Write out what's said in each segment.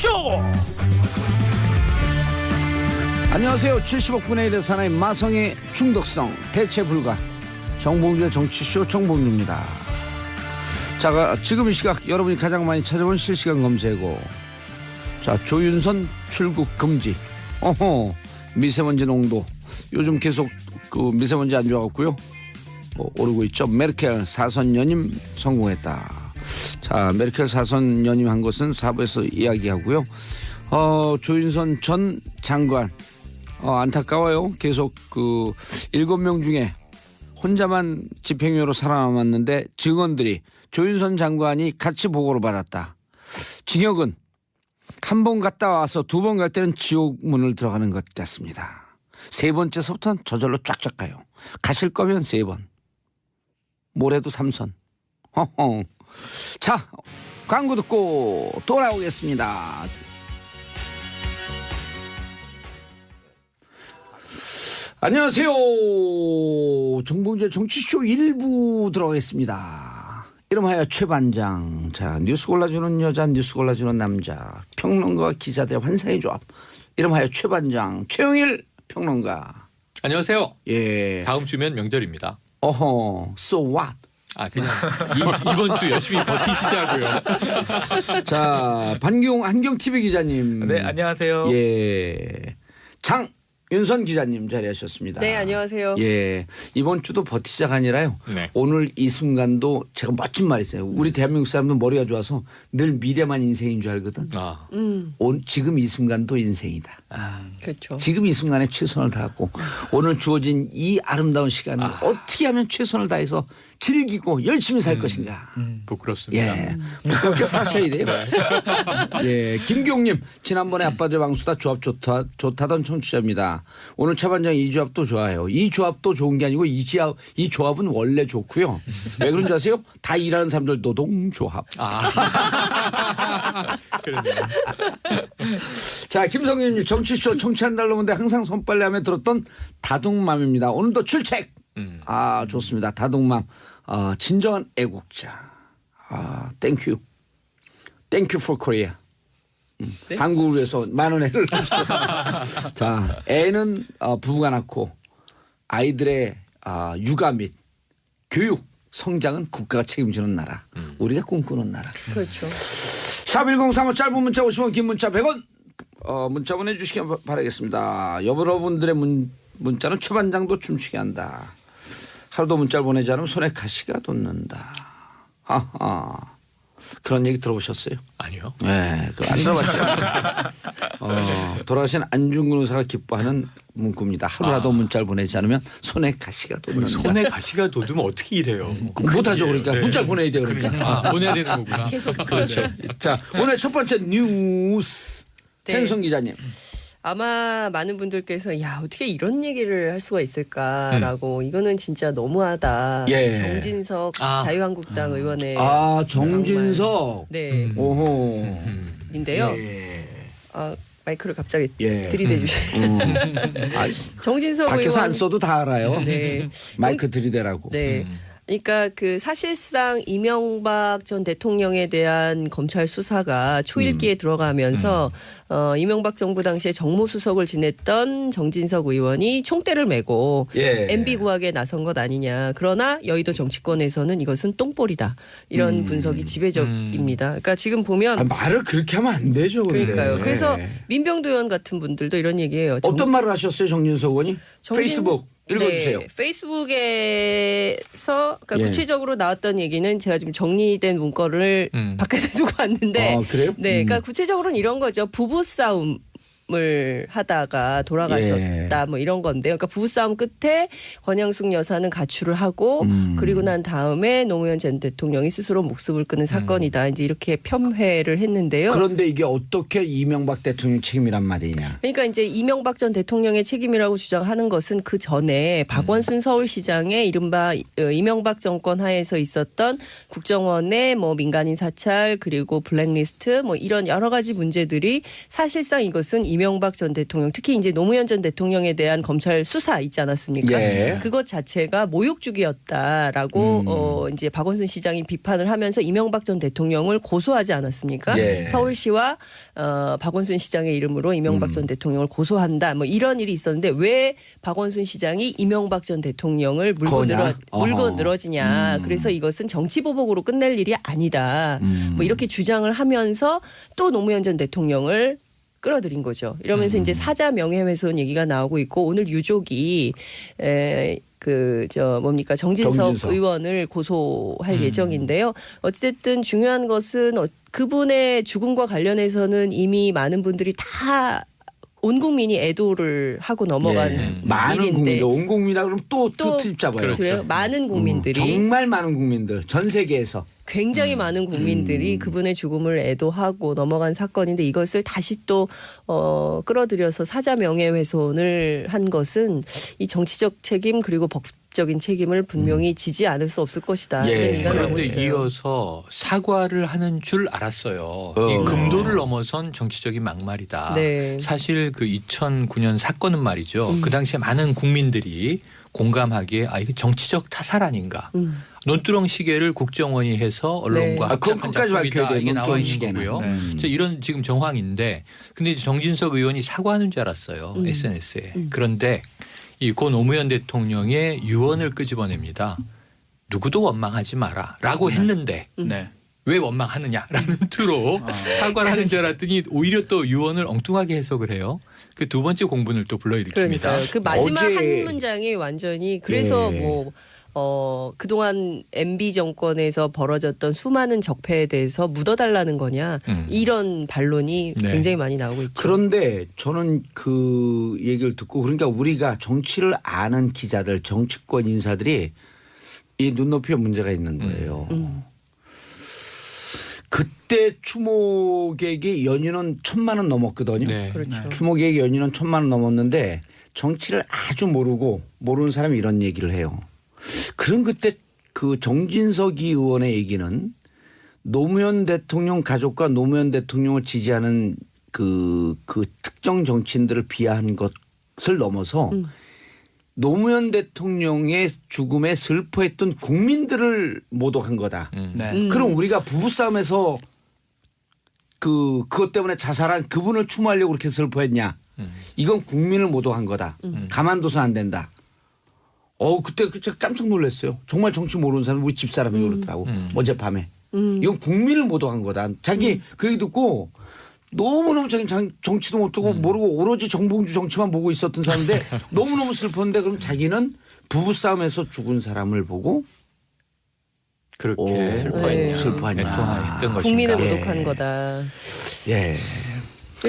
정치쇼. 안녕하세요. 70억 분의 1의 사나이 마성의 중독성 대체 불가 정봉주의 정치쇼 정봉주입니다. 자, 지금 이 시각 여러분이 가장 많이 찾아본 실시간 검색어. 자, 조윤선 출국 금지. 미세먼지 농도 요즘 계속 그 미세먼지 안 좋아갖고요. 오르고 있죠. 메르켈 사선 연임 성공했다. 자, 메르켈 사선 연임한 것은 사부에서 이야기하고요. 조윤선 전 장관 안타까워요. 계속 그 7명 중에 혼자만 집행유예로 살아남았는데 증언들이 조윤선 장관이 같이 보고를 받았다. 징역은 한 번 갔다 와서 두 번 갈 때는 지옥문을 들어가는 것 같습니다. 세 번째서부터는 저절로 쫙쫙 가요. 가실 거면 3번. 모레도 3선. 자, 광고 듣고 돌아오겠습니다. 안녕하세요. 정봉주의 정치쇼 1부 들어가겠습니다. 이름하여 최반장. 자, 뉴스 골라주는 여자, 뉴스 골라주는 남자. 평론가와 기자들의 환상의 조합. 이름하여 최반장 최영일 평론가. 안녕하세요. 예. 다음 주면 명절입니다. So what? 그냥 이번 주 열심히 버티시자고요. 자, 한경 TV 기자님. 네, 안녕하세요. 예. 장윤선 기자님 자리하셨습니다. 네, 안녕하세요. 예. 이번 주도 버티자가 아니라요. 네. 오늘 이 순간도 제가 멋진 말이 있어요. 우리 대한민국 사람들 머리가 좋아서 늘 미래만 인생인 줄 알거든. 지금 이 순간도 인생이다. 그렇죠. 지금 이 순간에 최선을 다하고 오늘 주어진 이 아름다운 시간을 어떻게 하면 최선을 다해서 즐기고 열심히 살 것인가. 부끄럽습니다. 예, 그렇게 사셔야 돼요. 예, 김경님 지난번에 아빠들 왕수다 조합 좋다던 청취자입니다. 오늘 차반장 이 조합도 좋아요. 이 조합도 좋은 게 아니고 이 조합은 원래 좋고요. 왜 그런지 아세요? 다 일하는 사람들 노동조합. 그러네요. 자, 김성윤님 정치쇼 청취한달로 오는데 항상 손빨래하며 들었던 다둥맘입니다. 오늘도 출첵. 좋습니다. 다둥맘. 진정한 애국자. 땡큐. 땡큐 for Korea. 네? 한국을 위해서 만원 애를. 자, 애는 부부가 낳고 아이들의 육아 및 교육, 성장은 국가가 책임지는 나라. 우리가 꿈꾸는 나라. 그렇죠. 샵 1035 짧은 문자 50원 긴 문자 100원 문자 보내주시기 바라겠습니다. 여러분들의 문자는 최반장도 춤추게 한다. 하루도 문자를 보내지 않으면 손에 가시가 돋는다. 그런 얘기 들어보셨어요? 아니요. 네, 안 들어봤죠. 돌아가신 안중근 의사가 기뻐하는 문구입니다. 하루라도 문자를 보내지 않으면 손에 가시가 돋는다. 손에 가시가 돋으면 어떻게 일해요? 못하죠. 그러니까 네. 문자를 보내야 돼요. 그러니까. 보내야 되는 거구나. 계속. 그렇죠. 자, 오늘 첫 번째 뉴스. 네. 전성 기자님. 아마 많은 분들께서 야 어떻게 이런 얘기를 할 수가 있을까라고 이거는 진짜 너무하다. 예. 정진석 자유한국당 의원의 정진석. 네 오호. 인데요. 예. 마이크를 갑자기 예. 들이대 주셔요. 정진석 밖에서 의원 안 써도 다 알아요. 네. 마이크 들이대라고. 네. 그러니까 그 사실상 이명박 전 대통령에 대한 검찰 수사가 초일기에 들어가면서 이명박 정부 당시에 정무수석을 지냈던 정진석 의원이 총대를 메고 MB 구하기에 나선 것 아니냐. 그러나 여의도 정치권에서는 이것은 똥볼이다. 이런 분석이 지배적입니다. 그러니까 지금 보면 말을 그렇게 하면 안 되죠. 근데. 그러니까요. 그래서 민병도 의원 같은 분들도 이런 얘기예요. 어떤 말을 하셨어요, 정진석 의원이? 페이스북 읽어주세요. 네, 페이스북에서 그러니까 예. 구체적으로 나왔던 얘기는 제가 지금 정리된 문건을 바깥에 두고 왔는데, 그래요? 네, 그러니까 구체적으로는 이런 거죠. 부부 싸움. 을 하다가 돌아가셨다 뭐 이런 건데요. 그러니까 부부싸움 끝에 권양숙 여사는 가출을 하고 그리고 난 다음에 노무현 전 대통령이 스스로 목숨을 끊은 사건이다. 이제 이렇게 폄훼를 했는데요. 그런데 이게 어떻게 이명박 대통령 책임이란 말이냐. 그러니까 이제 이명박 전 대통령의 책임이라고 주장하는 것은 그 전에 박원순 서울시장의 이른바 이명박 정권 하에서 있었던 국정원의 뭐 민간인 사찰 그리고 블랙리스트 뭐 이런 여러 가지 문제들이 사실상 이것은 이명박 전 대통령 특히 이제 노무현 전 대통령에 대한 검찰 수사 있지 않았습니까? 예. 그것 자체가 모욕주기였다라고 이제 박원순 시장이 비판을 하면서 이명박 전 대통령을 고소하지 않았습니까? 예. 서울시와 박원순 시장의 이름으로 이명박 전 대통령을 고소한다. 뭐 이런 일이 있었는데 왜 박원순 시장이 이명박 전 대통령을 물고 어허. 늘어지냐. 그래서 이것은 정치 보복으로 끝낼 일이 아니다. 뭐 이렇게 주장을 하면서 또 노무현 전 대통령을 끌어들인 거죠. 이러면서 이제 사자 명예훼손 얘기가 나오고 있고 오늘 유족이 정진석 의원을 고소할 예정인데요. 어쨌든 중요한 것은 그분의 죽음과 관련해서는 이미 많은 분들이 다 온 국민이 애도를 하고 넘어간 많은 일인데 국민들 온 국민이라 그러면 또 트집 잡아요. 그렇죠. 그래요? 많은 국민들이 정말 많은 국민들 전 세계에서 굉장히 많은 국민들이 그분의 죽음을 애도하고 넘어간 사건인데 이것을 다시 또 끌어들여서 사자 명예훼손을 한 것은 이 정치적 책임 그리고 법적인 책임을 분명히 지지 않을 수 없을 것이다. 예. 이런 얘기가 나오고 그런데 있어요. 이어서 사과를 하는 줄 알았어요. 이 금도를 넘어선 정치적인 막말이다. 네. 사실 그 2009년 사건은 말이죠. 그 당시에 많은 국민들이 공감하기에 이게 정치적 타살 아닌가. 논두렁 시계를 국정원이 해서 언론과 네. 그건 합작한 끝까지 작품이다. 밝혀야 돼요. 이게 나와 논두렁 있는 시계는. 거고요. 네. 이런 지금 정황인데 근데 이제 정진석 의원이 사과하는 줄 알았어요. SNS에. 그런데 이 고 노무현 대통령의 유언을 끄집어냅니다. 누구도 원망하지 마라라고 했는데 네. 왜 원망하느냐라는 투로 사과를 하는 줄 알았더니 오히려 또 유언을 엉뚱하게 해석을 해요. 그 두 번째 공분을 또 불러일으킵니다. 그러니까요. 그 마지막 어제- 한 문장이 완전히 그래서 예. 그동안 MB 정권에서 벌어졌던 수많은 적폐에 대해서 묻어달라는 거냐 이런 반론이 네. 굉장히 많이 나오고 있죠. 그런데 저는 그 얘기를 듣고 그러니까 우리가 정치를 아는 기자들 정치권 인사들이 이 눈높이에 문제가 있는 거예요. 그때 추모객이 연인은 1,000만 원 넘었거든요. 네. 그렇죠. 추모객 연인은 1,000만 원 넘었는데 정치를 아주 모르는 사람이 이런 얘기를 해요. 그런 그때 그 정진석이 의원의 얘기는 노무현 대통령 가족과 노무현 대통령을 지지하는 그 특정 정치인들을 비하한 것을 넘어서 노무현 대통령의 죽음에 슬퍼했던 국민들을 모독한 거다. 네. 그럼 우리가 부부싸움에서 그것 때문에 자살한 그분을 추모하려고 그렇게 슬퍼했냐. 이건 국민을 모독한 거다. 가만둬서 안 된다. 그때 진짜 깜짝 놀랐어요. 정말 정치 모르는 사람이 우리 집사람이 그렇더라고. 어젯밤에. 이건 국민을 모독한 거다. 자기 그 얘기 듣고 너무너무 자기 정치도 못하고 모르고 오로지 정봉주 정치만 보고 있었던 사람인데 너무너무 슬펐는데 그럼 자기는 부부싸움에서 죽은 사람을 보고 그렇게 슬퍼했냐. 슬퍼했냐. 애통했던 것인가. 국민을 예. 모독한 거다. 예.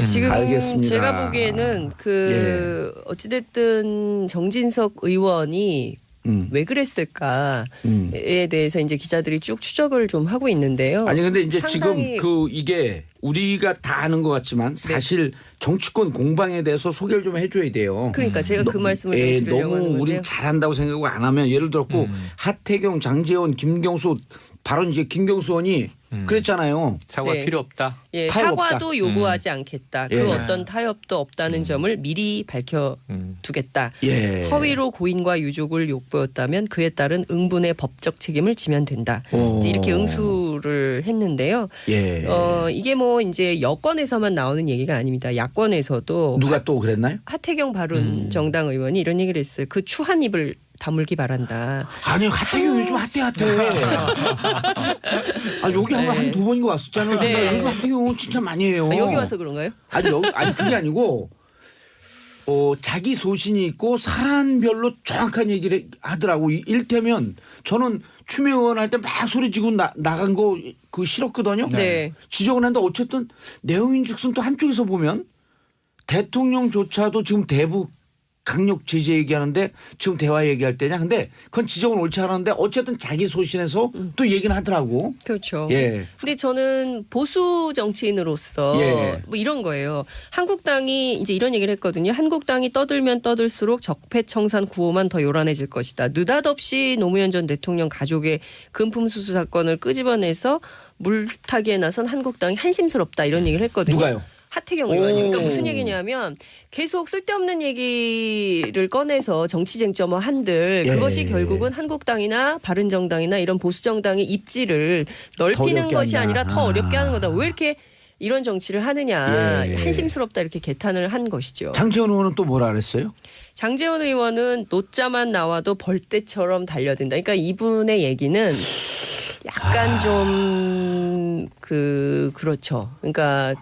지금 알겠습니다. 제가 보기에는 어찌됐든 정진석 의원이 왜 그랬을까에 대해서 이제 기자들이 쭉 추적을 좀 하고 있는데요. 아니 근데 이제 상당히 지금 이게 우리가 다 아는 것 같지만 사실 정치권 공방에 대해서 소개를 좀 해줘야 돼요. 그러니까 제가 그 말씀을 좀 드리려고 하는 너무 우리 건데요. 잘한다고 생각하고 안 하면 예를 들었고 하태경, 장제원, 김경수 바로 이제 김경수 의원이 그랬잖아요. 사과 네. 필요 없다. 예, 타협 사과도 없다. 요구하지 않겠다. 그 예. 어떤 타협도 없다는 점을 미리 밝혀두겠다. 예. 허위로 고인과 유족을 욕보였다면 그에 따른 응분의 법적 책임을 지면 된다. 이제 이렇게 응수를 했는데요. 예. 이게 뭐 이제 여권에서만 나오는 얘기가 아닙니다. 야권에서도 누가 또 그랬나요? 하태경 바른 정당 의원이 이런 얘기를 했어요. 그 추한 입을 다물기 바란다. 아니 하태경 요즘 핫해. 여기 한두 번인가 왔었잖아요. 네. 요즘 하태경 칭찬 많이 해요. 여기 와서 그런가요? 아니 그게 아니고 자기 소신이 있고 사안별로 정확한 얘기를 하더라고. 일테면 저는 추미애 의원 할 때 막 소리지고 나간 거 그 싫었거든요. 네. 지적을 했는데 어쨌든 내용인즉슨 또 한쪽에서 보면 대통령조차도 지금 대북 강력 제재 얘기하는데 지금 대화 얘기할 때냐. 근데 그건 지적은 옳지 않았는데 어쨌든 자기 소신에서 또 얘기는 하더라고. 그렇죠. 예. 근데 저는 보수 정치인으로서 예. 뭐 이런 거예요. 한국당이 이제 이런 얘기를 했거든요. 한국당이 떠들면 떠들수록 적폐청산 구호만 더 요란해질 것이다. 느닷없이 노무현 전 대통령 가족의 금품수수 사건을 끄집어내서 물타기에 나선 한국당이 한심스럽다 이런 얘기를 했거든요. 누가요? 하태경 오. 의원님. 그러니까 무슨 얘기냐면 계속 쓸데없는 얘기를 꺼내서 정치 쟁점화 한들 예. 그것이 결국은 한국당이나 바른정당이나 이런 보수정당의 입지를 넓히는 어렵게 것이 한다. 아니라 더 어렵게 하는 거다. 왜 이렇게 이런 정치를 하느냐. 예. 한심스럽다 이렇게 개탄을 한 것이죠. 장채원 의원은 또 뭐라 그랬어요? 장제원 의원은 노자만 나와도 벌떼처럼 달려든다. 그러니까 이분의 얘기는 약간 좀 그렇죠. 그러니까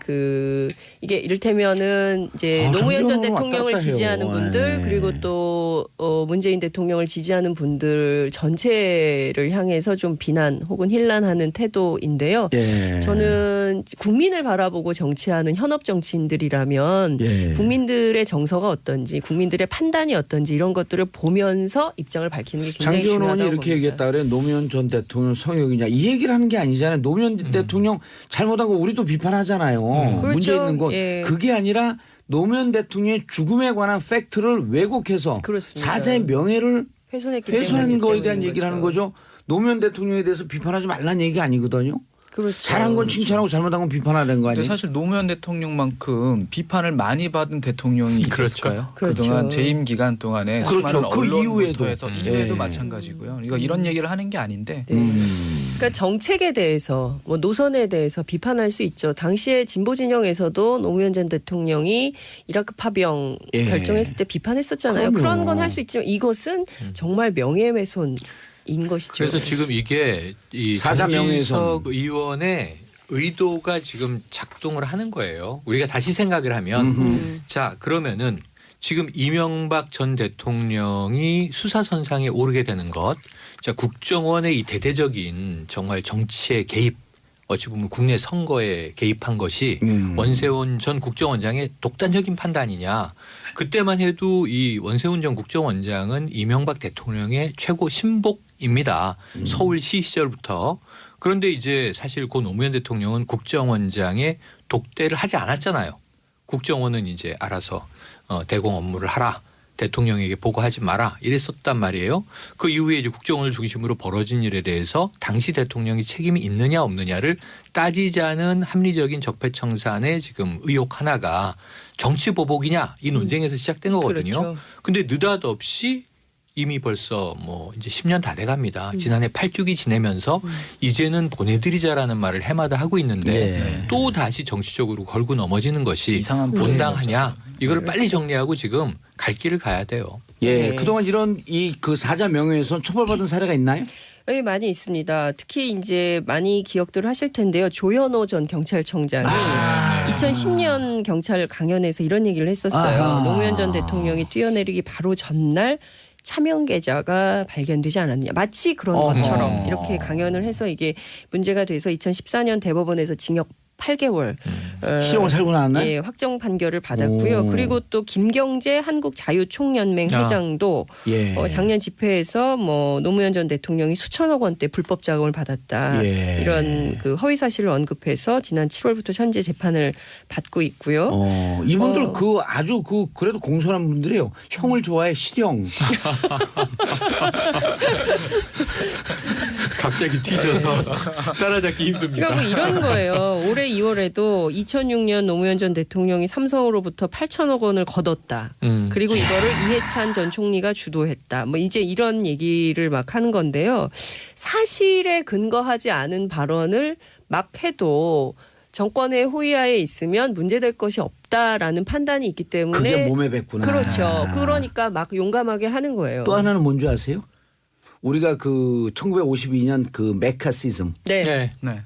이게 이를테면은 이제 노무현 전 장제원 의원 대통령을 왔다 갔다 지지하는 해요. 분들 예. 그리고 또 문재인 대통령을 지지하는 분들 전체를 향해서 좀 비난 혹은 힐난하는 태도인데요. 예. 저는 국민을 바라보고 정치하는 현업 정치인들이라면 예. 국민들의 정서가 어떤지 국민들의 판단이 어떤지 이런 것들을 보면서 입장을 밝히는 게 굉장히 장제원 중요하다고 의원이 이렇게 봅니다. 얘기했다 그래. 노무현 전 대통령 성역이냐 이 얘기를 하는 게 아니잖아요. 노무현 대통령 잘못한 거 우리도 비판하잖아요. 문제 그렇죠. 있는 거 예. 그게 아니라 노무현 대통령의 죽음에 관한 팩트를 왜곡해서 그렇습니다. 사자의 명예를 훼손했기 훼손한 때문이기 거에 대한 때문인 얘기를 하는 거죠. 노무현 대통령에 대해서 비판하지 말라는 얘기 아니거든요. 그렇죠. 잘한 건 칭찬하고 잘못한 건 비판하는 거 근데 아니에요? 사실 노무현 대통령만큼 비판을 많이 받은 대통령이 있었을까요? 그렇죠. 그동안 재임 기간 동안에 그렇죠. 수많은 그 언론부터 이후에도. 해서 예. 이후에도 마찬가지고요. 그러니까 이런 얘기를 하는 게 아닌데 네. 그러니까 정책에 대해서 뭐 노선에 대해서 비판할 수 있죠. 당시에 진보 진영에서도 노무현 전 대통령이 이라크 파병 예. 결정했을 때 비판했었잖아요. 그럼요. 그런 건 할 수 있지만 이것은 정말 명예훼손인 것이죠. 그래서 지금 이게 이 사자 명예훼손. 정진석 의원의 의도가 지금 작동을 하는 거예요. 우리가 다시 생각을 하면 자 그러면은 지금 이명박 전 대통령이 수사선상에 오르게 되는 것, 자 국정원의 이 대대적인 정말 정치의 개입, 어찌 보면 국내 선거에 개입한 것이 원세훈 전 국정원장의 독단적인 판단이냐. 그때만 해도 이 원세훈 전 국정원장은 이명박 대통령의 최고 신복입니다. 서울시 시절부터. 그런데 이제 사실 고 노무현 대통령은 국정원장의 독대를 하지 않았잖아요. 국정원은 이제 알아서 대공 업무를 하라. 대통령에게 보고하지 마라 이랬었단 말이에요. 그 이후에 이제 국정원을 중심으로 벌어진 일에 대해서 당시 대통령이 책임이 있느냐 없느냐를 따지자는 합리적인 적폐청산의 지금 의혹 하나가 정치 보복이냐 이 논쟁에서 시작된 거거든요. 그렇죠. 근데 느닷없이 이미 벌써 뭐 이제 10년 다 돼갑니다. 지난해 8주기 지내면서 이제는 보내드리자라는 말을 해마다 하고 있는데 예. 또 다시 정치적으로 걸고 넘어지는 것이 이상한 온당하냐 이거를 빨리 정리하고 지금 갈 길을 가야 돼요. 예. 네. 그동안 이런 그 사자 명예훼손 처벌받은 사례가 있나요? 네, 많이 있습니다. 특히 이제 많이 기억들 하실 텐데요. 조현오 전 경찰청장이 2010년 경찰 강연에서 이런 얘기를 했었어요. 아하. 노무현 전 대통령이 뛰어내리기 바로 전날 차명 계좌가 발견되지 않았냐. 마치 그런 어허. 것처럼 이렇게 강연을 해서 이게 문제가 돼서 2014년 대법원에서 징역 8개월 실형을 살고 나왔나요? 예, 확정 판결을 받았고요. 오. 그리고 또 김경재 한국자유총연맹 아. 회장도 예. 작년 집회에서 뭐 노무현 전 대통령이 수천억 원대 불법 자금을 받았다. 예. 이런 그 허위 사실을 언급해서 지난 7월부터 현재 재판을 받고 있고요. 이분들 아주 그래도 공손한 분들이에요. 형을 좋아해 실형. 갑자기 뒤져서 따라잡기 힘듭니다. 그러니까 뭐 이런 거예요. 올해 2월에도 2006년 노무현 전 대통령이 삼성으로부터 8천억 원을 거뒀다. 그리고 이거를 이해찬 전 총리가 주도했다. 뭐 이제 이런 얘기를 막 하는 건데요. 사실에 근거하지 않은 발언을 막 해도 정권의 호위하에 있으면 문제될 것이 없다라는 판단이 있기 때문에 그게 몸에 뱉구나. 그렇죠. 그러니까 막 용감하게 하는 거예요. 또 하나는 뭔지 아세요? 우리가 1952년 메카시즘 네. 네. 네.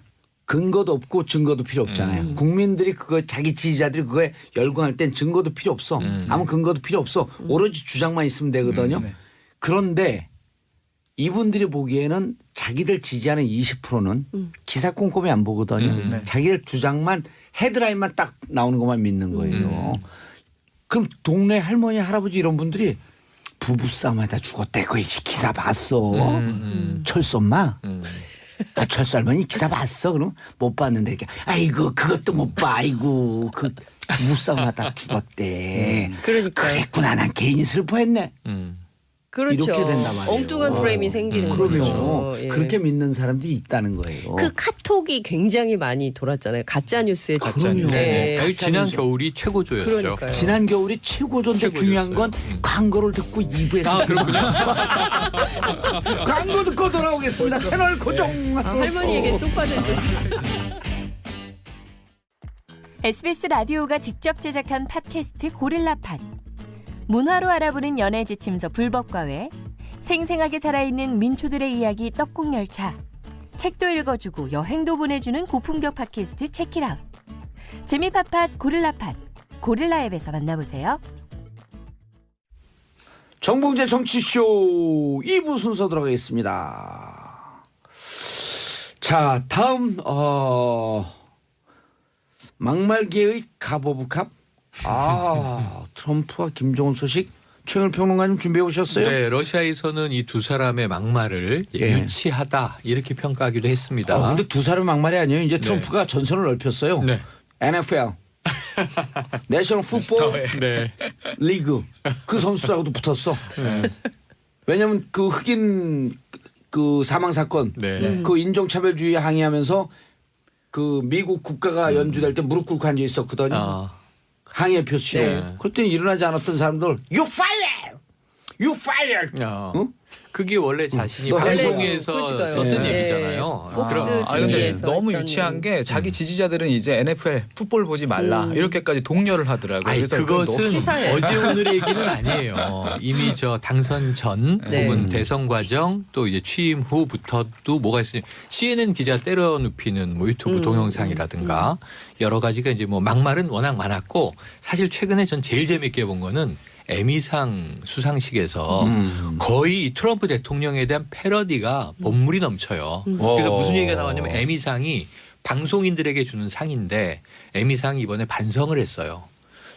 근거도 없고 증거도 필요 없잖아요. 국민들이 그거 자기 지지자들이 그거에 열광할 땐 증거도 필요 없어. 아무 근거도 필요 없어. 오로지 주장만 있으면 되거든요. 네. 그런데 이분들이 보기에는 자기들 지지하는 20%는 기사 꼼꼼히 안 보거든요. 네. 자기들 주장만 헤드라인만 딱 나오는 것만 믿는 거예요. 그럼 동네 할머니 할아버지 이런 분들이 부부싸움하다 죽었대. 그 기사 봤어. 철수 엄마. 철수 할머니 기사 봤어. 그럼 못 봤는데 이렇게 아이고 그것도 못 봐. 아이고 그 부부싸움하다 죽었대. 그러니까 그랬구나. 난 괜히 슬퍼했네. 그렇죠. 이렇게 된단 말이에요. 엉뚱한 프레임이 생기는 그러면 거죠. 예. 그렇게 믿는 사람들이 있다는 거예요. 그 카톡이 굉장히 많이 돌았잖아요. 가짜 뉴스에 그럼요. 네. 네. 지난 겨울이 최고조였죠. 그러니까요. 지난 겨울이 최고조인데 최고조였어요. 중요한 건 광고를 듣고 2부에서 아, 그렇군요. 광고 듣고 돌아오겠습니다. 채널 고정하소서. 할머니에게 쏙 빠져 있었어요. SBS 라디오가 직접 제작한 팟캐스트 고릴라팟. 문화로 알아보는 연애 지침서 불법과외, 생생하게 살아있는 민초들의 이야기 떡국열차, 책도 읽어주고 여행도 보내주는 고품격 팟캐스트 체키라웃. 재미팟팟 고릴라팟, 고릴라 앱에서 만나보세요. 정봉재 정치쇼 2부 순서 들어가겠습니다. 자, 다음 막말계의 갑오브캅. 트럼프와 김정은 소식 최영일 평론가님 준비해 오셨어요? 네, 러시아에서는 이 두 사람의 막말을 예. 유치하다 이렇게 평가하기도 했습니다. 근데 두 사람의 막말이 아니에요. 이제 트럼프가 전선을 넓혔어요. 네. NFL, 내셔널 풋볼 네. 리그 그 선수들하고도 붙었어. 왜냐하면 그 흑인 그 사망 사건, 네. 그 인종차별주의 항의하면서 그 미국 국가가 연주될 때 무릎 꿇고 앉아 있었거든요. 항의 표시로. 네. 그랬더니 일어나지 않았던 사람들 You fire! You fire! 응? 그게 원래 자신이 너 방송에서 그러니까요. 썼던 네. 얘기잖아요. 폭스 근데 TV에서 너무 했던 유치한 게 자기 지지자들은 이제 NFL 풋볼 보지 말라 이렇게까지 독려를 하더라고요. 아니 그래서 그것은 시사회. 어제 오늘의 얘기는 아니에요. 이미 저 당선 전 네. 혹은 대선 과정 또 이제 취임 후부터도 뭐가 있어요. CNN 기자 때려 눕히는 뭐 유튜브 동영상이라든가 여러 가지가 이제 뭐 막말은 워낙 많았고 사실 최근에 전 제일 재밌게 본 거는 에미상 수상식에서 거의 이 트럼프 대통령에 대한 패러디가 본물이 넘쳐요. 그래서 무슨 얘기가 나왔냐면 에미상이 방송인들에게 주는 상인데 에미상이 이번에 반성을 했어요.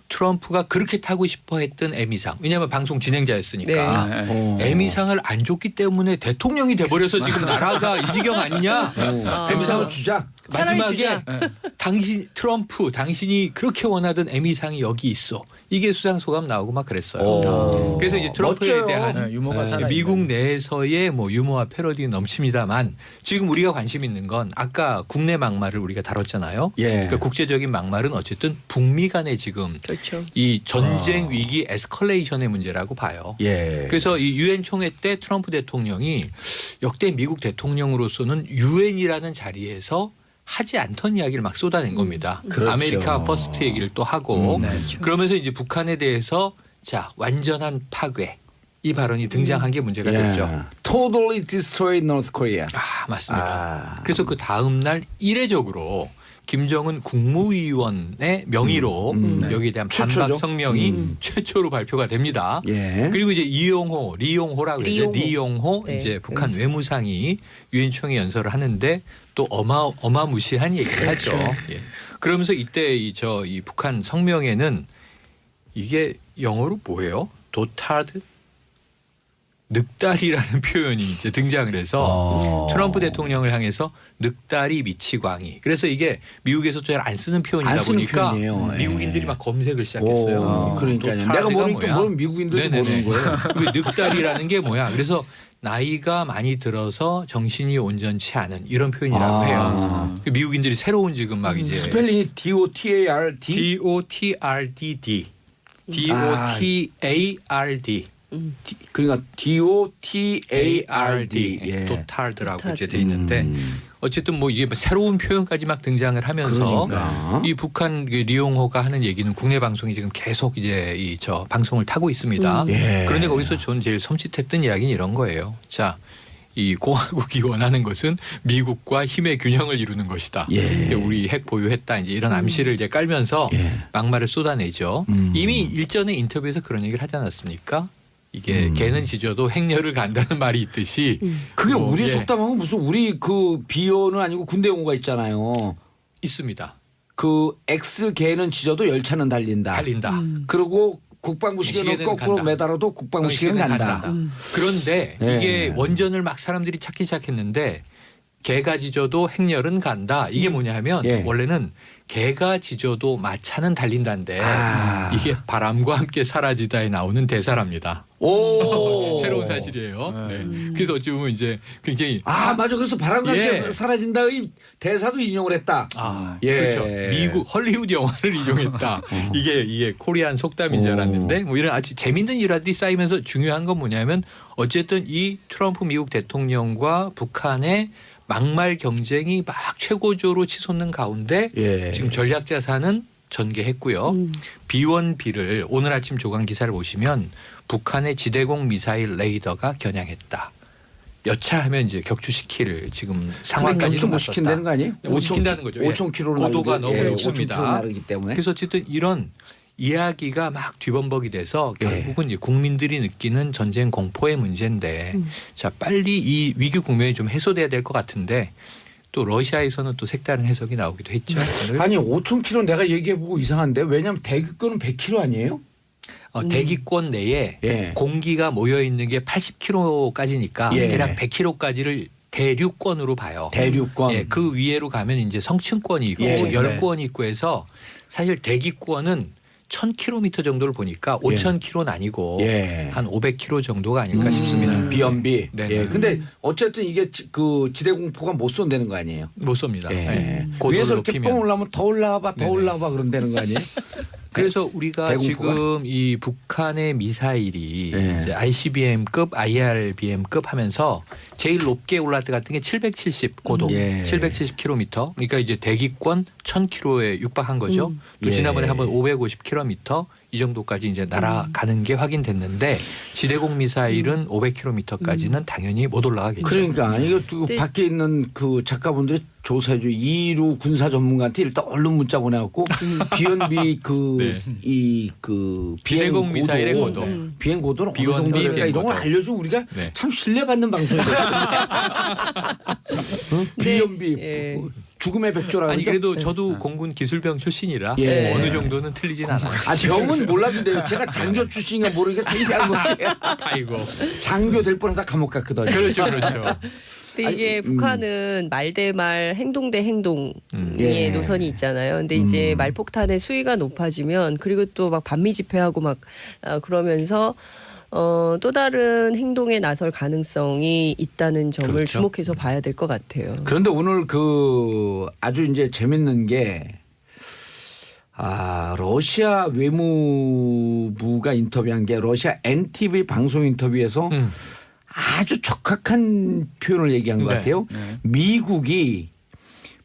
트럼프가 그렇게 타고 싶어 했던 에미상. 왜냐하면 방송 진행자였으니까. 네. 에미상을 안 줬기 때문에 대통령이 돼버려서 지금 나라가 이 지경 아니냐. 에미상을 주자. 차라리 마지막에 주자. 트럼프 당신이 그렇게 원하던 에미상이 여기 있어. 이게 수상 소감 나오고 막 그랬어요. 그래서 이제 트럼프에 멋져요. 대한 네, 유머가 살아있는. 미국 내에서의 뭐 유머와 패러디 넘칩니다만 지금 우리가 관심 있는 건 아까 국내 막말을 우리가 다뤘잖아요. 예. 그러니까 국제적인 막말은 어쨌든 북미 간에 지금 그렇죠. 이 전쟁 위기 에스컬레이션의 문제라고 봐요. 예. 그래서 이 유엔 총회 때 트럼프 대통령이 역대 미국 대통령으로서는 유엔이라는 자리에서 하지 않던 이야기를 막 쏟아낸 겁니다. 그렇죠. 아메리카 퍼스트 얘기를 또 하고 네. 그러면서 이제 북한에 대해서 자 완전한 파괴 이 발언이 등장한 게 문제가 예. 됐죠. Totally destroy North Korea. 맞습니다. 그래서 그 다음 날 이례적으로 김정은 국무위원의 명의로 여기에 대한 최초죠. 반박 성명이 최초로 발표가 됩니다. 예. 그리고 이제 리용호라고 그러죠. 리용호 네. 이제 북한 외무상이 유엔 총회 연설을 하는데 또 어마무시한 얘기를 하죠. 예. 그러면서 이때 이 북한 성명에는 이게 영어로 뭐예요? 도타드 늑다리라는 표현이 이제 등장을 해서 트럼프 대통령을 향해서 늑다리 미치광이. 그래서 이게 미국에서 잘 안 쓰는 표현이다 안 쓰는 보니까 표현이에요. 예. 미국인들이 막 검색을 시작했어요. 그러니까요. 도타드가 내가 모르니까 뭐야? 모르는 미국인들도 네네네. 모르는 거예요. 그 늑다리라는 게 뭐야? 그래서 나이가 많이 들어서 정신이 온전치 않은 이런 표현이라고 해요. 그 미국인들이 새로운 지금 막 이제 스펠링이 D-O-T-A-R-D. DOTRDD, DOTARD. 그러니까 D-O-T-A-R-D. 예. 도탈드라고 도탈드. 이제 돼 있는데 어쨌든 뭐 이게 새로운 표현까지 막 등장을 하면서 그러니까. 이 북한 그 리용호가 하는 얘기는 국내 방송이 지금 계속 이제 이 방송을 타고 있습니다. 예. 그런데 거기서 전 제일 섬찟했던 이야기는 이런 거예요. 자, 이 공화국이 원하는 것은 미국과 힘의 균형을 이루는 것이다. 예. 근데 우리 핵 보유했다 이제 이런 암시를 이제 깔면서 예. 막말을 쏟아내죠. 이미 일전에 인터뷰에서 그런 얘기를 하지 않았습니까? 이게 개는 짖어도 행렬을 간다는 말이 있듯이 그게 뭐, 우리 예, 속담하고 무슨 우리 그 비어는 아니고 군대 용어가 있잖아요. 있습니다. 그 X 개는 짖어도 열차는 달린다. 달린다. 그리고 국방부 시계는 시계는 거꾸로 간다. 매달아도 국방부 시계는 간다. 그런데 네. 이게 원전을 막 사람들이 찾기 시작했는데 개가 짖어도 행렬은 간다. 이게 뭐냐 하면 예. 원래는 개가 짖어도 마차는 달린다인데 아. 이게 바람과 함께 사라지다에 나오는 대사랍니다. 오. 새로운 사실이에요. 네. 그래서 어찌 보면 이제 굉장히 아 맞아. 그래서 바람과 함께 예. 사라진다의 대사도 인용을 했다. 예. 그렇죠. 미국 헐리우드 영화를 이용했다. 이게 코리안 속담인 줄 알았는데 뭐 이런 아주 재밌는 일화들이 쌓이면서 중요한 건 뭐냐면 어쨌든 이 트럼프 미국 대통령과 북한의 막말 경쟁이 막 최고조로 치솟는 가운데 예. 지금 전략 자산은 전개했고요. B1B를 오늘 아침 조간 기사를 보시면 북한의 지대공 미사일 레이더가 겨냥했다. 여차하면 이제 격추시킬 지금 상황까지 격추 못 시킨다는 거 아니에요? 못 시킨다는 거죠. 5,000km로 고도가 너무 높습니다. 5,000km 나르기 때문에. 그래서 어쨌든 이런 이야기가 막 뒤범벅이 돼서 결국은 이제 국민들이 느끼는 전쟁 공포의 문제인데 자 빨리 이 위기 국면이 좀 해소돼야 될 것 같은데 또 러시아에서는 또 색다른 해석이 나오기도 했죠. 오늘. 아니 5,000km 내가 얘기해보고 이상한데 왜냐하면 대기권은 100km 아니에요? 대기권 내에 예. 공기가 모여 있는 게 80km까지니까 예. 대략 100km까지를 대륙권으로 봐요. 대륙권. 예, 그 위에로 가면 이제 성층권이 있고 예. 열권이 있고 해서 사실 대기권은 1,000km 정도를 보니까 5,000km는 아니고 예. 한 500km 정도가 아닐까 싶습니다. 비연비. 네. 예. 근데 어쨌든 이게 그 지대 공포가 못 쏜다는 거 아니에요? 못 쏩니다. 예. 네. 고도를 위에서 이렇게 높이면. 뻥 올라오면 더 올라와봐, 더 네네. 올라와봐 그런다는 거 아니에요? 그래서 우리가 대공포가? 지금 이 북한의 미사일이 예. 이제 ICBM급, IRBM급 하면서 제일 높게 올랐을 때 같은 게 770 고도, 예. 770km. 그러니까 이제 대기권 1,000km에 육박한 거죠. 또 예. 지난번에 한번 550km 이 정도까지 이제 날아가는 게 확인됐는데 지대공 미사일은 500km까지는 당연히 못 올라가겠죠. 그러니까 이거 그 네. 밖에 있는 그 작가분들이 조사해줘. 이루 군사 전문가한테 일단 얼른 문자 보내갖고 비연비 그 이 그 비행 지대공 미사일의 고도, 고도. 비행 고도는 어느 B1B 정도 될까 비행 이런 걸 고도. 알려줘 우리가 네. 참 신뢰받는 방송이거든요. 비연비 예. 죽음의 백조라는 아니 그래도 저도 공군 기술병 출신이라 예. 뭐 어느 정도는 틀리진 않아요. 아 병은 몰라도 돼요. 제가 장교 출신인가 모르니까 창피한 거예요. 아이고. 장교 될 뻔하다 감옥 갔거든요. 그렇죠, 그렇죠. 근데 이게 북한은 말 대 말, 행동 대 행동의 예. 노선이 있잖아요. 근데 이제 말폭탄의 수위가 높아지면 그리고 또 막 반미 집회하고 막 그러면서 또 다른 행동에 나설 가능성이 있다는 점을 그렇죠. 주목해서 봐야 될 것 같아요. 그런데 오늘 그 아주 이제 재밌는 게 러시아 외무부가 인터뷰한 게 러시아 NTV 방송 인터뷰에서 아주 적확한 표현을 얘기한 것 네. 같아요. 미국이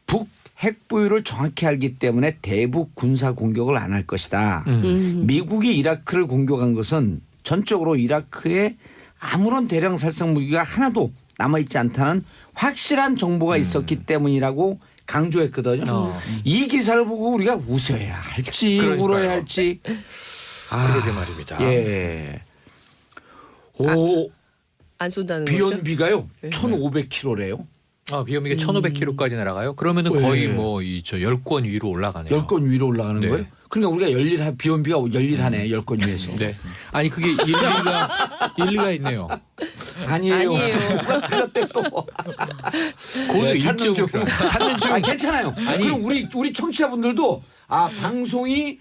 북 핵 보유를 정확히 알기 때문에 대북 군사 공격을 안 할 것이다. 미국이 이라크를 공격한 것은 전적으로 이라크에 아무런 대량 살상 무기가 하나도 남아있지 않다는 확실한 정보가 있었기 때문이라고 강조했거든요. 이 기사를 보고 우리가 웃어야 할지 그러니까요. 울어야 할지. 그러게 말입니다. 예. 오 안 쏜다는 거죠? 비연비가요 1,500km래요. 비행기가 1,500km까지 날아가요. 그러면은 예. 거의 뭐 저 10권 위로 올라가네요. 10건 위로 올라가는 네. 거예요? 그러니까 우리가 비연비가 열일하네 10건 위에서. 네. 아니 그게 일리가 있네요. 아니에요. 아니에요. 누가 틀렸대 또. 고도 네, 찾는 중. 1.5km. 찾는 중. 괜찮아요. 그럼 우리 청취자분들도 방송이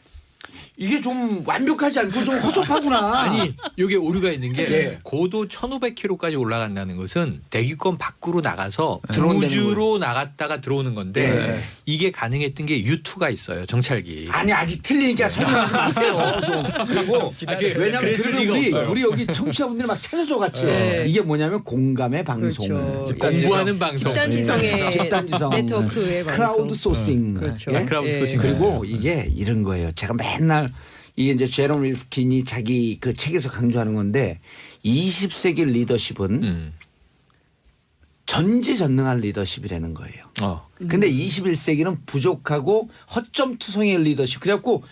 이게 좀 완벽하지 않고 좀 허접하구나. 아니 이게 오류가 있는 게 예. 고도 1,500km까지 올라간다는 것은 대기권 밖으로 나가서 들어온다는 우주로 나갔다가 들어오는 건데 네. 이게 가능했던 게 U2가 있어요. 정찰기. 아니 아직 틀리니까 설명하지 마세요. 좀. 그리고 왜냐하면 그랬을 그러면 리가 없어요. 우리 여기 청취자분들이 막 찾아줘 같이 네. 이게 뭐냐면 공감의 방송. 그렇죠. 공부하는 방송. 집단지성의 집단지성. 네트워크의 방송. 크라우드 소싱. 그렇죠. 예? 크라우드 예. 소싱. 그리고 이게 이런 거예요. 제가 맨날 이게 이제 제롬 릴프킨이 자기 그 책에서 강조하는 건데 20세기 리더십은 전지전능한 리더십이라는 거예요. 근데 21세기는 부족하고 허점투성의 리더십. 그래갖고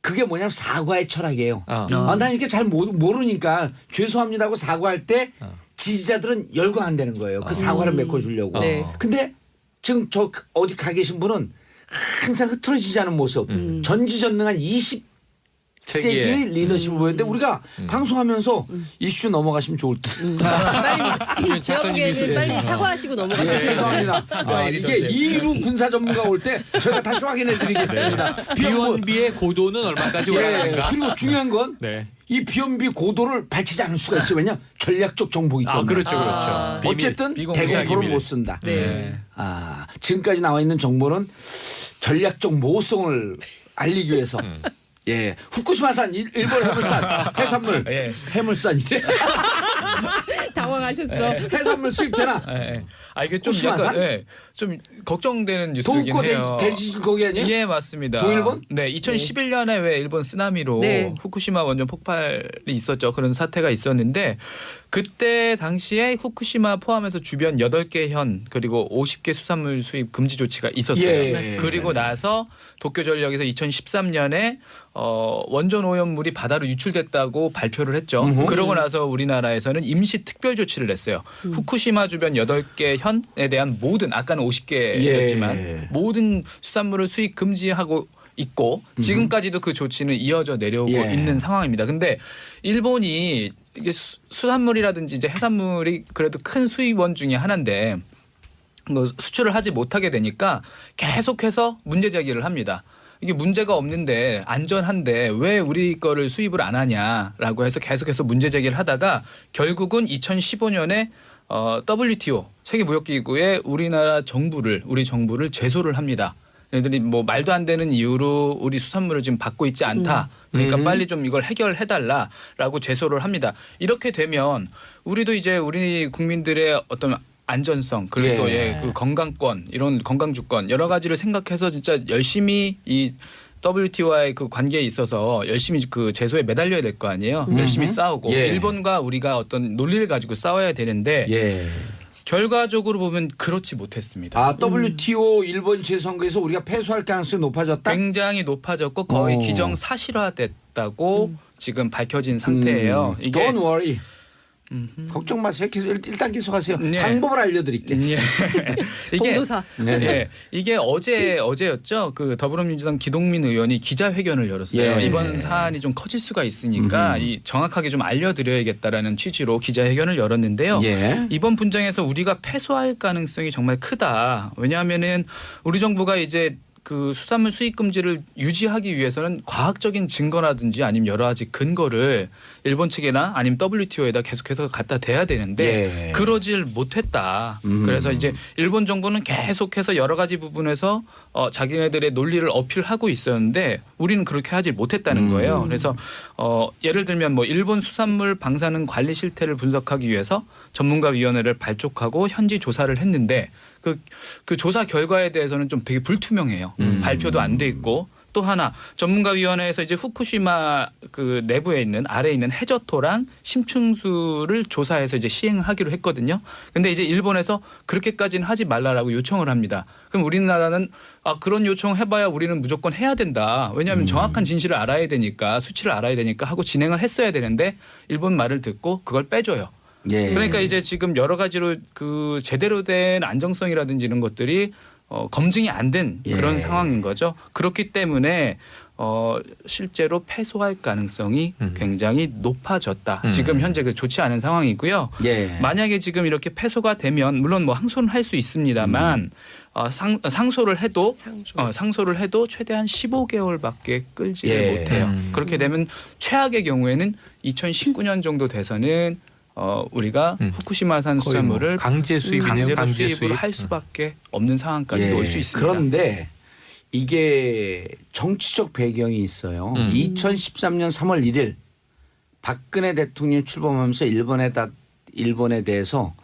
그게 뭐냐면 사과의 철학이에요. 난 이렇게 잘 모르니까 죄송합니다 하고 사과할 때 지지자들은 열광한다는 거예요. 그 사과를 메꿔주려고. 네. 근데 지금 저 어디 가 계신 분은 항상 흐트러지지 않은 모습. 전지전능한 세기 리더십을 보였는데 우리가 방송하면서 이슈 넘어가시면 좋을 듯. 빨리 제가 보기에는 빨리 사과하시고 넘어가시면 돼요. 죄송합니다. 이게 이루 군사 전문가 올 때 저희가 다시 확인해드리겠습니다. 비원비의 고도는 얼마까지 올라가는가? 그리고 중요한 건 이 네. 비원비 고도를 밝히지 않을 수가 있어요. 왜냐? 전략적 정보이기 때문에. 그렇죠, 그렇죠. 아. 비밀, 어쨌든 비공개 대공포를 비밀. 못 쓴다. 네. 지금까지 나와 있는 정보는 전략적 모성을 알리기 위해서. 예, 후쿠시마산 일본 해물산 해산물 예. 해물산이래. 당황하셨어. 해산물 수입되나? 이게 좀 후쿠시마산? 약간 좀 걱정되는 뉴스이긴 도쿄 해요. 대지진 거기 아니에요? 예, 맞습니다. 동일본? 네, 2011년에 왜 일본 쓰나미로 네. 후쿠시마 원전 폭발이 있었죠. 그런 사태가 있었는데 그때 당시에 후쿠시마 포함해서 주변 8개 현 그리고 50개 수산물 수입 금지 조치가 있었어요. 예. 맞습니다. 그리고 나서 도쿄전력에서 2013년에 원전 오염물이 바다로 유출됐다고 발표를 했죠. 음흠. 그러고 나서 우리나라에서는 임시 특별 조치를 냈어요. 후쿠시마 주변 8개 현에 대한 모든 아까는 50개였지만 예. 모든 수산물을 수입 금지하고 있고 지금까지도 그 조치는 이어져 내려오고 예. 있는 상황입니다. 근데 일본이 이게 수산물이라든지 이제 해산물이 그래도 큰 수입원 중에 하나인데 뭐 수출을 하지 못하게 되니까 계속해서 문제 제기를 합니다. 이게 문제가 없는데 안전한데 왜 우리 거를 수입을 안 하냐라고 해서 계속해서 문제 제기를 하다가 결국은 2015년에 WTO 세계무역기구에 우리 정부를 제소를 합니다. 얘들이 뭐 말도 안 되는 이유로 우리 수산물을 지금 받고 있지 않다. 그러니까 빨리 좀 이걸 해결해달라라고 제소를 합니다. 이렇게 되면 우리도 이제 우리 국민들의 어떤 안전성 그리고 또 그 건강권 이런 건강주권 여러 가지를 생각해서 진짜 열심히 이 WTO와의 그 관계에 있어서 열심히 그 제소에 매달려야 될 거 아니에요. 열심히 싸우고 예. 일본과 우리가 어떤 논리를 가지고 싸워야 되는데 예. 결과적으로 보면 그렇지 못했습니다. WTO 일본 재선거에서 우리가 패소할 가능성이 높아졌다. 굉장히 높아졌고 거의 기정사실화됐다고 지금 밝혀진 상태예요. 이게 Don't worry. 걱정 마세요. 일단 계속하세요. 네. 방법을 알려드릴게요. 예. 봉도사. 예. 이게 어제였죠. 그 더불어민주당 기동민 의원이 기자회견을 열었어요. 예. 이번 사안이 좀 커질 수가 있으니까 이 정확하게 좀 알려드려야겠다라는 취지로 기자회견을 열었는데요. 예. 이번 분쟁에서 우리가 패소할 가능성이 정말 크다. 왜냐하면은 우리 정부가 이제 그 수산물 수입 금지를 유지하기 위해서는 과학적인 증거라든지 아니면 여러 가지 근거를 일본 측이나 아니면 WTO에다 계속해서 갖다 대야 되는데 예. 그러질 못했다. 그래서 이제 일본 정부는 계속해서 여러 가지 부분에서 자기네들의 논리를 어필하고 있었는데 우리는 그렇게 하지 못했다는 거예요. 그래서 예를 들면 뭐 일본 수산물 방사능 관리 실태를 분석하기 위해서 전문가위원회를 발족하고 현지 조사를 했는데 그 조사 결과에 대해서는 좀 되게 불투명해요. 발표도 안 돼 있고 또 하나 전문가위원회에서 이제 후쿠시마 그 내부에 있는 아래에 있는 해저토랑 심층수를 조사해서 이제 시행하기로 했거든요. 근데 이제 일본에서 그렇게까지는 하지 말라라고 요청을 합니다. 그럼 우리나라는 그런 요청 해봐야 우리는 무조건 해야 된다. 왜냐하면 정확한 진실을 알아야 되니까 수치를 알아야 되니까 하고 진행을 했어야 되는데 일본 말을 듣고 그걸 빼줘요. 예. 그러니까 이제 지금 여러 가지로 그 제대로 된 안정성이라든지 이런 것들이 검증이 안 된 그런 예. 상황인 거죠. 그렇기 때문에 실제로 패소할 가능성이 굉장히 높아졌다. 지금 현재 그 좋지 않은 상황이고요. 예. 만약에 지금 이렇게 패소가 되면 물론 뭐 항소는 할 수 있습니다만 상소를 해도 상소를 해도 최대한 15개월밖에 끌지를 예. 못해요. 그렇게 되면 최악의 경우에는 2019년 정도 돼서는 우리가 후쿠시마산 거의 뭐 수산물을 강제 수입이네요. 강제로 강제 수입을 수입. 할 수밖에 없는 상황까지도 올 수 있습니다. 그런데 이게 정치적 배경이 있어요. 2013년 3월 1일 박근혜 대통령이 출범하면서 일본에 대해서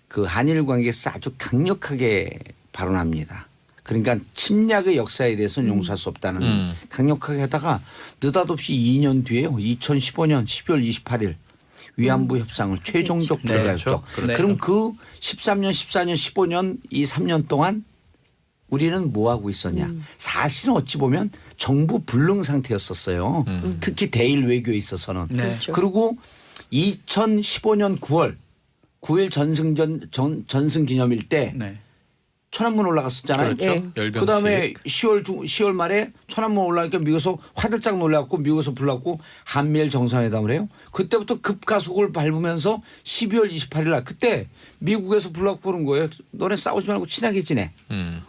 그 한일 관계에서 아주 강력하게 발언합니다. 그러니까 침략의 역사에 대해서는 용서할 수 없다는 강력하게 하다가 느닷없이 2년 뒤에요. 2015년 12월 28일 위안부 협상을 최종적 결과였죠. 그렇죠. 그럼 그 13년, 14년, 15년 이 3년 동안 우리는 뭐 하고 있었냐. 사실은 어찌 보면 정부 불능 상태였었어요. 특히 대일 외교에 있어서는. 네. 그렇죠. 그리고 2015년 9일 전승 기념일 때 네. 천안문 올라갔었잖아요. 그렇죠. 예. 열병식. 그다음에 10월 말에 천안문 올라가니까 미국에서 화들짝 놀라갖고 미국에서 불렀고 한미일 정상회담을 해요. 그때부터 급가속을 밟으면서 12월 28일 날 그때 미국에서 불렀고 그런 거예요. 너네 싸우지 말고 친하게 지내.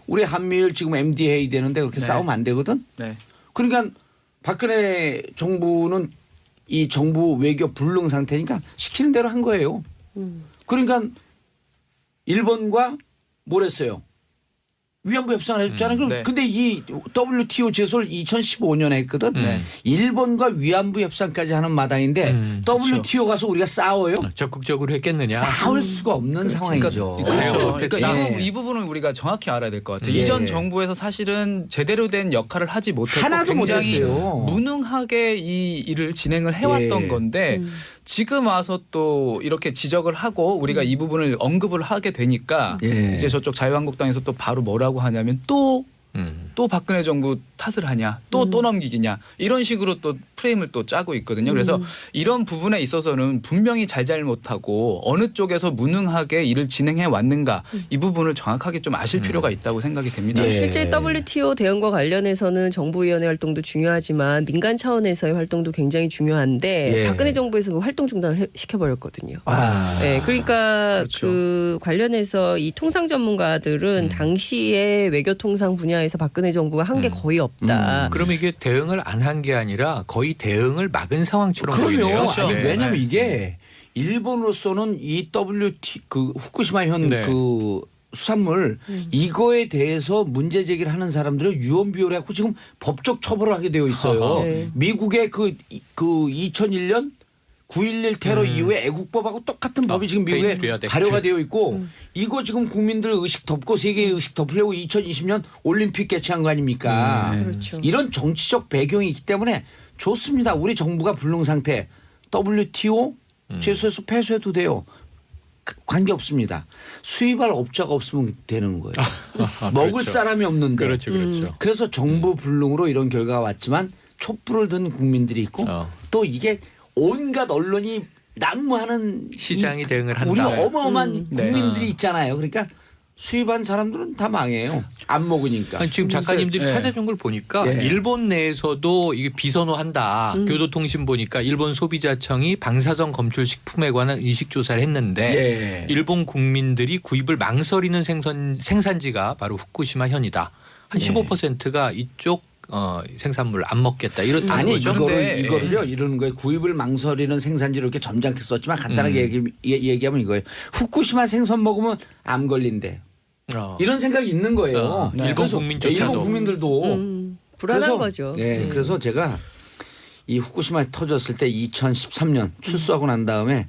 우리 한미일 지금 MD 회의 되는데 그렇게 네. 싸우면 안 되거든. 네. 그러니까 박근혜 정부는 이 정부 외교 불능 상태니까 시키는 대로 한 거예요. 그러니까 일본과 뭘 했어요? 위안부 협상을 했잖아요. 그럼 네. 근데 이 WTO 제소를 2015년에 했거든. 네. 일본과 위안부 협상까지 하는 마당인데 WTO 가서 우리가 싸워요? 적극적으로 했겠느냐? 싸울 수가 없는 상황이죠. 그렇죠. 그러니까 예. 이 부분을 우리가 정확히 알아야 될 것 같아요. 예. 이전 정부에서 사실은 제대로 된 역할을 하지 못했고 하나도 굉장히 못했어요. 무능하게 이 일을 진행을 해왔던 예. 건데 지금 와서 또 이렇게 지적을 하고 우리가 이 부분을 언급을 하게 되니까 예. 이제 저쪽 자유한국당에서 또 바로 뭐라고 하냐면 또 박근혜 정부 탓을 하냐 또 넘기기냐 이런 식으로 또 프레임을 또 짜고 있거든요. 그래서 이런 부분에 있어서는 분명히 잘못하고 어느 쪽에서 무능하게 일을 진행해 왔는가 이 부분을 정확하게 좀 아실 필요가 있다고 생각이 됩니다. 예. 실제 WTO 대응과 관련해서는 정부위원회 활동도 중요하지만 민간 차원에서의 활동도 굉장히 중요한데 예. 박근혜 정부에서 그 활동 중단을 시켜버렸거든요. 아. 네, 그러니까 그렇죠. 그 관련해서 이 통상 전문가들은 당시에 외교통상 분야에서 박근혜 정부가 한 게 거의 없다. 그러면 이게 대응을 안 한 게 아니라 거의 대응을 막은 상황처럼 그럼요. 보이네요. 그렇죠. 아니, 네. 왜냐하면 이게 일본으로서는 이 그 후쿠시마 현 네. 그 수산물 이거에 대해서 문제 제기를 하는 사람들은 유언비어를 갖고 지금 법적 처벌을 하게 되어 있어요. 네. 미국의 그 2001년 9.11 테러 이후에 애국법하고 똑같은 법이 지금 미국에 페이트리엇 액트. 발효가 되어 있고 이거 지금 국민들 의식 덮고 세계의 의식 덮으려고 2020년 올림픽 개최한 거 아닙니까? 그렇죠. 이런 정치적 배경이 있기 때문에 좋습니다. 우리 정부가 불능 상태 WTO 제소해서 패소해도 돼요. 관계 없습니다. 수입할 업자가 없으면 되는 거예요. 먹을 그렇죠. 사람이 없는데. 그렇죠, 그렇죠. 그래서 정부 불능으로 이런 결과가 왔지만 촛불을 든 국민들이 있고 또 이게 온갖 언론이 난무하는 시장이 대응을 한다. 우리 어마어마한 네. 국민들이 있잖아요. 그러니까 수입한 사람들은 다 망해요. 안 먹으니까. 아니, 지금 작가님들이 예. 찾아준 걸 보니까 예. 일본 내에서도 이게 비선호한다. 교도통신 보니까 일본 소비자청이 방사성 검출 식품에 관한 의식 조사를 했는데 예. 일본 국민들이 구입을 망설이는 생산지가 바로 후쿠시마 현이다. 한 15%가 이쪽 생산물 안 먹겠다 이렇다는 아니 거죠. 이거를요 이러는 거예요. 구입을 망설이는 생산지를 이렇게 점잖게 썼지만 간단하게 얘기하면 이거예요. 후쿠시마 생선 먹으면 암 걸린대. 이런 생각이 있는 거예요. 네. 일본 그래서 국민조차도. 일본 국민들도 불안한 그래서, 거죠. 예, 그래서 제가 이 후쿠시마 터졌을 때 2013년 출소하고 난 다음에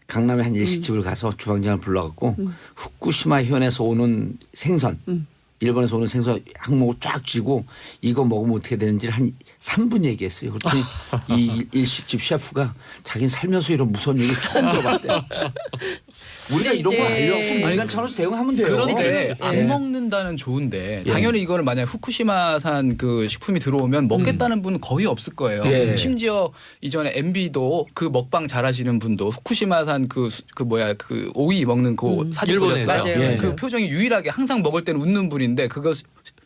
강남에 한 일식집을 가서 주방장을 불러갖고 후쿠시마 현에서 오는 생선 일본에서 오는 생선 항목을 쫙 쥐고 이거 먹으면 어떻게 되는지를 한 3분 얘기했어요. 그랬더니 이 일식집 셰프가 자기는 살면서 이런 무서운 얘기 처음 들어봤대요. 우리가 이런 걸 이제- 알려고 민간 차원에서 대응하면 돼요. 그런데 지금- 안 예. 먹는다는 좋은데 예. 당연히 이거를 만약 후쿠시마산 그 식품이 들어오면 먹겠다는 분은 거의 없을 거예요. 예. 심지어 이전에 MB도 그 먹방 잘하시는 분도 후쿠시마산 그 오이 먹는 그 사진 일본에서. 보셨어요? 맞아요. 예. 그 표정이 유일하게 항상 먹을 때는 웃는 분인데 그거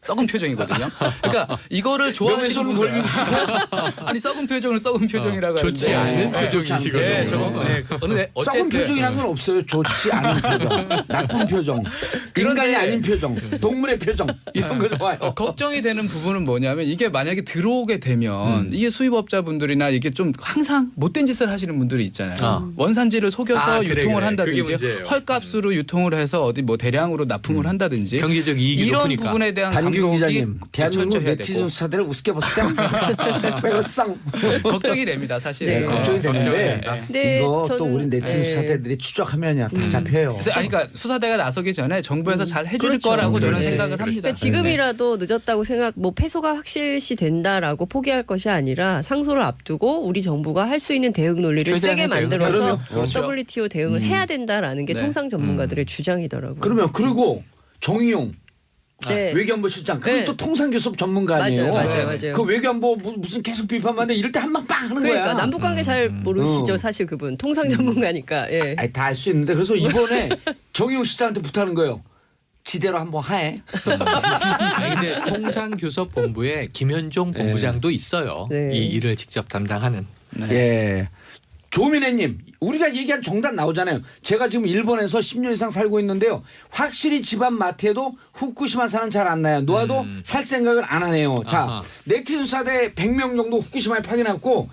썩은 표정이거든요. 그러니까 이거를 좋아하시는 명예훼손을 분들 걸리고 아니 썩은 표정을 썩은 표정이라고 좋지 하는데 않은 표정이시거든요. 예, 어느 썩은 표정이라는 건 없어요. 좋지 않은 표정, 나쁜 표정, 인간이 그런데- 아닌 표정, 동물의 표정 이런 거 좋아요. 걱정이 되는 부분은 뭐냐면 이게 만약에 들어오게 되면 이게 수입업자분들이나 이게 좀 항상 못된 짓을 하시는 분들이 있잖아요. 원산지를 속여서 그래, 유통을 그래. 한다든지 그게 문제예요. 헐값으로 유통을 해서 어디 뭐 대량으로 납품을 한다든지 경제적 이익이 이런 높으니까. 부분에 대한 반기웅 감독이 기자님, 대한민국 철저해야 네티즌 되고. 수사들을 우습게 봤어? 왜 그랬어? 걱정이 됩니다 사실. 네. 걱정이 되는데 근데 이거 또 저는- 우리 네티즌 예. 수사대들이 추적하면요 다 잡혀요. 그래서 그러니까 수사대가 나서기 전에 정부에서 잘 해줄 그렇죠. 거라고 저는 그렇지. 생각을 합니다. 그러니까 지금이라도 늦었다고 뭐 패소가 확실시 된다라고 포기할 것이 아니라 상소를 앞두고 우리 정부가 할 수 있는 대응 논리를 최대한의 세게 대응을 만들어서 그럼요. 그렇죠. WTO 대응을 해야 된다라는 게 네. 통상 전문가들의 주장이더라고요. 그러면 그리고 정의용 네. 외교안보 실장 그건 네. 또 통상교섭 전문가 아니에요. 맞아요. 그 외교안보 무슨 계속 비판하는데 이럴 때 한 방 빵 하는 그러니까 거야. 남북 관계 잘 모르시죠, 어. 사실 그분 통상 전문가니까. 예. 아니 다 알 수 있는데 그래서 이번에 정의용 실장한테 부탁하는 거예요. 지대로 한번 하해. 아니 근데 통상교섭본부에 김현종 본부장도 있어요. 네. 이 일을 직접 담당하는. 예. 조민혜님, 우리가 얘기한 정답 나오잖아요. 제가 지금 일본에서 10년 이상 살고 있는데요. 확실히 집안 마트에도 후쿠시마 사는 잘 안 나요. 놓아도 살 생각을 안 하네요. 자, 아하. 네티즌 사대 100명 정도 후쿠시마에 파견했고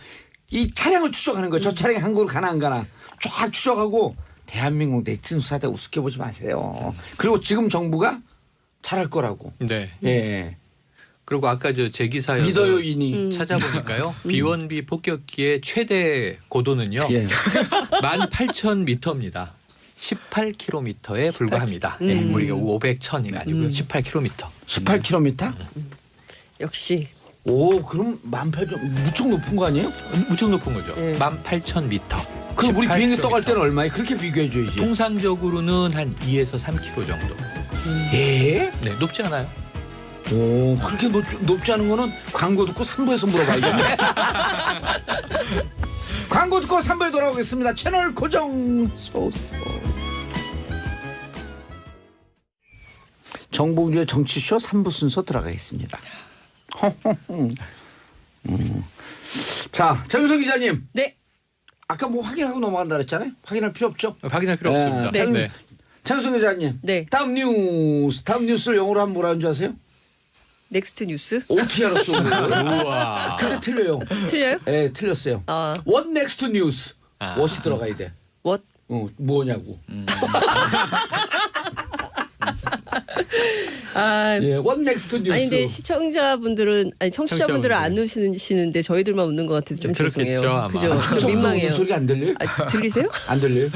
이 차량을 추적하는 거예요. 저 차량이 한국으로 가나 안 가나 쫙 추적하고 대한민국 네티즌 사대 우습게 보지 마세요. 그리고 지금 정부가 잘할 거라고. 네. 예. 그리고 아까 저 제 기사에서 믿어요 이니. 찾아보니까요. B1B 폭격기의 최대 고도는요. 예. 18,000m입니다. 18km에 불과합니다. 예, 우리가 500, 1000이 아니고요. 18km. 18km? 역시 오, 그럼 18,000 무척 높은 거 아니에요? 무척 높은 거죠. 예. 18,000m. 그럼 우리 비행기 떠갈 때는 얼마에 그렇게 비교해 줘야지. 통상적으로는 한 2에서 3km 정도. 예? 네, 높지 않아요. 오, 그렇게 높지 않은 거는 광고 듣고 3부에서 물어봐야겠네. 광고 듣고 3부에 돌아오겠습니다. 채널 고정. 정봉주의 정치쇼 3부 순서 들어가겠습니다. 자, 정유석 기자님. 네. 아까 뭐 확인하고 넘어간다 그랬잖아요. 확인할 필요 없죠? 확인할 필요 네. 없습니다. 네. 네. 정유석 기자님. 네. 다음 뉴스를 영어로 하면 뭐라는 줄 아세요? 넥스트 뉴스 어떻게 알았어? 우와. 근데 틀려요. 틀려요? 네, 틀렸어요. 아, What next news? 아. what이 들어가야 돼. what? 뭐냐고. 아, 예, what next news? 아니 근데 시청자분들은 아니 청취자분들은 안 웃으시는데 저희들만 웃는 것 같아서 좀 그렇겠죠, 죄송해요. 아마. 그죠? 그 좀 정도 민망해요. 소리가 안 들려요? 아, 들리세요? 안 들려요?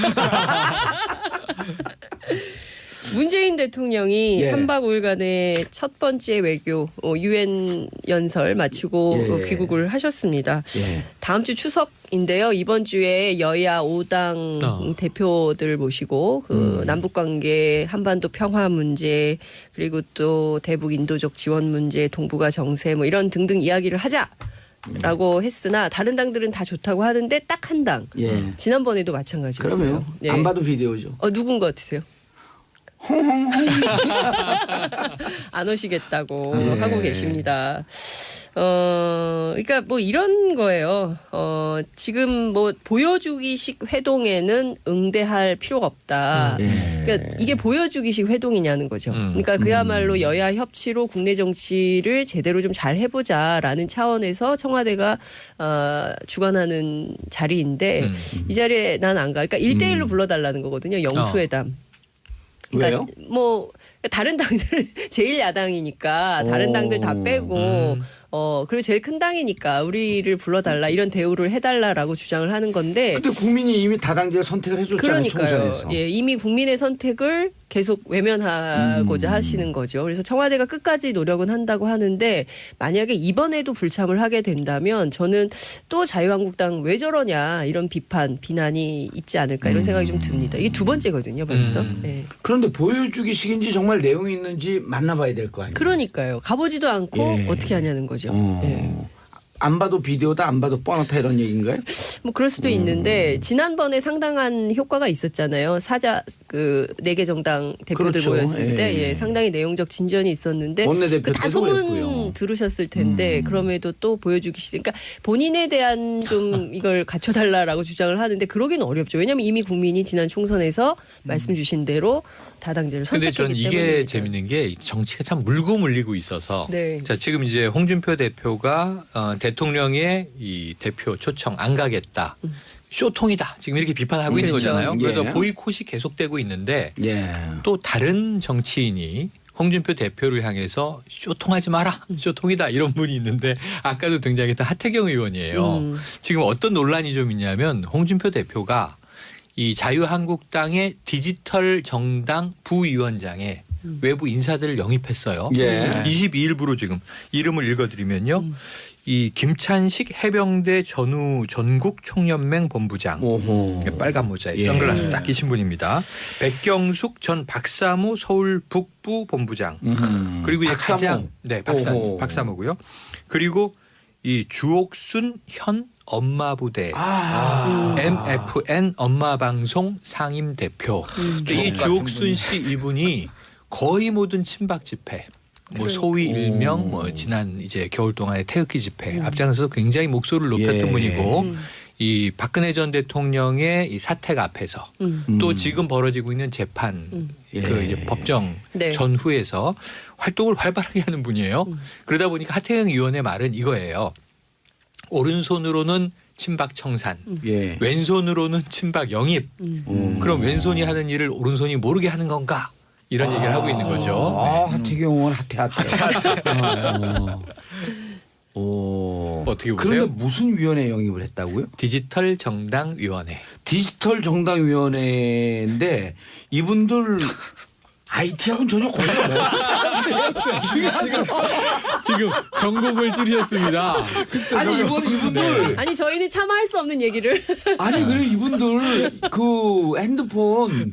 문재인 대통령이 예. 3박 5일간의 첫 번째 외교 유엔 연설 마치고 예. 귀국을 하셨습니다. 예. 다음 주 추석인데요. 이번 주에 여야 5당 대표들 모시고 그 남북 관계, 한반도 평화 문제, 그리고 또 대북 인도적 지원 문제, 동북아 정세 뭐 이런 등등 이야기를 하자라고 했으나 다른 당들은 다 좋다고 하는데 딱 한 당. 예. 지난번에도 마찬가지였어요. 그러면 예. 안 봐도 비디오죠. 누군 것 같으세요? 안 오시겠다고 예. 하고 계십니다. 그러니까 뭐 이런 거예요. 지금 뭐 보여주기식 회동에는 응대할 필요가 없다. 그러니까 이게 보여주기식 회동이냐는 거죠. 그러니까 그야말로 여야 협치로 국내 정치를 제대로 좀 잘 해보자라는 차원에서 청와대가 주관하는 자리인데 이 자리에 난 안 가. 그러니까 1대1로 불러달라는 거거든요. 영수회담. 그러니까 왜요? 뭐 다른 당들은 제일 야당이니까 다른 당들 다 빼고 그리고 제일 큰 당이니까 우리를 불러달라 이런 대우를 해달라라고 주장을 하는 건데 근데 국민이 이미 다당제를 선택을 해줬잖아요. 그러니까요. 총선에서. 예, 이미 국민의 선택을 계속 외면하고자 하시는 거죠. 그래서 청와대가 끝까지 노력은 한다고 하는데 만약에 이번에도 불참을 하게 된다면 저는 또 자유한국당 왜 저러냐 이런 비난이 있지 않을까 이런 생각이 좀 듭니다. 이게 두 번째거든요, 벌써. 예. 그런데 보여주기식인지 정말 내용이 있는지 만나봐야 될 거 아니에요. 그러니까요. 가보지도 않고 예. 어떻게 하냐는 거죠. 예. 안 봐도 비디오다 안 봐도 뻔하다 이런 얘기인가요? 뭐 그럴 수도 있는데 지난번에 상당한 효과가 있었잖아요. 사자 그 4개 정당 대표들 그렇죠. 모였을 때 예. 상당히 내용적 진전이 있었는데 원내대표 다 때도 소문 그랬고요. 들으셨을 텐데 그럼에도 또 보여주기 싫. 그러니까 본인에 대한 좀 이걸 갖춰달라라고 주장을 하는데 그러기는 어렵죠. 왜냐하면 이미 국민이 지난 총선에서 말씀 주신 대로 다당제를 근데 선택했기 전 때문에. 이게 재밌는 게 정치가 참 물고 물리고 있어서 네. 자 지금 이제 홍준표 대표가 대통령의 이 대표 초청 안 가겠다. 쇼통이다. 지금 이렇게 비판하고 있는 그렇죠. 거잖아요. 그래서 예. 보이콧이 계속되고 있는데 예. 또 다른 정치인이 홍준표 대표를 향해서 쇼통하지 마라. 쇼통이다. 이런 분이 있는데 아까도 등장했던 하태경 의원이에요. 지금 어떤 논란이 좀 있냐면 홍준표 대표가 이 자유한국당의 디지털 정당 부위원장에 외부 인사들을 영입했어요. 예. 22일부로 지금 이름을 읽어드리면요. 이 김찬식 해병대 전국 총연맹 본부장, 오호. 빨간 모자에 예. 선글라스 딱 끼신 분입니다. 백경숙 전 박사모 서울 북부 본부장, 그리고 이제 박사모. 가장 오호. 박사모고요. 그리고 이 주옥순 현 엄마부대 MFN 엄마방송 상임 대표. 이 주옥순 씨 이분이 거의 모든 친박 집회, 뭐 소위 일명 뭐 지난 이제 겨울 동안의 태극기 집회 앞장서서 굉장히 목소리를 높였던 예. 분이고 이 박근혜 전 대통령의 이 사택 앞에서 또 지금 벌어지고 있는 재판 그 예. 이제 법정 네. 전후에서 활동을 활발하게 하는 분이에요. 그러다 보니까 하태경 의원의 말은 이거예요. 오른손으로는 친박 청산, 예. 왼손으로는 친박 영입. 그럼 왼손이 하는 일을 오른손이 모르게 하는 건가? 이런 얘기를 하고 있는 거죠. 아, 하태경 의원 핫해. 오. 어떻게 보세요? 그런데 무슨 위원회 영입을 했다고요? 디지털 정당 위원회. 디지털 정당위원회인데 이분들 IT하고는 전혀 관계가 없어요. 지금 전국을 찌르셨습니다. 아니 이분들 아니 저희는 참아할 수 없는 얘기를. 아니 그리고 이분들 그 핸드폰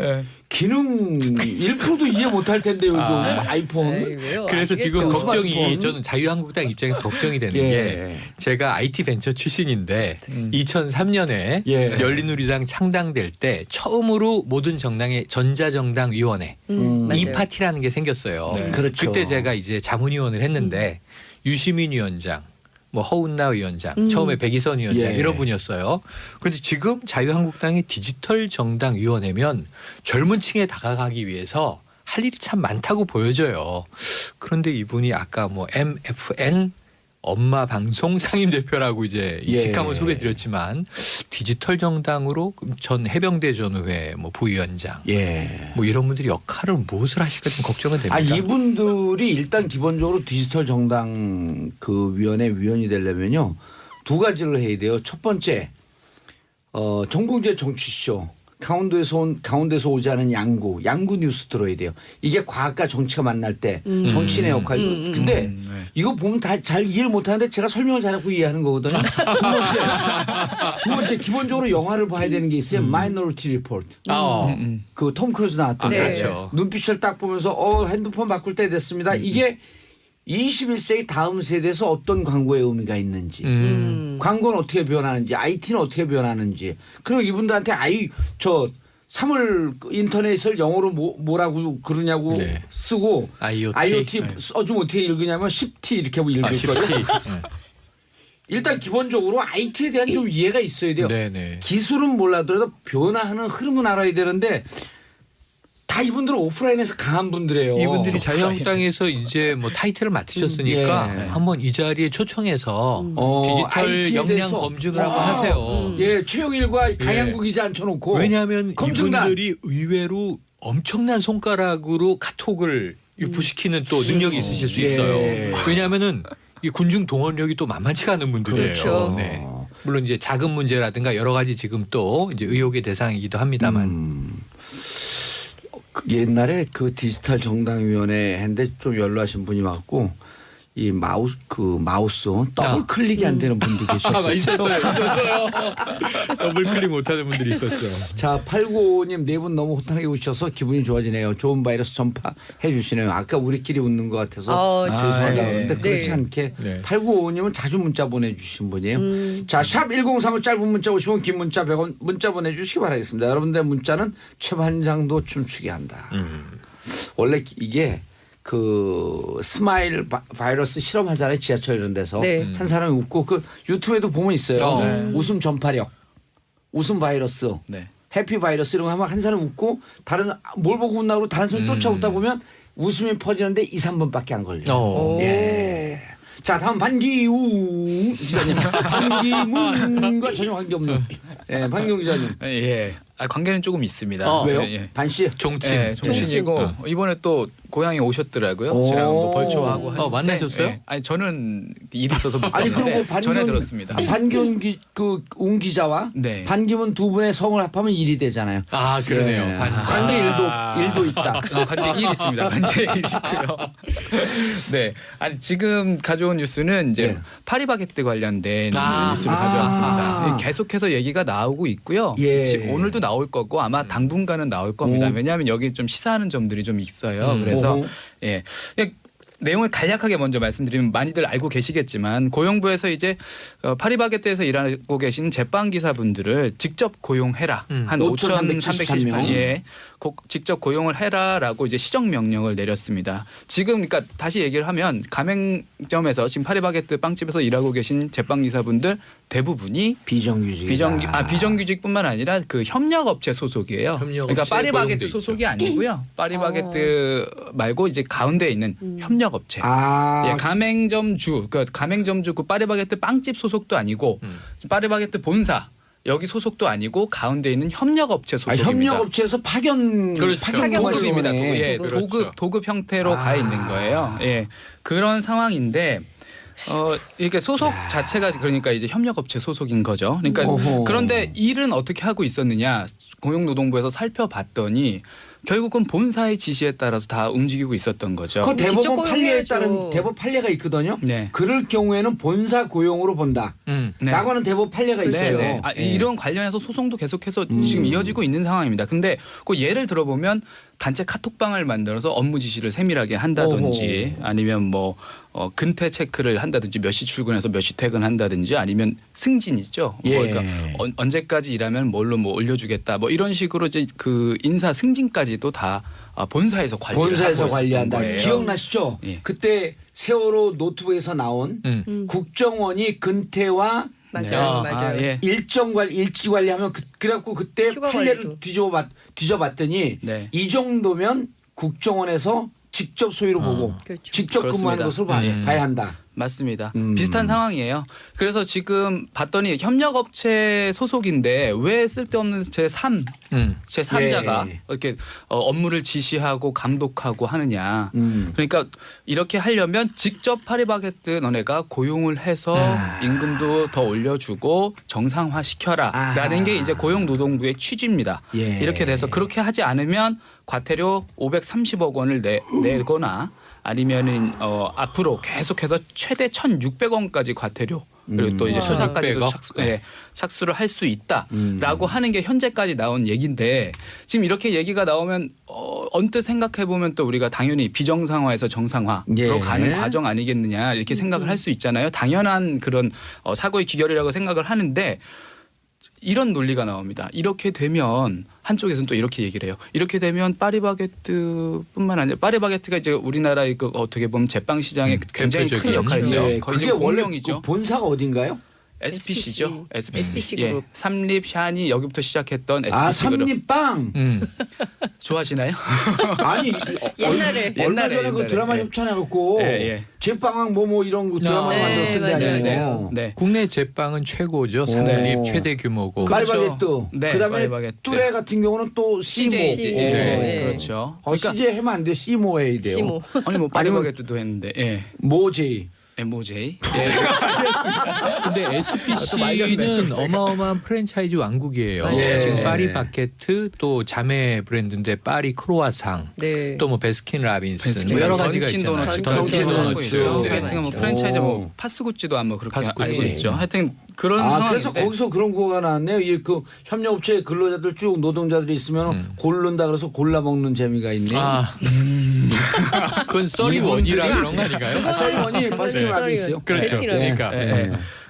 기능 1%도 이해 못할 텐데 요즘 아이폰. 아이고요. 그래서 지금 아시겠죠. 걱정이 스마트폰. 저는 자유한국당 입장에서 걱정이 되는 예. 게 제가 IT 벤처 출신인데 2003년에 예. 열린우리당 창당될 때 처음으로 모든 정당의 전자정당위원회 이 맞아요. 파티라는 게 생겼어요. 네. 그렇죠. 그때 제가 이제 자문위원을 했는데 유시민 위원장, 뭐 허운나 위원장, 처음에 백이선 위원장 예. 이런 분이었어요. 그런데 지금 자유한국당의 디지털 정당 위원회면 젊은 층에 다가가기 위해서 할 일이 참 많다고 보여져요. 그런데 이분이 아까 뭐 MFN 엄마 방송 상임대표라고 이제 예. 직함을 소개드렸지만 디지털 정당으로 전 해병대 전후회 뭐 부위원장 예. 뭐 이런 분들이 역할을 무엇을 하실까 좀 걱정은 됩니다. 아 이분들이 일단 기본적으로 디지털 정당 그 위원회 위원이 되려면요 2가지를 해야 돼요. 첫 번째 정봉주의 정치쇼 강원도에서 오지 않은 양구 뉴스 들어야 돼요. 이게 과학과 정치가 만날 때 정치인의 역할. 근데 이거 보면 다 잘 이해를 못하는데 제가 설명을 잘하고 이해하는 거거든요. 두 번째 기본적으로 영화를 봐야 되는 게 있어요. 마이너리티 리포트. 그 톰 크루즈 나왔던 아, 거. 그렇죠. 눈빛을 딱 보면서 핸드폰 바꿀 때 됐습니다. 이게 21세기 다음 세대에서 어떤 광고의 의미가 있는지 광고는 어떻게 변하는지 IT는 어떻게 변하는지 그리고 이분들한테 사물 인터넷을 영어로 뭐라고 그러냐고 네. 쓰고 IoT. 네. 써주면 어떻게 읽으냐면 10T 이렇게 하고 읽을 거예요. 일단 기본적으로 IT에 대한 좀 이해가 있어야 돼요. 네네. 기술은 몰라더라도 변화하는 흐름은 알아야 되는데 다 이분들은 오프라인에서 강한 분들이에요. 이분들이 자유한국당에서 이제 뭐 타이틀을 맡으셨으니까 예. 한번 이 자리에 초청해서 디지털 IT에 역량 대해서. 검증을 한번 하세요. 예, 최영일과 강양구 기자 앉혀놓고. 왜냐하면 검증단. 이분들이 의외로 엄청난 손가락으로 카톡을 유포시키는 또 능력이 있으실 수 예. 있어요. 왜냐하면은 이 군중 동원력이 또 만만치가 않은 분들이에요. 그렇죠. 네. 물론 이제 자금 문제라든가 여러 가지 지금 또 이제 의혹의 대상이기도 합니다만. 그 옛날에 그 디지털 정당위원회 했는데 좀 연로하신 분이 왔고 이 마우스 더블 클릭이 안 되는 분도 계셨어요. 있었어요. 더블 클릭 못하는 분들이 있었죠. 자, 895님 네 분 너무 호탕하게 웃으셔서 기분이 좋아지네요. 좋은 바이러스 전파해 주시네요. 아까 우리끼리 웃는 것 같아서 죄송하다고 네. 하는데 그렇지 네. 않게 네. 895님은 자주 문자 보내주신 분이에요. 자, 샵 1035 짧은 문자 50원 긴 문자 100원 문자 보내주시기 바라겠습니다. 여러분들 문자는 최반장도 춤추게 한다. 원래 이게 그 스마일 바이러스 실험하잖아요. 지하철 이런 데서 네. 한 사람이 웃고 그 유튜브에도 보면 있어요. 네. 웃음 전파력, 웃음 바이러스, 네. 해피 바이러스 이런 거 하면 한 사람 웃고 다른 뭘 보고 웃나고 다른 사람 쫓아웃다 보면 웃음이 퍼지는데 2, 3분밖에 안 걸려요. 예. 자, 다음 반기웅 기자님. 반기문과 전혀 관계없는 반기웅 기자님. 예. 관계는 조금 있습니다. 왜요? 예. 반씨? 종친. 예, 종신이고 이번에 또 고향에 오셨더라고요. 오. 저랑 뭐 벌초하고 하실 때. 만나셨어요? 예. 아니 저는 일이 있어서 못 아니 봤는데 그리고 전해 들었습니다. 반기웅 웅 기자와 네. 반기문 두 분의 성을 합하면 일이 되잖아요. 아 그러네요. 예. 관계 일도 있다. 관제 1 있습니다. 관제 1 있고요. 네. 아니 지금 가져온 뉴스는 이제 네. 파리바게뜨 관련된 아. 뉴스를 가져왔습니다. 계속해서 얘기가 나오고 있고요. 예. 오늘도 나올 거고 아마 당분간은 나올 겁니다. 왜냐하면 여기 좀 시사하는 점들이 좀 있어요. 그래서 오호. 예. 그냥 내용을 간략하게 먼저 말씀드리면 많이들 알고 계시겠지만 고용부에서 이제 파리바게뜨에서 일하고 계신 제빵 기사분들을 직접 고용해라. 한 5,373명. 예. 직접 고용을 해라라고 이제 시정 명령을 내렸습니다. 지금 그러니까 다시 얘기를 하면 가맹점에서 지금 파리바게뜨 빵집에서 일하고 계신 제빵 기사분들 대부분이 비정규직뿐만 아니라 그 협력업체 소속이에요. 그러니까 파리바게뜨 소속이 아니고요. 파리바게뜨 말고 이제 가운데 있는 협력업체. 예, 가맹점주 그 파리바게뜨 빵집 소속도 아니고 파리바게뜨 본사. 여기 소속도 아니고 가운데 있는 협력업체 소속입니다. 협력업체에서 파견 도급입니다. 예, 그렇죠. 도급 형태로 가 있는 거예요. 예, 그런 상황인데 이렇게 소속 자체가 그러니까 이제 협력업체 소속인 거죠. 그러니까 그런데 일은 어떻게 하고 있었느냐? 고용노동부에서 살펴봤더니 결국은 본사의 지시에 따라서 다 움직이고 있었던 거죠. 그 대법원 판례에 따른 대법 판례가 있거든요. 네. 그럴 경우에는 본사 고용으로 본다. 네. 라고 하는 대법 판례가 있어요. 네. 이런 관련해서 소송도 계속해서 지금 이어지고 있는 상황입니다. 근데 그 예를 들어보면 단체 카톡방을 만들어서 업무 지시를 세밀하게 한다든지 아니면 뭐 근태 체크를 한다든지 몇 시 출근해서 몇 시 퇴근한다든지 아니면 승진 있죠. 그러니까 언제까지 일하면 뭘로 뭐 올려주겠다. 뭐 이런 식으로 이제 그 인사 승진까지도 다 본사에서 관리한다. 거예요. 기억나시죠? 예. 그때 세월호 노트북에서 나온 국정원이 근태와 맞아요. 예. 일지 관리하면 그래갖고 그때 판례를 뒤져봤더니 네. 이 정도면 국정원에서 직접 소위로 보고 그렇죠. 직접 근무하는 것으로 봐야 한다. 맞습니다. 비슷한 상황이에요. 그래서 지금 봤더니 협력업체 소속인데 왜 쓸데없는 제3자가 이렇게 업무를 지시하고 감독하고 하느냐. 그러니까 이렇게 하려면 직접 파리바게뜨 너네가 고용을 해서 임금도 더 올려주고 정상화시켜라 라는 게 이제 고용노동부의 취지입니다. 이렇게 돼서 그렇게 하지 않으면 과태료 530억 원을 내거나 아니면은 앞으로 계속해서 최대 1,600원까지 과태료 그리고 또 이제 수사까지도 착수를 할 수 있다라고 하는 게 현재까지 나온 얘기인데 지금 이렇게 얘기가 나오면 언뜻 생각해 보면 또 우리가 당연히 비정상화에서 정상화로 가는 과정 아니겠느냐 이렇게 생각을 할 수 있잖아요. 당연한 그런 사고의 기결이라고 생각을 하는데 이런 논리가 나옵니다. 이렇게 되면 한쪽에서는 또 이렇게 얘기를 해요. 이렇게 되면 파리바게뜨뿐만 아니라 파리바게뜨가 이제 우리나라의 그 어떻게 보면 제빵 시장에 굉장히 큰 역할이죠. 거의 그게 원래 공룡이죠. 본사가 어딘가요? SPC죠. SPC 예. 그룹. 삼립, 샤니 여기부터 시작했던 SPC 그룹. 삼립빵. 좋아하시나요? 아니 옛날에 얼마 전에 그 드라마 협찬해갖고 제빵왕 뭐 이런 거 드라마 만들었던데 아니에요. 네. 국내 제빵은 최고죠. 삼립 최대 규모고. 파리바게뜨. 네, 그다음에 파리바게뜨. 뚜레 같은 경우는 또 CJ. 시모. 네. 그렇죠. CJ 하면 안 돼. 시모 해야 돼요. 시모. 아니 뭐 파리바게뜨도 했는데. 모제이. MOJ. 근데 SPC는 어마어마한 프랜차이즈 왕국이에요. 지금 파리바게뜨 또 자매 브랜드인데 파리 크로아상 또 뭐 베스킨 라빈스 뭐 여러 가지가 있잖아요. 던킨 도너츠. 네. 하여튼 뭐 프랜차이즈 뭐 파스구찌도 아마 그렇게 알고 있죠. 하여튼 그런 그래서 거기서 그런 거가 나왔네요. 이 그 협력업체 근로자들 쭉 노동자들이 있으면 고른다 그래서 골라 먹는 재미가 있네. 그건 써리원이라 그런 거 아닌가요? 써리원이 베스킨 라빈스요. 그렇죠. 그러니까.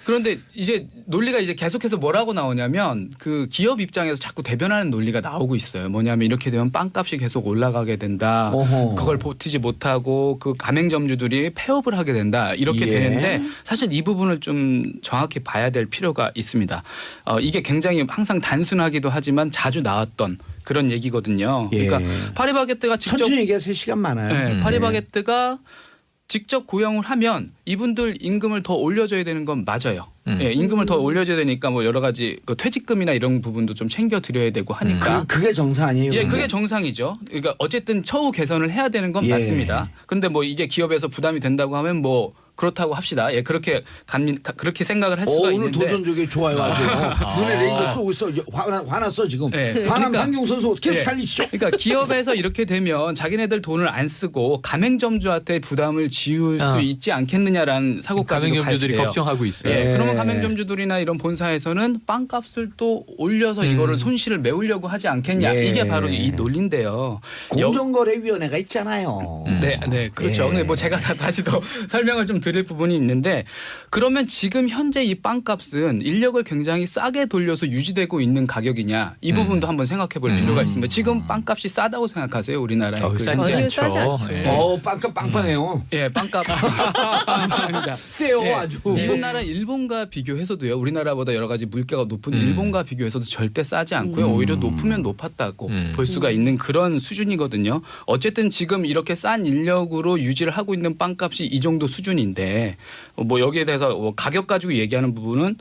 그런데 이제 논리가 이제 계속해서 뭐라고 나오냐면 그 기업 입장에서 자꾸 대변하는 논리가 나오고 있어요. 뭐냐면 이렇게 되면 빵값이 계속 올라가게 된다. 그걸 버티지 못하고 그 가맹점주들이 폐업을 하게 된다. 이렇게 되는데 사실 이 부분을 좀 정확히 봐야 될 필요가 있습니다. 이게 굉장히 항상 단순하기도 하지만 자주 나왔던 그런 얘기거든요. 그러니까 파리바게뜨가 직접 천천히 얘기하세요. 시간 많아요. 네, 파리바게뜨가 직접 고용을 하면 이분들 임금을 더 올려줘야 되는 건 맞아요. 예, 임금을 더 올려줘야 되니까 뭐 여러 가지 그 퇴직금이나 이런 부분도 좀 챙겨드려야 되고 하니까. 그게 정상 아니에요? 예, 그게 정상이죠. 그러니까 어쨌든 처우 개선을 해야 되는 건 맞습니다. 그런데 뭐 이게 기업에서 부담이 된다고 하면 뭐 그렇다고 합시다. 예, 그렇게 생각을 할 수가 오늘 있는데. 도전적이 좋아요. 아주 눈에 레이저 쏘고 있어. 화났어 지금. 네. 화난 그러니까- 황경 선수 계속 예. 달리시죠. 그러니까 기업에서 이렇게 되면 자기네들 돈을 안 쓰고 가맹점주한테 부담을 지울 수 있지 않겠느냐라는 사고까지도 가맹점주들이 발생해요. 걱정하고 있어요. 예, 예. 그러면 가맹점주들이나 이런 본사에서는 빵값을 또 올려서 이거를 손실을 메우려고 하지 않겠냐. 예. 이게 바로 이 논리인데요. 공정거래위원회가 있잖아요. 네, 그렇죠. 예. 근데 뭐 제가 다시 더 설명을 좀 드릴 부분이 있는데 그러면 지금 현재 이 빵값은 인력을 굉장히 싸게 돌려서 유지되고 있는 가격이냐 이 부분도 한번 생각해 볼 필요가 있습니다. 지금 빵값이 싸다고 생각하세요, 우리나라에? 싸지 아니요, 않죠. 싸지 않죠. 예. 빵값 빵빵해요. 예, 빵값. 아닙니다. 세요 예, 아주. 이웃나라 일본과 비교해서도요. 우리나라보다 여러 가지 물가가 높은 일본과 비교해서도 절대 싸지 않고요. 오히려 높으면 높았다고 볼 수가 있는 그런 수준이거든요. 어쨌든 지금 이렇게 싼 인력으로 유지를 하고 있는 빵값이 이 정도 수준인데 뭐 여기에 대해서 뭐 가격 가지고 얘기하는 부분은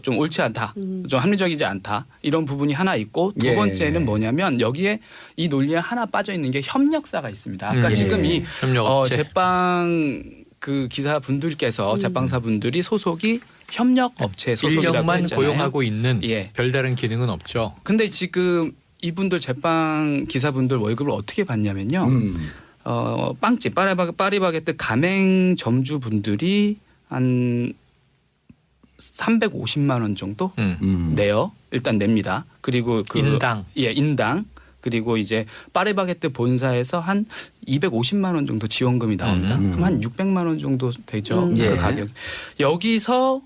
좀 옳지 않다, 좀 합리적이지 않다 이런 부분이 하나 있고 두 예. 번째는 뭐냐면 여기에 이 논리에 하나 빠져 있는 게 협력사가 있습니다. 아까 예. 지금 이 협력업체. 제빵 그 기사분들께서 제빵사분들이 소속이 협력업체 소속이라고 인력만 했잖아요. 고용하고 있는 예. 별다른 기능은 없죠. 근데 지금 이분들 제빵 기사분들 월급을 어떻게 받냐면요. 빵집 파리바게뜨 가맹점주 분들이 한 350만 원 정도 내요. 일단 냅니다. 그리고 인당. 예, 인당. 그리고 이제 파리바게뜨 본사에서 한 250만 원 정도 지원금이 나옵니다. 그럼 한 600만 원 정도 되죠. 그 예. 가격. 여기서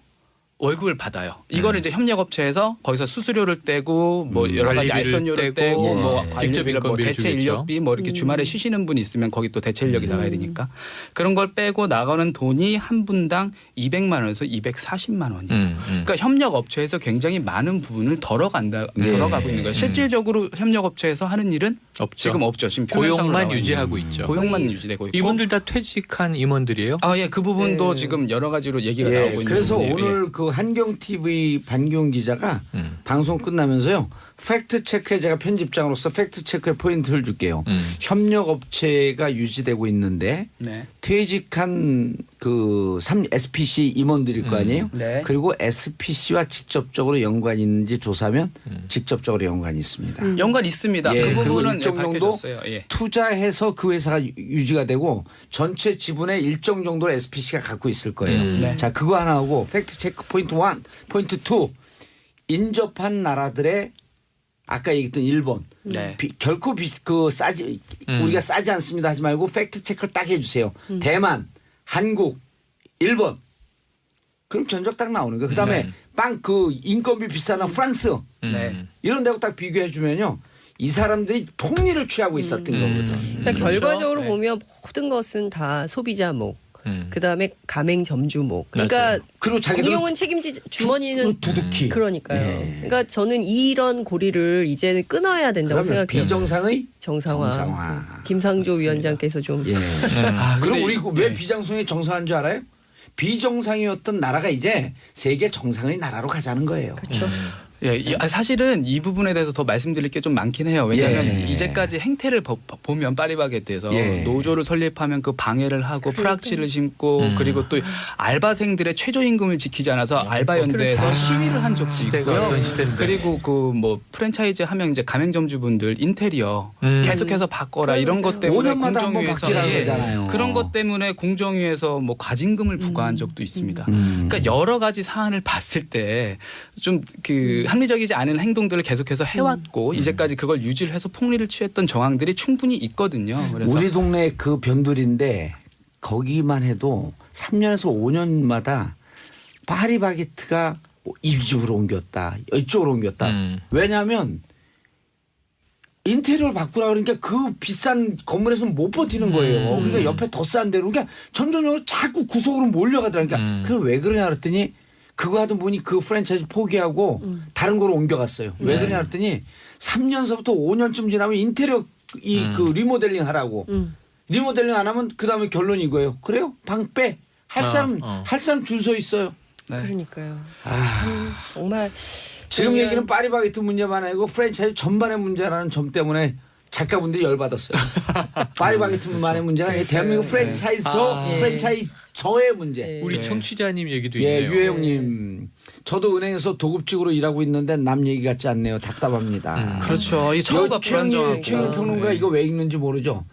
월급을 받아요. 이거를 이제 협력업체에서 거기서 수수료를 떼고 뭐 여러 가지 관리비를 알선료를 떼고, 떼고 뭐 예. 관리비를 직접 뭐 인건비를 대체 주겠죠. 인력비 뭐 이렇게 주말에 쉬시는 분이 있으면 거기 또 대체 인력이 나가야 되니까 그런 걸 빼고 나가는 돈이 한 분당 200만 원에서 240만 원이에요. 그러니까 협력업체에서 굉장히 많은 부분을 덜어가고 있는 거예요. 실질적으로 협력업체에서 하는 일은 없죠. 지금 없죠. 지금 표면상으로 고용만 나와 유지하고 있는. 있죠. 고용만 유지되고 있고. 이분들 다 퇴직한 임원들이에요? 예, 그 부분도 지금 여러 가지로 얘기가 나오고 있는 그래서 부분이에요. 오늘 그 한경 TV 반경 기자가 방송 끝나면서요. 팩트 체크에 제가 편집장으로서 팩트 체크의 포인트를 줄게요. 협력업체가 유지되고 있는데 네. 퇴직한 그 SPC 임원들일 거 아니에요. 네. 그리고 SPC와 직접적으로 연관이 있는지 조사하면 직접적으로 연관이 있습니다. 연관 있습니다. 예, 그 그리고 부분은 일정 정도 밝혀졌어요. 예. 투자해서 그 회사가 유지가 되고 전체 지분의 일정 정도를 SPC가 갖고 있을 거예요. 네. 자, 그거 하나 하고 팩트 체크 포인트 1, 포인트 2 인접한 나라들의 아까 얘기했던 일본 네. 결코 싸지 우리가 싸지 않습니다 하지 말고 팩트 체크를 딱 해주세요. 대만, 한국, 일본 그럼 전적 딱 나오는 거예요. 그다음에 네. 빵 그 인건비 비싼 프랑스 네. 이런 데고 딱 비교해 주면요. 이 사람들이 폭리를 취하고 있었던 거거든. 그러니까 그렇죠. 결과적으로 네. 보면 모든 것은 다 소비자 목, 그다음에 가맹점주 목. 그러니까 맞아요. 그리고 자기들 공용은 책임지 주머니는 두둑히. 그러니까요. 예. 그러니까 저는 이런 고리를 이제는 끊어야 된다고 그러면 생각해요. 비정상의 정상화. 정상화. 김상조 위원장께서 좀 예. 근데 그럼 우리 왜 예. 비정상이 정상한 줄 알아요? 비정상이었던 나라가 이제 세계 정상의 나라로 가자는 거예요. 그렇죠. 예, 사실은 이 부분에 대해서 더 말씀드릴 게 좀 많긴 해요. 왜냐하면 예. 이제까지 행태를 보면 파리바게뜨에서 예. 노조를 설립하면 그 방해를 하고 프락치를 심고 그리고 또 알바생들의 최저임금을 지키지 않아서 알바연대에서 시위를 한 적도 시대가 있고요. 어떤 시대인데. 그리고 그 뭐 프랜차이즈 하면 이제 가맹점주분들 인테리어 계속해서 바꿔라 이런 것 때문에 5년마다 한번 공정위에서 바뀌라고 그러잖아요. 그런 것 때문에 공정위에서 뭐 과징금을 부과한 적도 있습니다. 음. 그러니까 여러 가지 사안을 봤을 때 좀 그 합리적이지 않은 행동들을 계속해서 해왔고 이제까지 그걸 유지를 해서 폭리를 취했던 정황들이 충분히 있거든요. 그래서 우리 동네 그 변두리인데 거기만 해도 3년에서 5년마다 파리바게뜨가 이쪽으로 옮겼다. 이쪽으로 옮겼다. 왜냐하면 인테리어를 바꾸라 그러니까 그 비싼 건물에서는 못 버티는 거예요. 그러니까 옆에 더 싼 데로 그러니까 점점 자꾸 구석으로 몰려가더라니까. 그럼 왜 그러냐 그랬더니 그거 하던 분이 그 프랜차이즈 포기하고 다른 거로 옮겨갔어요. 왜 그러냐 그랬더니 3년서부터 5년쯤 지나면 인테리어 그 리모델링 하라고. 리모델링 안 하면 그 다음에 결론이 이거예요. 그래요? 방 빼. 할 사람 줄 서 있어요. 네. 그러니까요. 아, 정말 지금 이런- 얘기는 파리바게뜨 문제만 아니고 프랜차이즈 전반의 문제라는 점 때문에 작가분들이 열받았어요. 파리바게뜨만의 문제가 아니라 대한민국 프랜차이즈 저의 문제. 네. 우리 네. 청취자님 얘기도 예, 있네요. 유혜영님. 저도 은행에서 도급직으로 일하고 있는데 남 얘기 같지 않네요. 답답합니다. 그렇죠. 이 처우가 불안정하고. 최영 평론가 네. 이거 왜 읽는지 모르죠.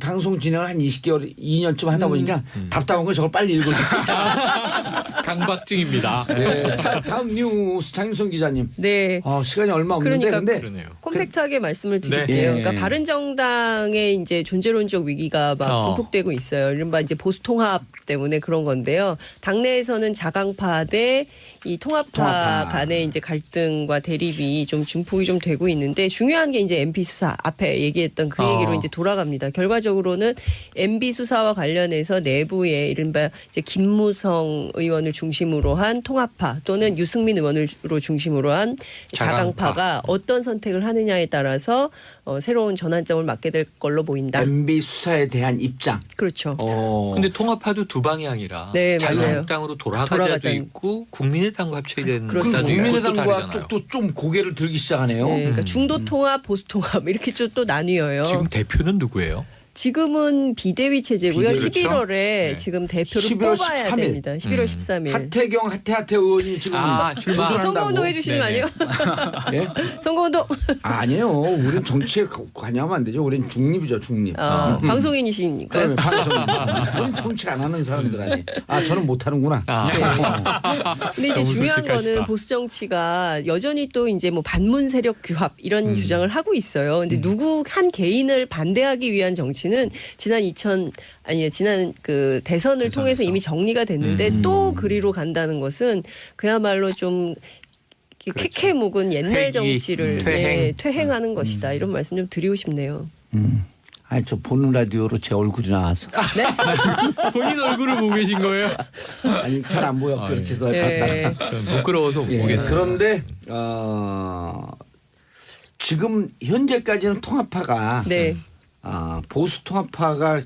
방송 진행을 한 20개월, 2년쯤 하다 보니까 답답한 거 저걸 빨리 읽고 싶다. 강박증입니다. 네. 자, 다음 뉴스 장윤선 기자님. 네. 시간이 얼마 없는데 그러니까 근데 그러네요. 콤팩트하게 말씀을 드릴게요. 네. 그러니까 바른정당의 이제 존재론적 위기가 막 증폭되고 있어요. 이른바 이제 보수통합 때문에 그런 건데요. 당내에서는 자강파 대 이 통합파 간의 이제 갈등과 대립이 좀 증폭이 좀 되고 있는데 중요한 게 이제 MB 수사 앞에 얘기했던 그 얘기로 이제 돌아갑니다. 결과적으로는 MB 수사와 관련해서 내부에 이른바 이제 김무성 의원을 중심으로 한 통합파 또는 유승민 의원으로 중심으로 한 자강파가 어떤 선택을 하느냐에 따라서 새로운 전환점을 맞게 될 걸로 보인다. MB 수사에 대한 입장. 그렇죠. 근데 통합파도 두 방향이라 네, 맞아요. 자유한국당으로 돌아가자도 돌아가자는. 있고 국민의당과 합쳐야 되는 그럼 그렇습니다. 국민의당과 또 좀 고개를 들기 시작하네요. 네, 그러니까 중도 통합, 보수 통합 이렇게 좀 또 나뉘어요. 지금 대표는 누구예요? 지금은 비대위 체제고요. 비대위, 11월에 네. 지금 대표를 11월 뽑아야 13일. 됩니다. 11월 13일. 하태경 하태 의원이 지금 출마. 도전한다고. 선거운동 해주시는 거 네네. 아니에요? 예? 선거운동. 아니에요. 우린 정치에 관여하면 안 되죠. 우린 중립이죠, 중립. 방송인이시니까요. 그러면 방송. 우린 정치 안 하는 사람들 아니. 저는 못 하는구나. 근데 이제 너무 중요한 솔직하시다. 거는 보수 정치가 여전히 또 이제 뭐 반문 세력 규합 이런 주장을 하고 있어요. 근데 누구 한 개인을 반대하기 위한 정치는 지난 그 대선을 통해서 이미 정리가 됐는데 또 그리로 간다는 것은 그야말로 좀 쾌쾌 묵은 옛날 회귀, 정치를 퇴행. 퇴행하는 것이다. 이런 말씀 좀 드리고 싶네요. 아니 저 보는 라디오로 제 얼굴이 나와서 본인 얼굴을 보고 계신 거예요? 아니 잘 안 보였고 이렇게 더 예. 봤다가 전 부끄러워서 못 예, 보겠어요. 그런데 지금 현재까지는 통합파가 네. 보수 통합파가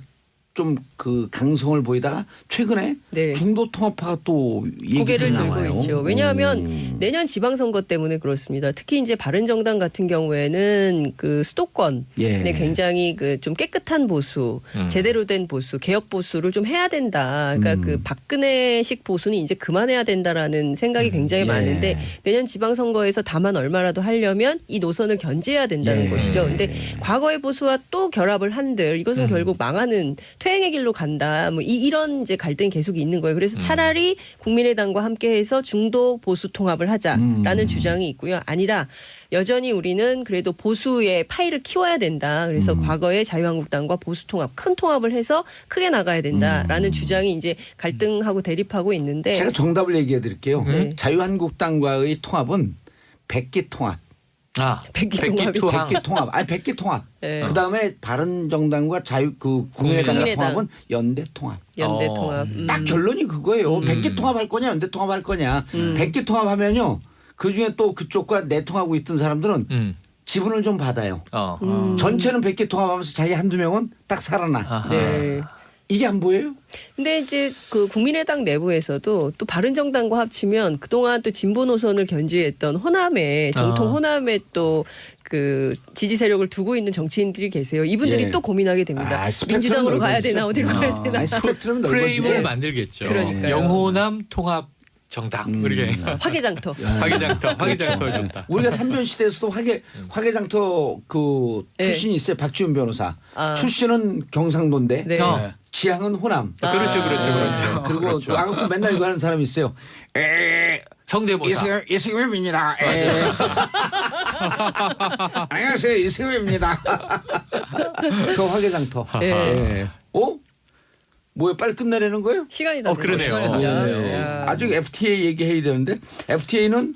좀 그 강성을 보이다가 최근에 네. 중도 통합파가 또 고개를 얘기가 들고 나와요. 있죠. 왜냐하면 내년 지방선거 때문에 그렇습니다. 특히 이제 바른정당 같은 경우에는 그 수도권 예. 네, 굉장히 그 좀 깨끗한 보수, 제대로 된 보수, 개혁 보수를 좀 해야 된다. 그러니까 그 박근혜식 보수는 이제 그만해야 된다라는 생각이 굉장히 예. 많은데 내년 지방선거에서 다만 얼마라도 하려면 이 노선을 견제해야 된다는 예. 것이죠. 근데 과거의 보수와 또 결합을 한들 이것은 결국 망하는 퇴행의 길로 간다. 뭐 이런 이제 갈등이 계속 있는 거예요. 그래서 차라리 국민의당과 함께해서 중도 보수 통합을 하자라는 주장이 있고요. 아니다. 여전히 우리는 그래도 보수의 파이를 키워야 된다. 그래서 과거의 자유한국당과 보수 통합, 큰 통합을 해서 크게 나가야 된다라는 주장이 이제 갈등하고 대립하고 있는데 제가 정답을 얘기해 드릴게요. 네. 자유한국당과의 통합은 백기 통합. 백기 통합이 투항. 백기 통합. 아니 백기 통합. 네. 그다음에 바른정당과 국민의당과 국민의당. 통합은 연대 통합. 연대 통합. 딱 결론이 그거예요. 백기 통합할 거냐 연대 통합할 거냐. 백기 통합하면요. 그중에 또 그쪽과 내통하고 있던 사람들은 지분을 좀 받아요. 전체는 백기 통합하면서 자기 한두 명은 딱 살아나. 네. 이게 안 보여요? 근데 이제 그 국민의당 내부에서도 또 바른정당과 합치면 그동안 또 진보 노선을 견지했던 호남에 정통 호남에 또 그 지지 세력을 두고 있는 정치인들이 계세요. 이분들이 예. 또 고민하게 됩니다. 스펙트럼이 민주당으로 가야 넓어지죠. 되나 어디로 가야 되나. 아니, 스펙트럼이 프레임을 넓어지고. 만들겠죠. 그러니까요. 영호남 통합 정당. 이렇게 화개장터. 화개장터 해줬다. 우리가 삼변 시대에서도 화개장터 그 네. 출신이 있어요. 박지훈 변호사. 출신은 경상도인데 네. 지향은 호남. 그렇죠. 그리고 와갖고 맨날 이거 하는 사람이 있어요. 성대모사. 이승엽입니다. 안녕하세요. 이승엽입니다. 그 화개장터. 네. 뭐야 빨리 끝내려는 거예요? 시간이 다 그러네요. 됐어요, 진짜. 야. 아직 FTA 얘기해야 되는데 FTA는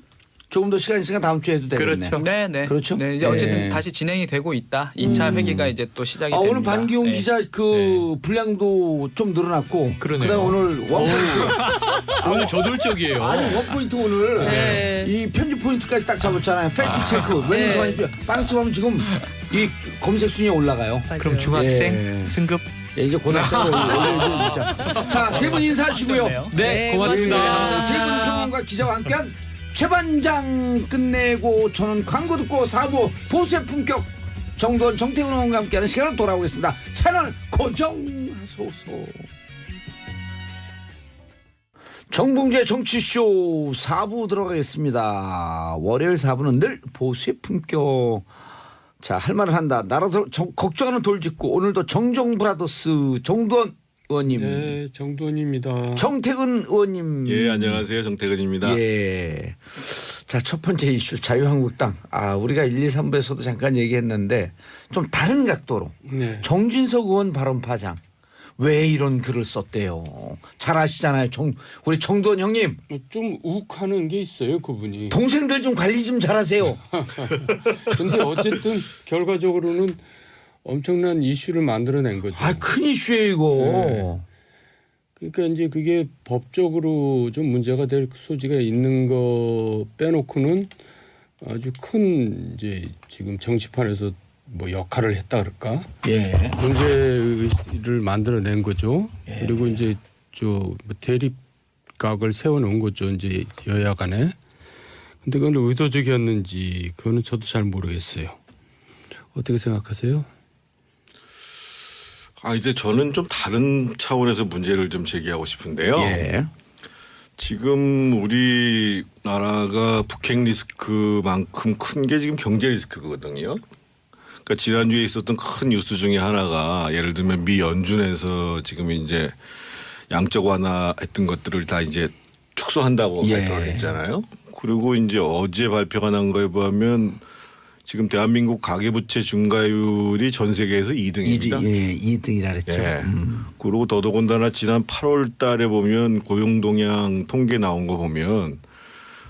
조금 더 시간 있으니까 다음 주에 해도 되겠네. 그렇죠. 네. 그렇죠? 네, 이제 네. 어쨌든 다시 진행이 되고 있다. 2차 회기가 이제 또 시작이 됩니다. 오늘 반기웅 네. 기자 그 분량도 좀 늘어났고 그러네요. 그다음에 오늘 원포인트 오늘 저돌적이에요. 아니 원포인트 오늘 네. 이 편집 포인트까지 딱 잡았잖아요. 팩트 체크. 왜냐면 빵집하면 지금 이 검색 순위에 올라가요. 그럼 맞아요. 중학생 예. 승급. 예, 이제 고등학생을 올려야죠. 자, 세 분 인사하시고요. 네, 고맙습니다. 세 분 평론가 기자와 함께한 최반장 끝내고 저는 광고 듣고 4부 보수의 품격 정돈 정태훈 의원과 함께하는 시간을 돌아오겠습니다. 채널 고정하소서. 정봉재 정치쇼 4부 들어가겠습니다. 월요일 4부는 늘 보수의 품격. 자, 할 말을 한다. 나라도 걱정하는 돌직구. 오늘도 정종 브라더스 정두원 의원님. 네, 정두원입니다. 정태근 의원님. 예, 안녕하세요. 정태근입니다. 예. 자, 첫 번째 이슈 자유한국당. 우리가 1, 2, 3부에서도 잠깐 얘기했는데 좀 다른 각도로 네. 정진석 의원 발언 파장. 왜 이런 글을 썼대요? 잘 아시잖아요. 우리 정두원 형님. 좀 욱하는 게 있어요, 그분이. 동생들 좀 관리 좀 잘하세요. 근데 어쨌든 결과적으로는 엄청난 이슈를 만들어낸 거죠. 큰 이슈예요 이거. 그러니까 이제 그게 법적으로 좀 문제가 될 소지가 있는 거 빼놓고는 아주 큰 이제 지금 정치판에서 뭐 역할을 했다 그럴까? 예. 문제를 만들어낸 거죠. 예. 그리고 이제 뭐 대립각을 세워놓은 거죠. 이제 여야 간에. 근데 그건 의도적이었는지 그거는 저도 잘 모르겠어요. 어떻게 생각하세요? 이제 저는 좀 다른 차원에서 문제를 좀 제기하고 싶은데요. 예. 지금 우리나라가 북핵 리스크만큼 큰 게 지금 경제 리스크거든요. 그러니까 지난주에 있었던 큰 뉴스 중에 하나가 예를 들면 미 연준에서 지금 이제 양적 완화했던 것들을 다 이제 축소한다고 예. 발표를 했잖아요. 그리고 이제 어제 발표가 난 거에 보면 지금 대한민국 가계부채 증가율이 전 세계에서 2등입니다. 2등이라 그랬죠. 예. 그리고 더더군다나 지난 8월 달에 보면 고용 동향 통계 나온 거 보면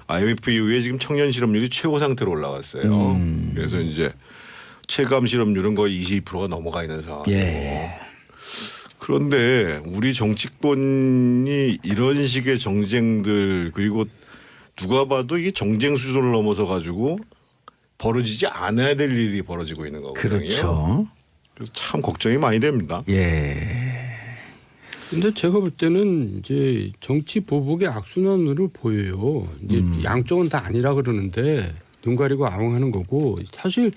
IMF 이후에 지금 청년 실업률이 최고 상태로 올라갔어요. 그래서 이제 체감 실업률은 거의 20%가 넘어가 있는 상황이고. 예. 그런데 우리 정치권이 이런 식의 정쟁들 그리고 누가 봐도 이게 정쟁 수준을 넘어서 가지고 벌어지지 않아야 될 일이 벌어지고 있는 거거든요. 그렇죠. 그래서 참 걱정이 많이 됩니다. 예. 근데 제가 볼 때는 이제 정치 보복의 악순환으로 보여요. 이제 양쪽은 다 아니라 그러는데 눈 가리고 아웅하는 거고 사실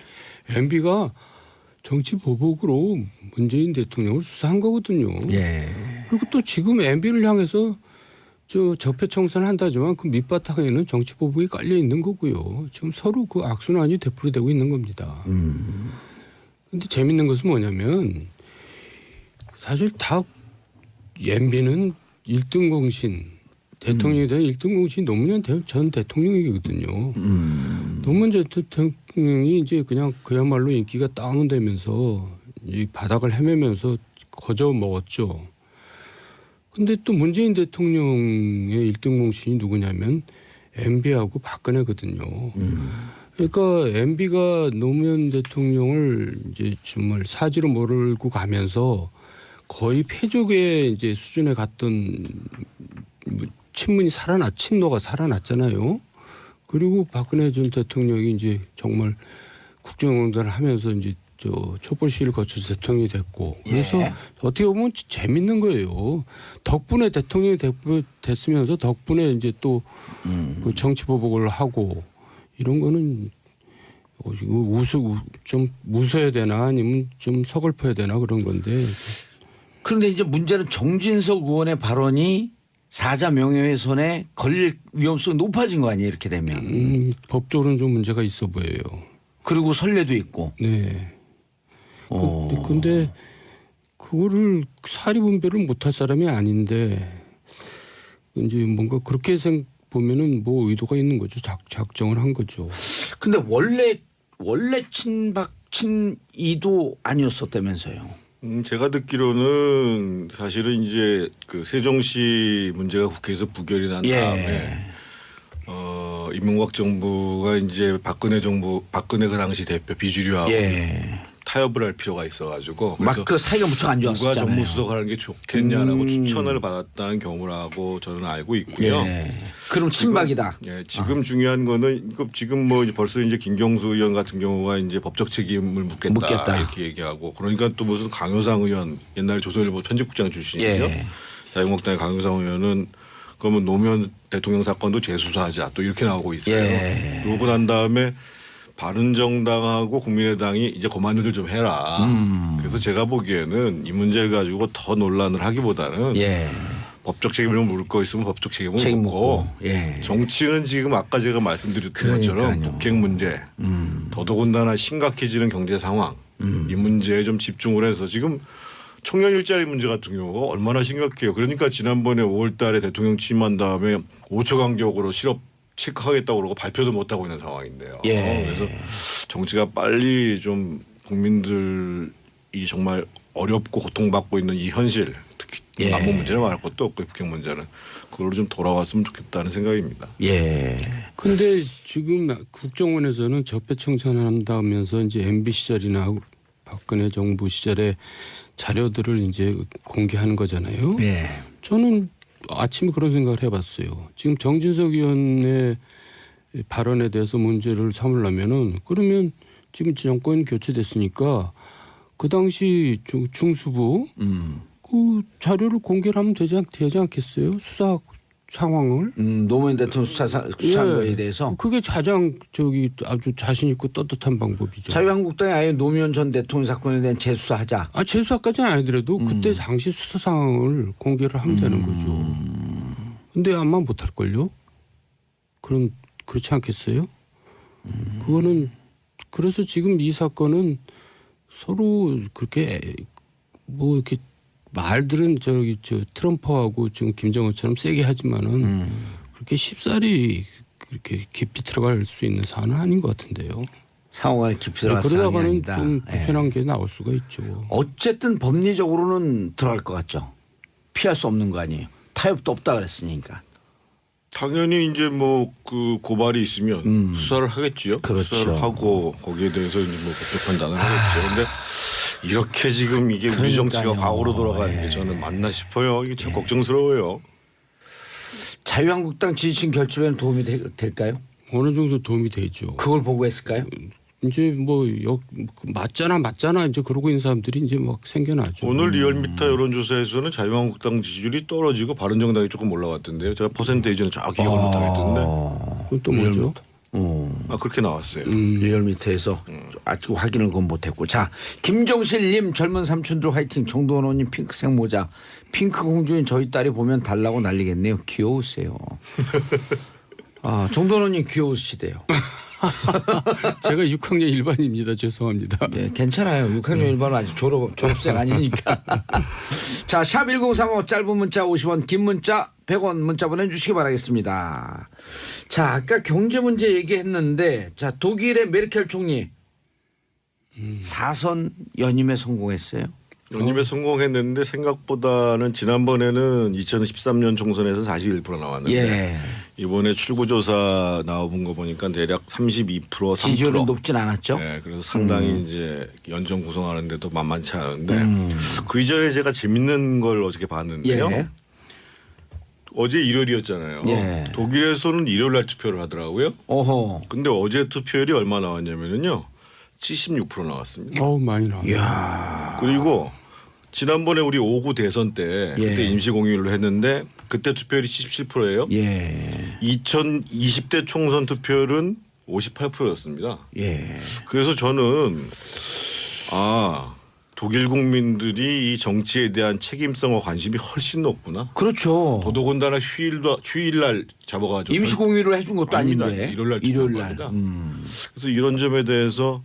MB가 정치 보복으로 문재인 대통령을 수사한 거거든요. 예. 그리고 또 지금 MB를 향해서 적폐청산 한다지만 그 밑바탕에는 정치 보복이 깔려 있는 거고요. 지금 서로 그 악순환이 되풀이되고 있는 겁니다. 근데 재밌는 것은 뭐냐면 사실 다 MB는 1등 공신 대통령에 대한 1등 공신이 노무현 전 대통령이거든요. 노무현 전 대통령이 이제 그냥 그야말로 인기가 다운되면서 이 바닥을 헤매면서 거저 먹었죠. 근데 또 문재인 대통령의 1등 공신이 누구냐면 MB하고 박근혜거든요. 그러니까 MB가 노무현 대통령을 이제 정말 사지로 몰고 가면서 거의 패족의 이제 수준에 갔던 친노가 살아났잖아요. 그리고 박근혜 전 대통령이 이제 정말 국정농단을 하면서 이제 촛불 시위를 거쳐서 대통령이 됐고 그래서 예. 어떻게 보면 재밌는 거예요. 덕분에 대통령이 됐으면서 덕분에 이제 또 그 정치 보복을 하고 이런 거는 좀 웃어야 되나 아니면 좀 서글퍼야 되나 그런 건데. 그런데 이제 문제는 정진석 의원의 발언이 사자 명예훼손에 걸릴 위험성이 높아진 거 아니에요? 이렇게 되면. 법적으로는 좀 문제가 있어 보여요. 그리고 선례도 있고. 네. 근데 그거를 사리분별을 못할 사람이 아닌데 이제 뭔가 그렇게 보면은 뭐 의도가 있는 거죠. 작정을 한 거죠. 근데 원래 친박 친이도 아니었었다면서요. 제가 듣기로는 사실은 이제 그 세종시 문제가 국회에서 부결이 난 다음에 이명박 정부가 이제 박근혜 그 당시 대표 비주류하고 타협을 할 필요가 있어가지고 막 그 사이가 무척 안 누가 좋았었잖아요. 정무수석하는 게 좋겠냐라고 추천을 받았다는 경우라고 저는 알고 있고요. 예. 그럼 친박이다. 지금 중요한 거는 지금 뭐 벌써 이제 김경수 의원 같은 경우가 이제 법적 책임을 묻겠다. 이렇게 얘기하고 그러니까 또 무슨 강효상 의원 옛날 조선일보 편집국장 출신이죠. 자유한국당의 강효상 의원은 그러면 노무현 대통령 사건도 재수사하자 또 이렇게 나오고 있어요. 그러고 난 다음에 바른정당하고 국민의당이 이제 그만들 좀 해라. 그래서 제가 보기에는 이 문제를 가지고 더 논란을 하기보다는 법적 책임을 물을 거 있으면 법적 책임을 책임 묻고 묻고. 예. 정치는 지금 아까 제가 말씀드렸던 것처럼 그러니까요. 북핵 문제 더더군다나 심각해지는 경제 상황 이 문제에 좀 집중을 해서 지금 청년 일자리 문제 같은 경우가 얼마나 심각해요. 그러니까 지난번에 5월 달에 대통령 취임한 다음에 5초 간격으로 실업 체크하겠다고 그러고 발표도 못하고 있는 상황인데요. 예. 그래서 정치가 빨리 좀 국민들이 정말 어렵고 고통받고 있는 이 현실 특히 예. 남북 문제는 말할 것도 없고 북핵 문제는 그걸로 좀 돌아왔으면 좋겠다는 생각입니다. 예. 근데 지금 국정원에서는 적폐청산한다면서 이제 MB 시절이나 박근혜 정부 시절에 자료들을 이제 공개하는 거잖아요. 예. 저는 아침에 그런 생각을 해봤어요. 지금 정진석 의원의 발언에 대해서 문제를 삼으려면은 그러면 지금 정권 교체됐으니까 그 당시 중수부 그 자료를 공개를 하면 되지 않겠어요? 수사 상황을. 노무현 대통령 수사한 예. 거에 대해서 그게 가장 아주 자신 있고 떳떳한 방법이죠. 자유한국당이 아예 노무현 전 대통령 사건에 대한 재수사하자. 재수사까지는 아니더라도 그때 당시 수사 상황을 공개를 하면 되는 거죠. 근데 아마 못할 걸요. 그렇지 않겠어요? 그거는 그래서 지금 이 사건은 서로 그렇게 뭐 이렇게 말들은 저 트럼프하고 지금 김정은처럼 세게 하지만은 그렇게 쉽사리 그렇게 깊이 들어갈 수 있는 사안은 아닌 것 같은데요. 상호가 깊이 들어갈 사안이 그러다가는 아니다. 좀 불편한 게 나올 수가 있죠. 어쨌든 법리적으로는 들어갈 것 같죠. 피할 수 없는 거 아니에요. 타협도 없다 그랬으니까. 당연히 이제 뭐 그 고발이 있으면 수사를 하겠지요. 그렇죠. 수사를 하고 거기에 대해서 이제 뭐 법적 판단을 하겠죠. 근데 이렇게 지금 이게 우리 정치가 그러니까요. 과거로 돌아가는 게 저는 맞나 싶어요. 이게 참 걱정스러워요. 자유한국당 지지층 결집에는 도움이 될까요? 어느 정도 도움이 되죠. 그걸 보고 했을까요? 이제 뭐 맞잖아 이제 그러고 있는 사람들이 이제 막 생겨나죠. 오늘 리얼미터 여론조사에서는 자유한국당 지지율이 떨어지고 바른정당이 조금 올라갔던데요. 제가 퍼센테이지는 정확히 기억을 못하겠던데 그건 또 뭐죠? 그렇게 나왔어요. 리얼미터에서 아직 확인을 그건 못했고. 자, 김종실님 젊은 삼촌들 화이팅. 정도원님 핑크색 모자. 핑크 공주인 저희 딸이 보면 달라고 난리겠네요. 귀여우세요. 정도원님 귀여우시대요. 제가 6학년 일반입니다. 죄송합니다. 예, 괜찮아요. 6학년 1반은 아직 졸업생 아니니까. 자, 샵 1035 짧은 문자 50원, 긴 문자 100원 문자 보내주시기 바라겠습니다. 자, 아까 경제 문제 얘기했는데, 자, 독일의 메르켈 총리 4선 연임에 성공했어요. 연임에 성공했는데 생각보다는 지난번에는 2013년 총선에서 41% 나왔는데 예. 이번에 출구조사 나와본 거 보니까 대략 32% 3%. 지지율은 높진 않았죠. 네, 그래서 상당히 이제 연정 구성하는데도 만만치 않은데 그 이전에 제가 재밌는 걸 어저께 봤는데요. 예. 어제 일요일이었잖아요. 예. 독일에서는 일요일 날 투표를 하더라고요. 오호. 근데 어제 투표율이 얼마 나왔냐면요. 76% 나왔습니다. 많이 나와요. 이야. 그리고 지난번에 우리 5구 대선 때 예. 그때 임시공휴일로 했는데 그때 투표율이 77%예요. 예. 2020대 총선 투표율은 58%였습니다. 예. 그래서 저는 독일 국민들이 이 정치에 대한 책임성과 관심이 훨씬 높구나. 그렇죠. 더더군다나 휴일날 잡아가지고 임시공휴일을 해준 것도 아닙니다. 아닌데. 일요일날 일요일날. 그래서 이런 점에 대해서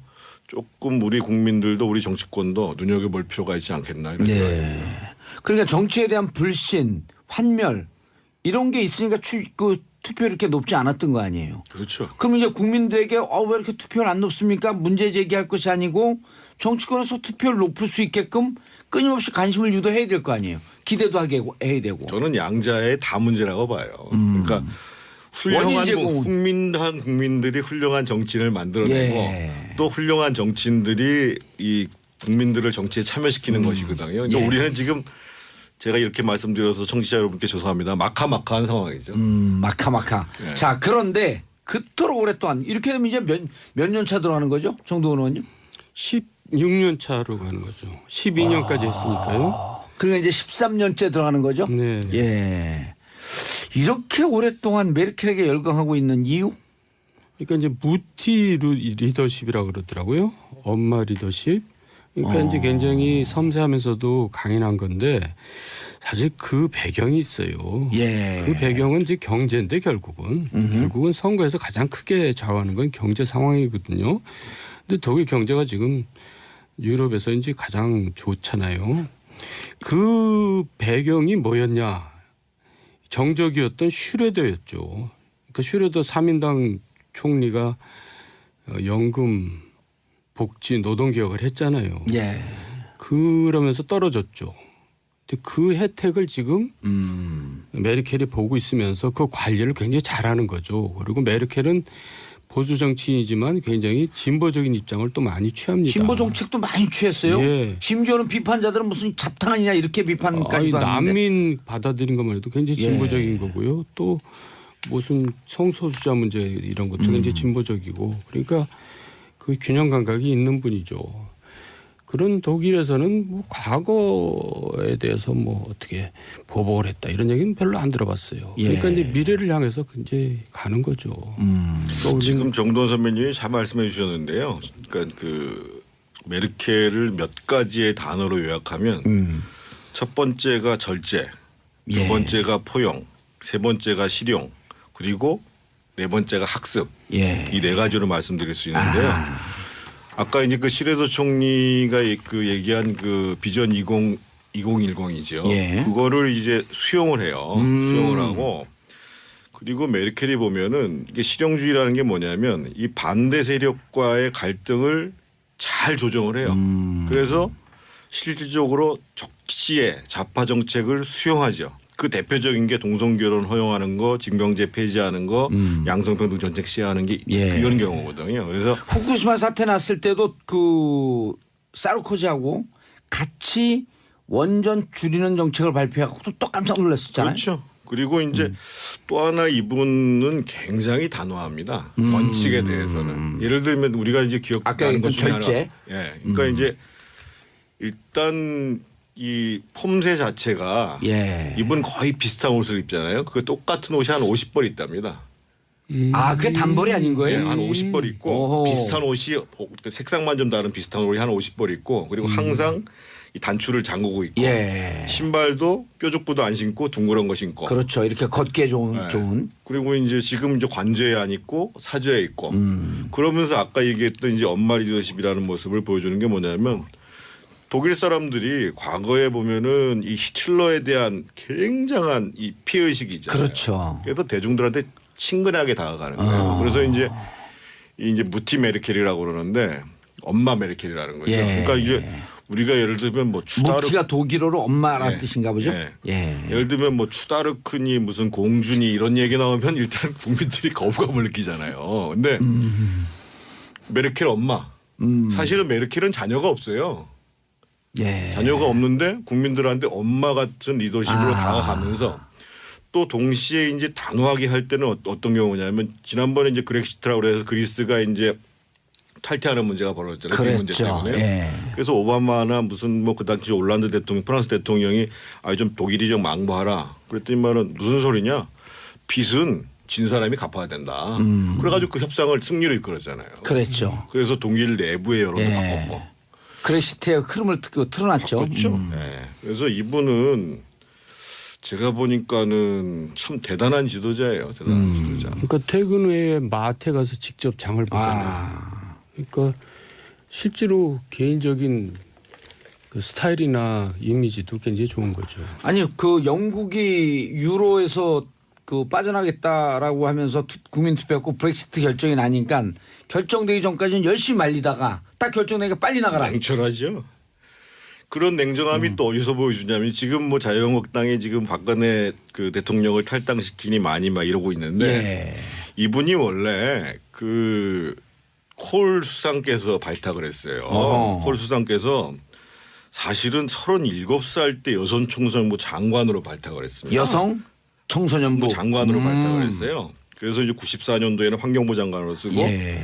조금 우리 국민들도 우리 정치권도 눈여겨볼 필요가 있지 않겠나 이런 생각이 듭니다. 그러니까 정치에 대한 불신, 환멸 이런 게 있으니까 그 투표율이 이렇게 높지 않았던 거 아니에요. 그렇죠. 그럼 이제 국민들에게 왜 이렇게 투표를 안 높습니까? 문제 제기할 것이 아니고 정치권에서 투표를 높일 수 있게끔 끊임없이 관심을 유도해야 될 거 아니에요. 기대도 해야 되고. 저는 양자의 다 문제라고 봐요. 그러니까 훌륭한 국민들이 훌륭한 정치인을 만들어내고 예. 또 훌륭한 정치인들이 이 국민들을 정치에 참여시키는 것이거든요. 그러니까 예. 우리는 지금 제가 이렇게 말씀드려서 청취자 여러분께 죄송합니다. 마카마카한 상황이죠. 마카마카. 예. 자, 그런데 그토록 오랫동안 이렇게 되면 이제 몇 년 차 들어가는 거죠? 정도원 의원님? 16년 차로 가는 거죠. 12년까지 했으니까요. 그러니까 이제 13년째 들어가는 거죠? 네. 예. 이렇게 오랫동안 메르켈에게 열광하고 있는 이유? 그러니까 이제 무티 리더십이라고 그러더라고요. 엄마 리더십. 그러니까 이제 굉장히 섬세하면서도 강인한 건데 사실 그 배경이 있어요. 예. 그 배경은 이제 경제인데 결국은 선거에서 가장 크게 좌우하는 건 경제 상황이거든요. 근데 독일 경제가 지금 유럽에서 이제 가장 좋잖아요. 그 배경이 뭐였냐? 정적이었던 슈레더였죠. 그러니까 슈레더 3인당 총리가 연금, 복지, 노동 개혁을 했잖아요. 예. 그러면서 떨어졌죠. 근데 그 혜택을 지금 메르켈이 보고 있으면서 그 관리를 굉장히 잘하는 거죠. 그리고 메르켈은 보수 정치인이지만 굉장히 진보적인 입장을 또 많이 취합니다. 진보 정책도 많이 취했어요. 예. 심지어는 비판자들은 무슨 잡탕 아니냐 이렇게 비판까지도 하는데. 난민 받아들인 것만 해도 굉장히 예. 진보적인 거고요. 또 무슨 성소수자 문제 이런 것도 굉장히 진보적이고 그러니까 그 균형 감각이 있는 분이죠. 그런 독일에서는 뭐 과거에 대해서 뭐 어떻게 보복을 했다 이런 얘기는 별로 안 들어봤어요. 예. 그러니까 이제 미래를 향해서 이제 가는 거죠. 지금 정돈 선배님이 잘 말씀해 주셨는데요. 그러니까 그 메르켈을 몇 가지의 단어로 요약하면 첫 번째가 절제, 두 예. 번째가 포용, 세 번째가 실용, 그리고 네 번째가 학습. 예. 이 네 가지로 말씀드릴 수 있는데요. 아까 이제 그 시레더 총리가 그 얘기한 그 비전 2010이죠. 예. 그거를 이제 수용을 해요. 수용을 하고 그리고 메르켈이 보면은 이게 실용주의라는 게 뭐냐면 이 반대 세력과의 갈등을 잘 조정을 해요. 그래서 실질적으로 적시의 좌파 정책을 수용하죠. 그 대표적인 게 동성결혼 허용하는 거, 징병제 폐지하는 거, 양성평등 정책 시행하는 게 예. 이런 경우거든요. 그래서 후쿠시마 사태 났을 때도 그 사르코지하고 같이 원전 줄이는 정책을 발표하고 또 깜짝 놀랐었잖아요. 그렇죠. 그리고 이제 또 하나 이분은 굉장히 단호합니다. 원칙에 대해서는. 예를 들면 우리가 이제 아까 기억하는 것 그 중에 하나. 절제. 예. 그러니까 이제 일단 이 폼새 자체가 예. 이분 거의 비슷한 옷을 입잖아요. 그 똑같은 옷이 한 50벌 있답니다. 아, 그게 단벌이 아닌 예, 거예요? 한 50벌 있고 오호. 비슷한 옷이 색상만 좀 다른 비슷한 옷이 한 50벌 있고 그리고 항상 이 단추를 잠그고 있고 예. 신발도 뾰족구도 안 신고 둥그런 거 신고 그렇죠. 이렇게 걷기에 좋은. 네. 좋은. 그리고 이제 지금 이제 관저에 안 있고 사저에 있고 그러면서 아까 얘기했던 이제 엄마 리더십이라는 모습을 보여주는 게 뭐냐면 독일 사람들이 과거에 보면은 이 히틀러에 대한 굉장한 이 피해 의식이 있잖아요. 그렇죠. 그래서 대중들한테 친근하게 다가가는 거예요. 그래서 이제 무티 메르켈이라고 그러는데 엄마 메르켈이라는 거죠. 예. 그러니까 이제 우리가 예를 들면 뭐 추다르 무티가 독일어로 엄마라는 예. 뜻인가 보죠? 예. 예. 예를 들면 뭐 추다르크니 무슨 공주니 이런 얘기 나오면 일단 국민들이 거부감을 느끼잖아요. 근데 메르켈 엄마 사실은 메르켈은 자녀가 없어요. 예. 자녀가 없는데 국민들한테 엄마 같은 리더십으로 다가가면서 또 동시에 이제 단호하게 할 때는 어떤 경우냐면 지난번에 이제 그렉시트라고 그래서 그리스가 이제 탈퇴하는 문제가 벌어졌잖아요. 그 문제 그랬죠. 때문에. 예. 그래서 오바마나 무슨 뭐 그 당시 올란드 대통령, 프랑스 대통령이 좀 독일이 좀 망보하라. 그랬더니만은 무슨 소리냐? 빚은 진 사람이 갚아야 된다. 그래가지고 그 협상을 승리로 이끌었잖아요. 그랬죠. 그래서 독일 내부의 여론도 예. 바꿨고. 크레시트의 흐름을 틀어놨죠. 그렇죠. 네. 그래서 이분은 제가 보니까는 참 대단한 지도자예요. 대단한 지도자. 그러니까 퇴근 후에 마트에 가서 직접 장을 보잖아요. 그러니까 실제로 개인적인 그 스타일이나 이미지도 굉장히 좋은 거죠. 아니 그 영국이 유로에서 그 빠져나겠다라고 하면서 국민 투표했고 브렉시트 결정이 나니까 결정되기 전까지는 열심히 말리다가 딱 결정되니까 빨리 나가라. 냉철하죠. 그런 냉정함이 또 어디서 보여주냐면 지금 뭐 자유한국당이 지금 박근혜 그 대통령을 탈당시키니 많이 막 이러고 있는데 예. 이분이 원래 그 콜 수상께서 발탁을 했어요. 어허. 콜 수상께서 사실은 37살 때 여성 총선부 장관으로 발탁을 했습니다. 여성 청소년부 장관으로 발탁을 했어요. 그래서 이제 94년도에는 환경부 장관으로 쓰고 예.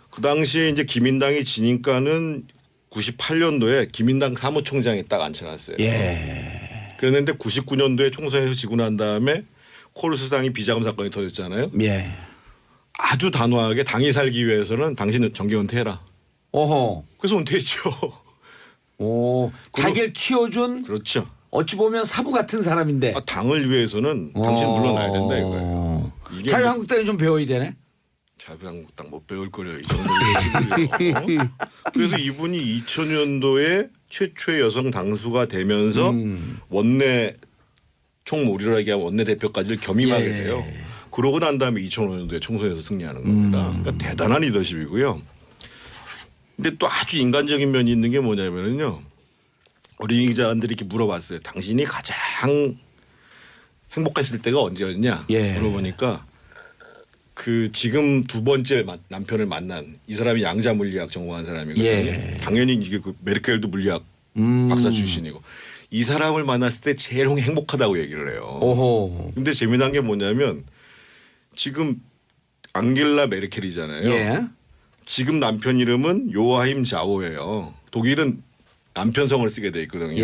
그 당시에 이제 기민당이 지니까는 98년도에 기민당 사무총장이 딱 앉혀놨어요. 예. 그랬는데 99년도에 총선에서 지고 난 다음에 콜 수상이 비자금 사건이 터졌잖아요. 예. 아주 단호하게 당이 살기 위해서는 당신은 정계 은퇴해라. 오호. 그래서 은퇴했죠. 오. 자기를 키워준 그렇죠. 어찌 보면 사부 같은 사람인데. 당을 위해서는 당신 물러나야 된다 이거예요. 이게 자유한국당이 좀 배워야 되네. 자유한국당 못 배울 거래요. 이 정도 얘기를. 그래서 이분이 2000년도에 최초의 여성 당수가 되면서 원내 총무리로 얘기하면 원내 대표까지를 겸임하게 돼요. 그러고 난 다음에 2005년도에 총선에서 승리하는 겁니다. 그러니까 대단한 리더십이고요. 근데 또 아주 인간적인 면이 있는 게 뭐냐면요. 우리 기자들이 이렇게 물어봤어요. 당신이 가장 행복했을 때가 언제였냐 물어보니까 그 지금 두 번째 남편을 만난 이 사람이 양자 물리학 전공한 사람이거든요. 당연히 이게 그 메르켈도 물리학 박사 출신이고 이 사람을 만났을 때 제일 행복하다고 얘기를 해요. 오호. 근데 재미난 게 뭐냐면 지금 앙겔라 메르켈이잖아요. 지금 남편 이름은 요하임 자오예요. 독일은 남편 성을 쓰게 돼 있거든요.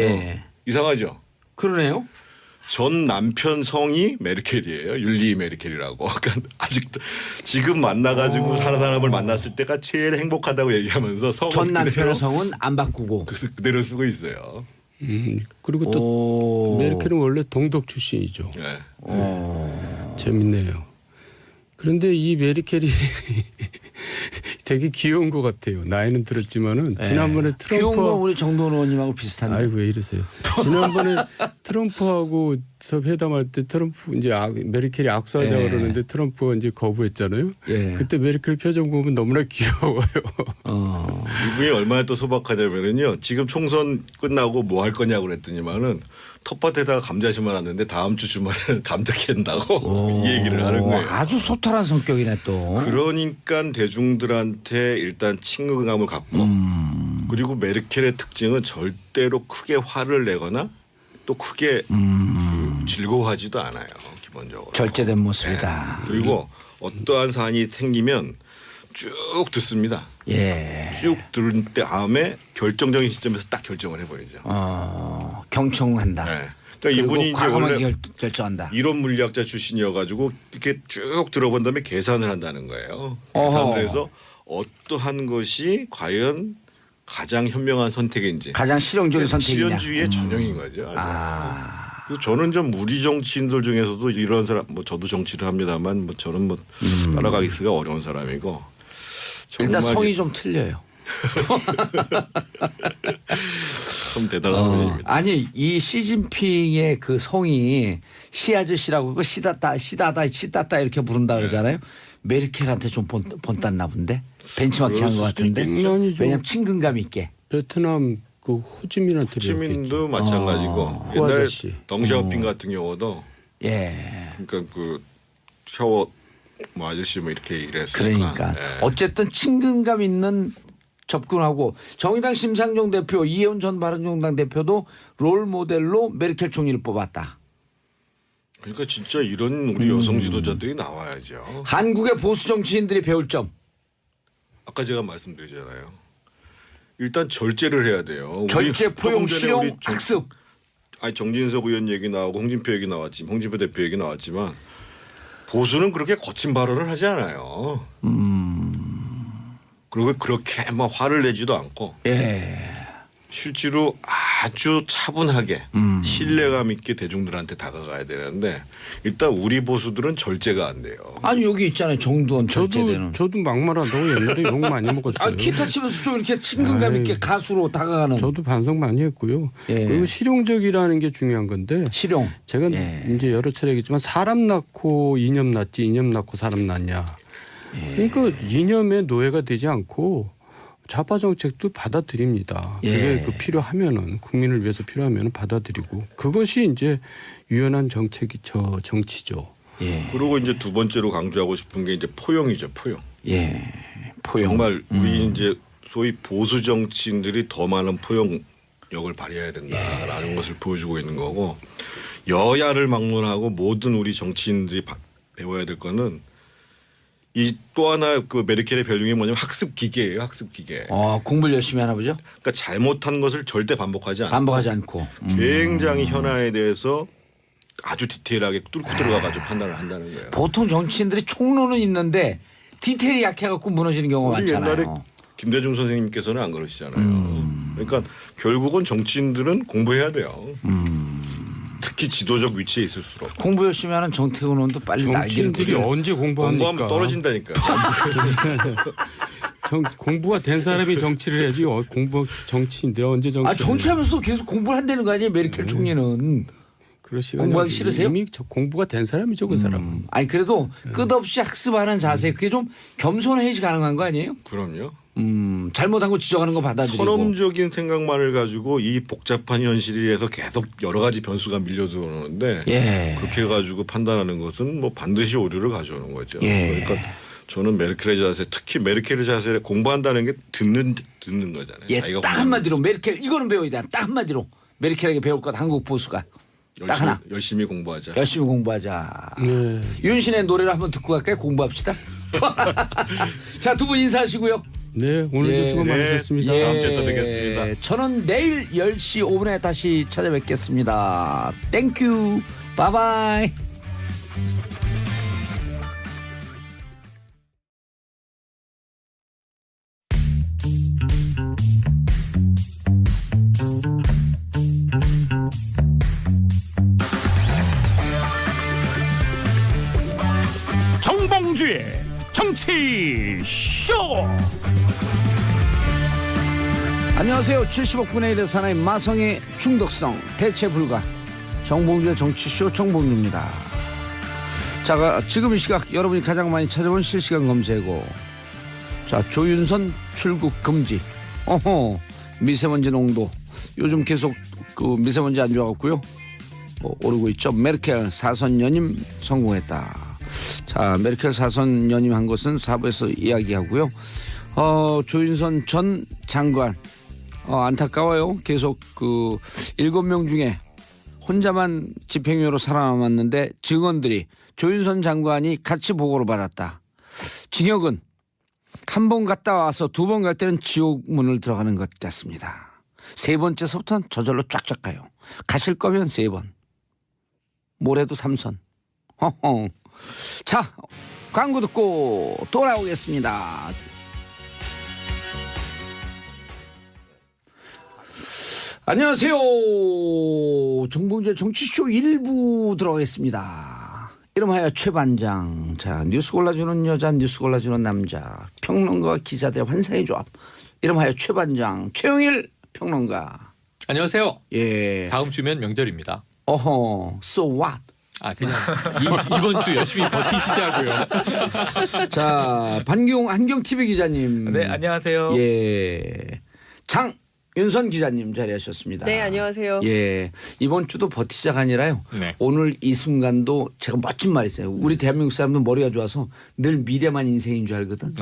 이상하죠? 그러네요. 전 남편 성이 메르켈이에요. 율리 메르켈이라고. 그러니까 아직도 지금 만나가지고 사람을 만났을 때가 제일 행복하다고 얘기하면서 성은 전 남편의 성은 안 바꾸고 그대로 쓰고 있어요. 그리고 또 메르켈은 원래 동독 출신이죠. 재밌네요. 그런데 이 메르켈이 되게 귀여운 것 같아요. 나이는 들었지만은 지난번에 귀여운 거 트럼프와 우리 정도원 의원님하고 비슷한데. 아이고 왜 이러세요. 지난번에 트럼프하고 회담할 때 트럼프 이제 메르켈이 악수하자 그러는데 트럼프가 이제 거부했잖아요. 그때 메르켈 표정 보면 너무나 귀여워요. 이분이 얼마나 또 소박하냐면요. 지금 총선 끝나고 뭐 할 거냐고 그랬더니만은 텃밭에다가 감자 심어놨는데 다음 주 주말에는 감자 캔다고 이 얘기를 하는 거예요. 아주 소탈한 성격이네 또. 그러니까 대중들한테 일단 친근감을 갖고 그리고 메르켈의 특징은 절대로 크게 화를 내거나 또 크게 그 즐거워하지도 않아요. 기본적으로. 절제된 모습이다. 그리고 어떠한 사안이 생기면 쭉 듣습니다. 쭉 들은 다음에 결정적인 시점에서 딱 결정을 해버리죠. 경청한다. 그러니까 이분이 이제 원래 결정한다. 이론 물리학자 출신이어가지고 이렇게 쭉 들어본 다음에 계산을 한다는 거예요. 계산을 해서 어떠한 것이 과연 가장 현명한 선택인지. 가장 실용적인 선택이냐. 실현주의의 전형인 거죠. 그래서 저는 좀 우리 정치인들 중에서도 이런 사람, 뭐 저도 정치를 합니다만 뭐 저는 뭐 따라가기가 어려운 사람이고. 일단 성이 좀 틀려요. 좀 대단한 분입니다. 아니 이 시진핑의 그 성이 시 아저씨라고 그 시다다 이렇게 부른다 그러잖아요. 메르켈한테 좀 본땄나 본데 벤치마킹한 것 같은데. 왜냐면 친근감 있게. 베트남 그 호지민한테 호지민도 마찬가지고 옛날 덩샤오핑 같은 경우도 그러니까 그 샤워 뭐 아저씨 뭐 이렇게 이랬으니까. 그러니까 어쨌든 친근감 있는 접근하고 정의당 심상정 대표 이혜원 전 바른정당 대표도 롤 모델로 메르켈 총리를 뽑았다. 그러니까 진짜 이런 우리 여성 지도자들이 나와야죠. 한국의 보수 정치인들이 배울 점. 아까 제가 말씀드리잖아요. 일단 절제를 해야 돼요. 절제, 포용, 실용, 학습. 아니 정진석 의원 얘기 나오고 홍준표 얘기 나왔지만 홍준표 대표 얘기 나왔지만 보수는 그렇게 거친 발언을 하지 않아요. 그리고 그렇게 막 화를 내지도 않고 실제로 아주 차분하게 신뢰감 있게 대중들한테 다가가야 되는데 일단 우리 보수들은 절제가 안 돼요. 아니 여기 있잖아요. 정두원 절제되는. 저도 막말한다고 옛날에 욕 많이 먹었어요. 기타 치면서 좀 이렇게 친근감 있게 가수로 다가가는. 저도 반성 많이 했고요. 그리고 실용적이라는 게 중요한 건데. 실용. 제가 이제 여러 차례 얘기했지만 사람 낳고 이념 낳지 이념 낳고 사람 낳냐. 그러니까 이념의 노예가 되지 않고 좌파 정책도 받아들입니다. 그게 그 필요하면은 국민을 위해서 필요하면은 받아들이고 그것이 이제 유연한 정치죠. 그리고 이제 두 번째로 강조하고 싶은 게 이제 포용이죠, 포용. 포용. 정말 우리 이제 소위 보수 정치인들이 더 많은 포용력을 발휘해야 된다라는 것을 보여주고 있는 거고 여야를 막론하고 모든 우리 정치인들이 배워야 될 거는 이 또 하나 그 메르켈의 별명이 뭐냐면 학습 기계예요. 학습 기계. 공부를 열심히 하나 보죠. 그러니까 잘못한 것을 절대 반복하지 않고. 굉장히 현안에 대해서 아주 디테일하게 뚫고 들어가가지고 판단을 한다는 거예요. 보통 정치인들이 총론은 있는데 디테일이 약해갖고 무너지는 경우가 많잖아요. 옛날에 김대중 선생님께서는 안 그러시잖아요. 그러니까 결국은 정치인들은 공부해야 돼요. 특히 지도적 위치에 있을수록 공부 열심히 하는 정태근 의원도 빨리 날개를 정치인들이 부려. 언제 공부합니까? 공부하면 떨어진다니까. 공부가 된 사람이 정치를 해야지. 정치인들 언제 정치? 정치하면서도 계속 공부를 한다는 거 아니에요? 메르켈 총리는. 그럴 시간이 공부하기 어디- 싫으세요? 이미 공부가 된 사람이죠, 그 사람은. 아니 그래도 끝없이 학습하는 자세 그게 좀 겸손해야지 가능한 거 아니에요? 그럼요. 잘못한 거 지적하는 거 받아들이고. 선험적인 생각만을 가지고 이 복잡한 현실에서 계속 여러 가지 변수가 밀려 들어오는데 예. 그렇게 해가지고 판단하는 것은 뭐 반드시 오류를 가져오는 거죠. 예. 그러니까 저는 메르켈의 자세, 특히 메르켈의 자세를 공부한다는 게 듣는 거잖아요. 예, 자기가 딱 한마디로 메르켈 이거는 배워야 돼. 딱 한마디로 메르켈에게 배울 것 한국 보수가 딱 하나. 열심히 공부하자. 열심히 공부하자. 네. 윤신의 노래를 한번 듣고 갈까요? 공부합시다. 자, 두 분 인사하시고요. 네, 오늘도 예. 수고 많으셨습니다. 다음 주에 또 뵙겠습니다. 저는 내일 10시 5분에 다시 찾아뵙겠습니다. 땡큐. 바이바이. 정봉주의 정치 쇼. 안녕하세요. 70억 분의 1의 사나이 마성의 중독성 대체 불가 정봉주의 정치쇼 정봉주입니다. 자, 지금 이 시각 여러분이 가장 많이 찾아본 실시간 검색어. 자, 조윤선 출국 금지. 미세먼지 농도 요즘 계속 그 미세먼지 안 좋아갖고요. 오르고 있죠. 메르켈 사선 연임 성공했다. 자, 메르켈 사선 연임한 것은 4부에서 이야기하고요. 조윤선 전 장관 안타까워요. 계속 그 7명 중에 혼자만 집행유예로 살아남았는데 증언들이 조윤선 장관이 같이 보고를 받았다. 징역은 한 번 갔다 와서 두 번 갈 때는 지옥문을 들어가는 것 같습니다. 세 번째서부터는 저절로 쫙쫙 가요. 가실 거면 3번. 모레도 3선. 허허. 자, 광고 듣고 돌아오겠습니다. 안녕하세요. 정봉주의 정치쇼 1부 들어가겠습니다. 이름하여 최반장. 자, 뉴스 골라주는 여자, 뉴스 골라주는 남자. 평론가와 기자들의 환상의 조합. 이름하여 최반장 최영일 평론가. 안녕하세요. 예. 다음 주면 명절입니다. 어허. So what? 그냥 이번 주 열심히 버티시자고요. 자, 한경 TV 기자님. 네, 안녕하세요. 예. 장윤선 기자님 자리하셨습니다. 네, 안녕하세요. 예. 이번 주도 버티자가 아니라요. 네. 오늘 이 순간도 제가 멋진 말 있어요. 우리 대한민국 사람들 머리가 좋아서 늘 미래만 인생인 줄 알거든.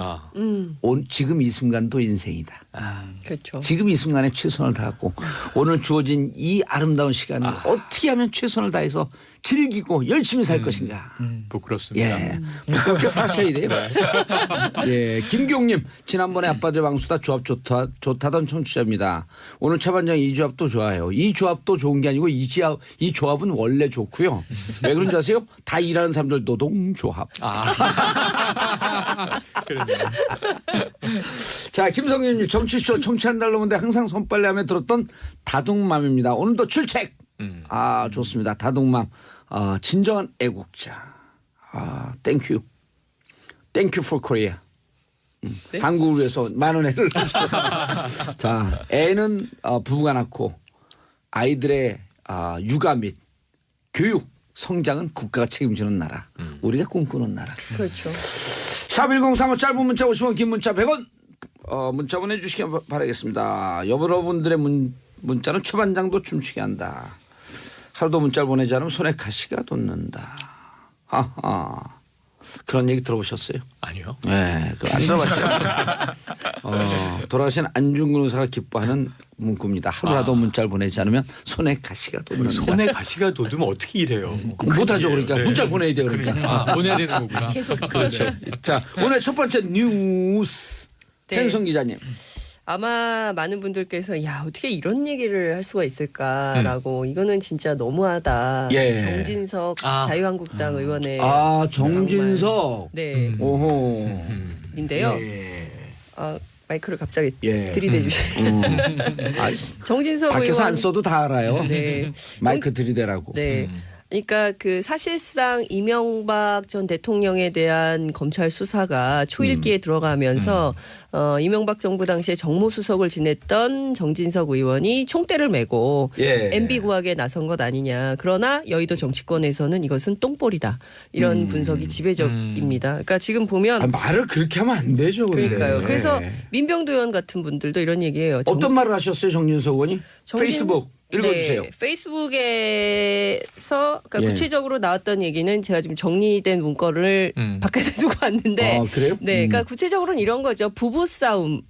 지금 이 순간도 인생이다. 그렇죠. 지금 이 순간에 최선을 다하고 오늘 주어진 이 아름다운 시간을 어떻게 하면 최선을 다해서 즐기고 열심히 살 것인가. 부끄럽습니다. 예, 그렇게 사셔야 돼요. 예, 김경님 지난번에 아빠들 왕수다 조합 좋다던 청취자입니다. 오늘 차반장 이 조합도 좋아요. 이 조합도 좋은 게 아니고 이 조합은 원래 좋고요. 왜 그런지 아세요? 다 일하는 사람들 노동조합. 그러네요. 자, 김성윤님 정치쇼 청취한달로 오는데 항상 손빨래하며 들었던 다둥맘입니다. 오늘도 출첵. 좋습니다. 다둥맘. 진정한 애국자. 땡큐. 땡큐 for Korea. 네? 한국을 위해서 많은 애를. 자, 애는 부부가 낳고 아이들의 육아 및 교육, 성장은 국가가 책임지는 나라. 우리가 꿈꾸는 나라. 그렇죠. 샵 1035 짧은 문자 50원 긴 문자 100원 문자 보내주시기 바라겠습니다. 여러분들의 문자는 최반장도 춤추게 한다. 하루도 문자를 보내지 않으면 손에 가시가 돋는다. 하하. 그런 얘기 들어보셨어요? 아니요. 네, 안 들어봤죠. 돌아가신 안중근 의사가 기뻐하는 문구입니다. 하루라도 문자를 보내지 않으면 손에 가시가 돋는다. 손에 가시가 돋으면 어떻게 일해요? 못하죠. 그러니까 문자를 보내야 돼요. 그러니까. 보내야 되는 거구나. 계속 그렇죠. 자, 오늘 첫 번째 뉴스. 네. 전성 기자님. 아마 많은 분들께서 야 어떻게 이런 얘기를 할 수가 있을까라고 이거는 진짜 너무하다. 예. 정진석 자유한국당 의원의 정진석. 네 오호. 인데요. 예. 마이크를 갑자기 예. 들이대 주셔요. 정진석 밖에서 의원 안 써도 다 알아요. 네. 마이크 들이대라고. 네. 그러니까 그 사실상 이명박 전 대통령에 대한 검찰 수사가 초일기에 들어가면서 이명박 정부 당시에 정무수석을 지냈던 정진석 의원이 총대를 메고 예. MB 구하기에 나선 것 아니냐. 그러나 여의도 정치권에서는 이것은 똥볼이다. 이런 분석이 지배적입니다. 그러니까 지금 보면 아, 말을 그렇게 하면 안 되죠. 근데. 그러니까요. 그래서 예. 민병도 의원 같은 분들도 이런 얘기예요. 어떤 말을 하셨어요, 정진석 의원이? 페이스북 읽어주세요. 네, 페이스북에서 그러니까 예. 구체적으로 나왔던 얘기는 제가 지금 정리된 문건을 밖에다 두고 왔는데, 그래요? 네, 그러니까 구체적으로는 이런 거죠. 부부 싸움을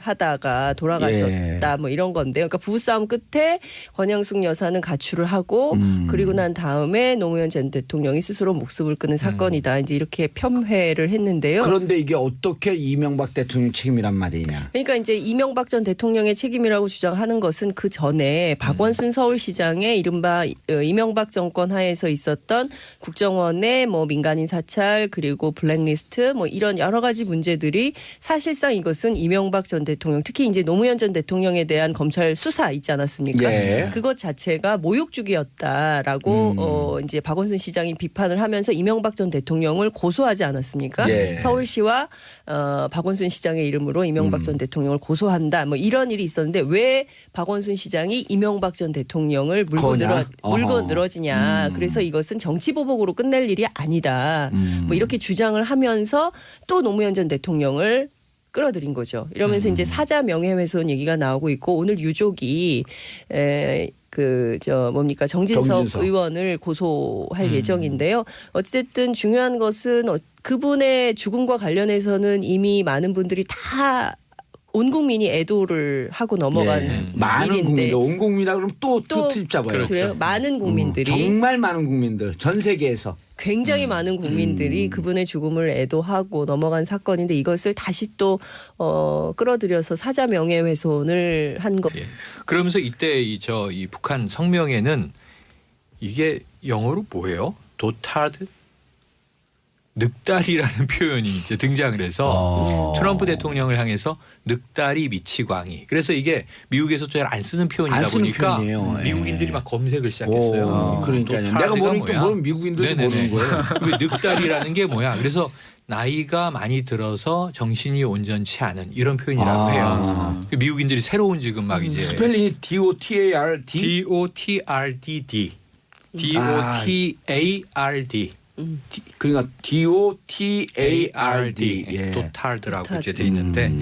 하다가 돌아가셨다, 예. 뭐 이런 건데요. 그러니까 부부 싸움 끝에 권양숙 여사는 가출을 하고 그리고 난 다음에 노무현 전 대통령이 스스로 목숨을 끊은 사건이다. 이제 이렇게 폄훼를 했는데요. 그런데 이게 어떻게 이명박 대통령 책임이란 말이냐? 그러니까 이제 이명박 전 대통령의 책임이라고 주장하는 것은 그 전에 박원순 서울시장의 이른바 이명박 정권 하에서 있었던 국정원의 뭐 민간인 사찰 그리고 블랙리스트 뭐 이런 여러 가지 문제들이 사실상 이것은 이명박 전 대통령 특히 이제 노무현 전 대통령에 대한 검찰 수사 있지 않았습니까? 예. 그것 자체가 모욕주기였다라고 이제 박원순 시장이 비판을 하면서 이명박 전 대통령을 고소하지 않았습니까? 예. 서울시와 박원순 시장의 이름으로 이명박 전 대통령을 고소한다. 뭐 이런 일이 있었는데 왜 박원순 시장이 이명박 전 대통령을 물고 늘어지냐. 그래서 이것은 정치 보복으로 끝낼 일이 아니다. 뭐 이렇게 주장을 하면서 또 노무현 전 대통령을 끌어들인 거죠. 이러면서 이제 사자 명예훼손 얘기가 나오고 있고 오늘 유족이 정진석 의원을 고소할 예정인데요. 어쨌든 중요한 것은 그분의 죽음과 관련해서는 이미 많은 분들이 다 온 국민이 애도를 하고 넘어간 많은 일인데 국민들, 온 국민이라 그러면 또 트집 잡아요. 그래요? 많은 국민들이 정말 많은 국민들, 전 세계에서. 굉장히 많은 국민들이 그분의 죽음을 애도하고 넘어간 사건인데 이것을 다시 또 끌어들여서 사자 명예훼손을 한 것. 예. 그러면서 이때 이 북한 성명에는 이게 영어로 뭐예요? 도타드? 늑다리라는 표현이 이제 등장을 해서 트럼프 대통령을 향해서 늑다리 미치광이. 그래서 이게 미국에서 잘 안 쓰는 표현이다 안 쓰는 보니까 표현이에요. 미국인들이 막 검색을 시작했어요. 그러니까요. 도타드가 내가 모르니까 뭐야? 뭘 미국인들도 모르는 거예요. 왜 늑다리라는 게 뭐야? 그래서 나이가 많이 들어서 정신이 온전치 않은 이런 표현이라고 해요. 미국인들이 새로운 지금 막 이제 스펠링이 DOTARD. DOTRDD. DOTARD. 그러니까 DOTARD. 예. 도타르드라고 이제 돼 있는데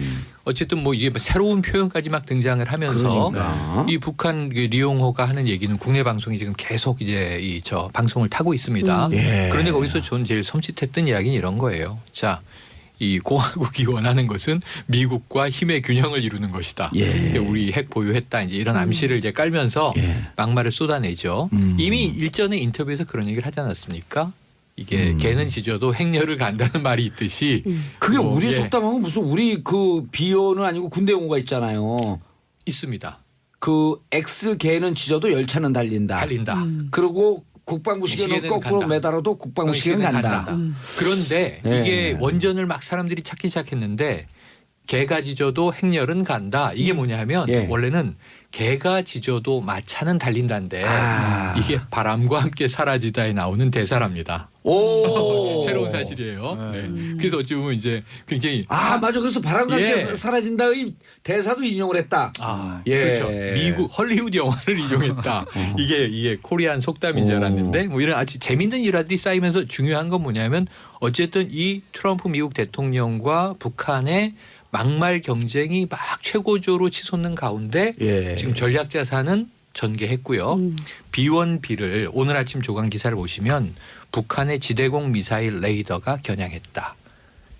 어쨌든 뭐 이게 새로운 표현까지 막 등장을 하면서 그러니까. 이 북한 리용호가 하는 얘기는 국내 방송이 지금 계속 이제 방송을 타고 있습니다. 예. 그런데 거기서 저는 제일 섬찟했던 이야기는 이런 거예요. 자, 이 공화국이 원하는 것은 미국과 힘의 균형을 이루는 것이다. 예. 근데 우리 핵 보유했다. 이제 이런 암시를 이제 깔면서 막말을 쏟아내죠. 이미 일전에 인터뷰에서 그런 얘기를 하지 않았습니까? 이게 개는 짖어도 행렬을 간다는 말이 있듯이 그게 뭐, 우리 예, 속담하고 무슨 우리 그 비어는 아니고 군대 용어가 있잖아요. 있습니다. 그 X 개는 짖어도 열차는 달린다. 달린다. 그리고 국방부 시계는 시계는 거꾸로 간다. 매달아도 국방부 시계는 간다. 그런데 네. 이게 원전을 막 사람들이 찾기 시작했는데 개가 짖어도 행렬은 간다. 이게 뭐냐 하면 예. 원래는 개가 짖어도 마차는 달린다인데 이게 바람과 함께 사라지다에 나오는 대사랍니다. 오. 새로운 사실이에요. 네. 그래서 어찌 보면 이제 굉장히 맞아. 그래서 바람과 함께 예. 사라진다의 대사도 인용을 했다. 예. 그렇죠. 미국 헐리우드 영화를 이용했다. 이게 코리안 속담인 줄 알았는데 뭐 이런 아주 재밌는 일화들이 쌓이면서 중요한 건 뭐냐면 어쨌든 이 트럼프 미국 대통령과 북한의 막말 경쟁이 막 최고조로 치솟는 가운데 지금 전략 자산은 전개했고요. B1B를 오늘 아침 조간 기사를 보시면 북한의 지대공 미사일 레이더가 겨냥했다.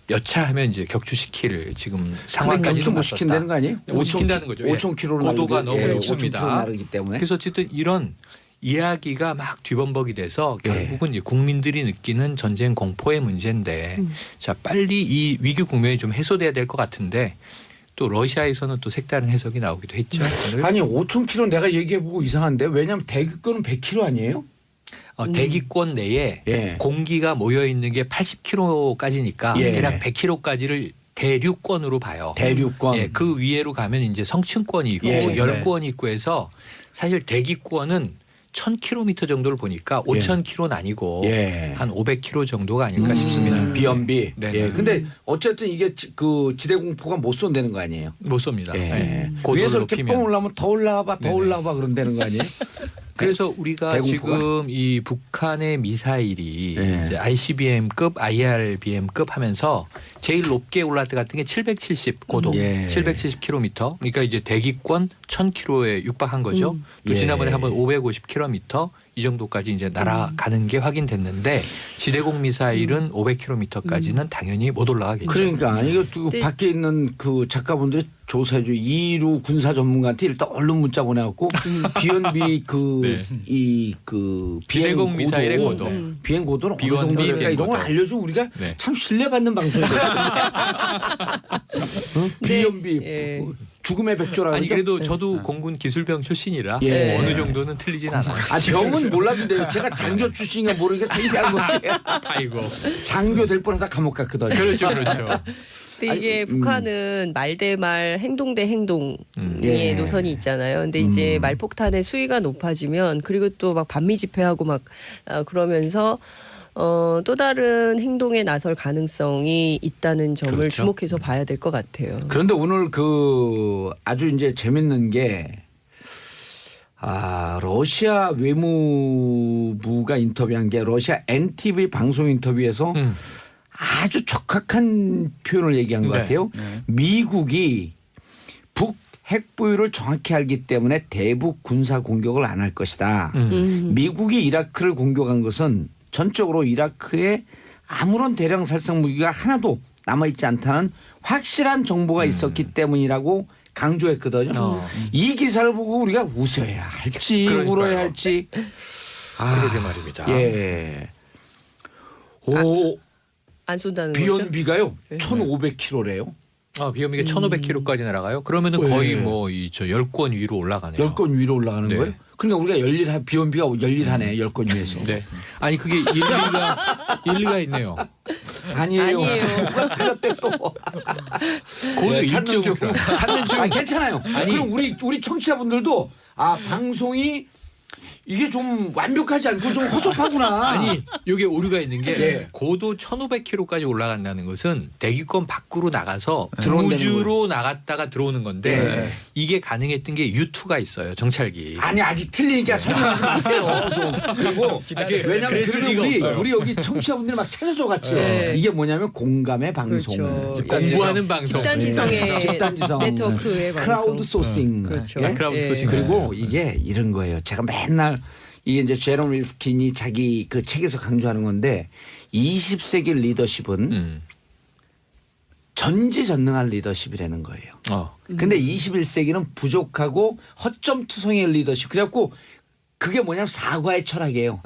여차하면 이제 격추시킬 지금 상황까지 격추 못 시킨다는 거 아니에요? 못 시킨다는 거죠. 5,000km 고도가 너무 높습니다. 5,000km 나르기 때문에. 그래서 어쨌든 이런 이야기가 막 뒤범벅이 돼서 결국은 이제 국민들이 느끼는 전쟁 공포의 문제인데 자 빨리 이 위기 국면이 좀 해소돼야 될 것 같은데 또 러시아에서는 또 색다른 해석이 나오기도 했죠. 오늘. 아니 5,000km 내가 얘기해보고 이상한데 왜냐하면 대기권은 100km 아니에요? 대기권 내에 예. 공기가 모여 있는 게 80km까지니까 예. 대략 100km까지를 대륙권으로 봐요. 대륙권. 예, 그 위에로 가면 이제 성층권이 있고 예. 열권이 있고 해서 사실 대기권은 1,000km 정도를 보니까 5,000km는 아니고 예. 한 500km 정도가 아닐까 싶습니다. 비연비. 네. 예. 근데 어쨌든 이게 그 지대 공포가 못 쏜다는 거 아니에요? 못 쏩니다. 예. 네. 위에서 고도를 이렇게 높이면. 뻥 올라오면 더 올라와봐, 더 네네. 올라와봐 그런다는 거 아니에요? 그래서 우리가 대공포가? 지금 이 북한의 미사일이 예. 이제 ICBM급, IRBM급 하면서 제일 높게 올라갈 때 같은 게 770 고도, 예. 770km. 그러니까 이제 대기권 1,000km에 육박한 거죠. 또 예. 지난번에 한번 550km 이 정도까지 이제 날아가는 게 확인됐는데 지대공 미사일은 500km까지는 당연히 못 올라가겠죠. 그러니까 이거 그 네. 밖에 있는 그 작가분들이 조사해줘. 이루 군사 전문가한테 일단 얼른 문자 보내갖고 비연비 그 이 그 비행 지대공 고도, 미사일의 고도. 비행 고도는 어느 비원비 정도 될까 비행 이런 걸 고도. 알려줘 우리가 네. 참 신뢰받는 방송이거든요. 비연비 예. 뭐 죽음의 백조라고 아니 그러죠? 그래도 저도 공군 기술병 출신이라 예. 어느 정도는 틀리진 않아요. 아 병은 몰랐는데 제가 장교 출신인가 모르니까 창피한 거예요. 아이고. 장교 될 뻔하다 감옥 갔거든요. 그렇죠, 그렇죠. 근데 이게 북한은 말 대 말, 행동 대 행동의 예. 노선이 있잖아요. 근데 이제 말폭탄의 수위가 높아지면 그리고 또 막 반미 집회하고 막 그러면서 또 다른 행동에 나설 가능성이 있다는 점을 그렇죠. 주목해서 봐야 될 것 같아요. 그런데 오늘 그 아주 이제 재밌는 게 러시아 외무부가 인터뷰한 게 러시아 NTV 방송 인터뷰에서 아주 적확한 표현을 얘기한 것 네. 같아요. 미국이 북 핵보유를 정확히 알기 때문에 대북 군사 공격을 안 할 것이다. 미국이 이라크를 공격한 것은 전적으로 이라크에 아무런 대량 살상 무기가 하나도 남아있지 않다는 확실한 정보가 있었기 때문이라고 강조했거든요. 이 기사를 보고 우리가 웃어야 할지 그러니까요. 울어야 할지. 그러게 말입니다. 예. 오 안 쏜다는 거죠? 비연비가요. 네. 1,500km래요. 비행기가 1,500km까지 날아가요. 그러면은 거의 뭐 이 저 10권 위로 올라가네요. 10건 위로 올라가는 네. 거예요? 그러니까 우리가 비연비가 열일하네. 10건 위에서. 네. 아니 그게 일리가 있네요. 아니에요. 아니에요. 뭐가 틀렸대 또. 고도 네, 찾는 중. 일정으로 찾는 중. 괜찮아요. 그럼 우리 청취자분들도 방송이 이게 좀 완벽하지 않고 좀 허접하구나. 아니 이게 오류가 있는 게 예. 고도 1,500km까지 올라간다는 것은 대기권 밖으로 나가서 들어온다는 우주로 나갔다가 들어오는 건데 네. 이게 가능했던 게 U2가 있어요. 정찰기. 아니 아직 틀리니까 설명하지 마세요. 좀. 그리고 왜냐하면 그랬을 그러면 리가 없어요. 우리 여기 청취자분들이 막 찾아줘 같이 네. 이게 뭐냐면 공감의 방송. 그렇죠. 공부하는 방송. 집단지성의 집단지성. 네트워크의 방송. 크라우드 소싱. 그렇죠. 예? 크라우드 소싱. 그리고 이게 이런 거예요. 제가 맨날 이게 이제 제롬 릴프킨이 자기 그 책에서 강조하는 건데 20세기 리더십은 전지전능한 리더십이라는 거예요. 근데 21세기는 부족하고 허점투성의 리더십. 그래갖고 그게 뭐냐면 사과의 철학이에요.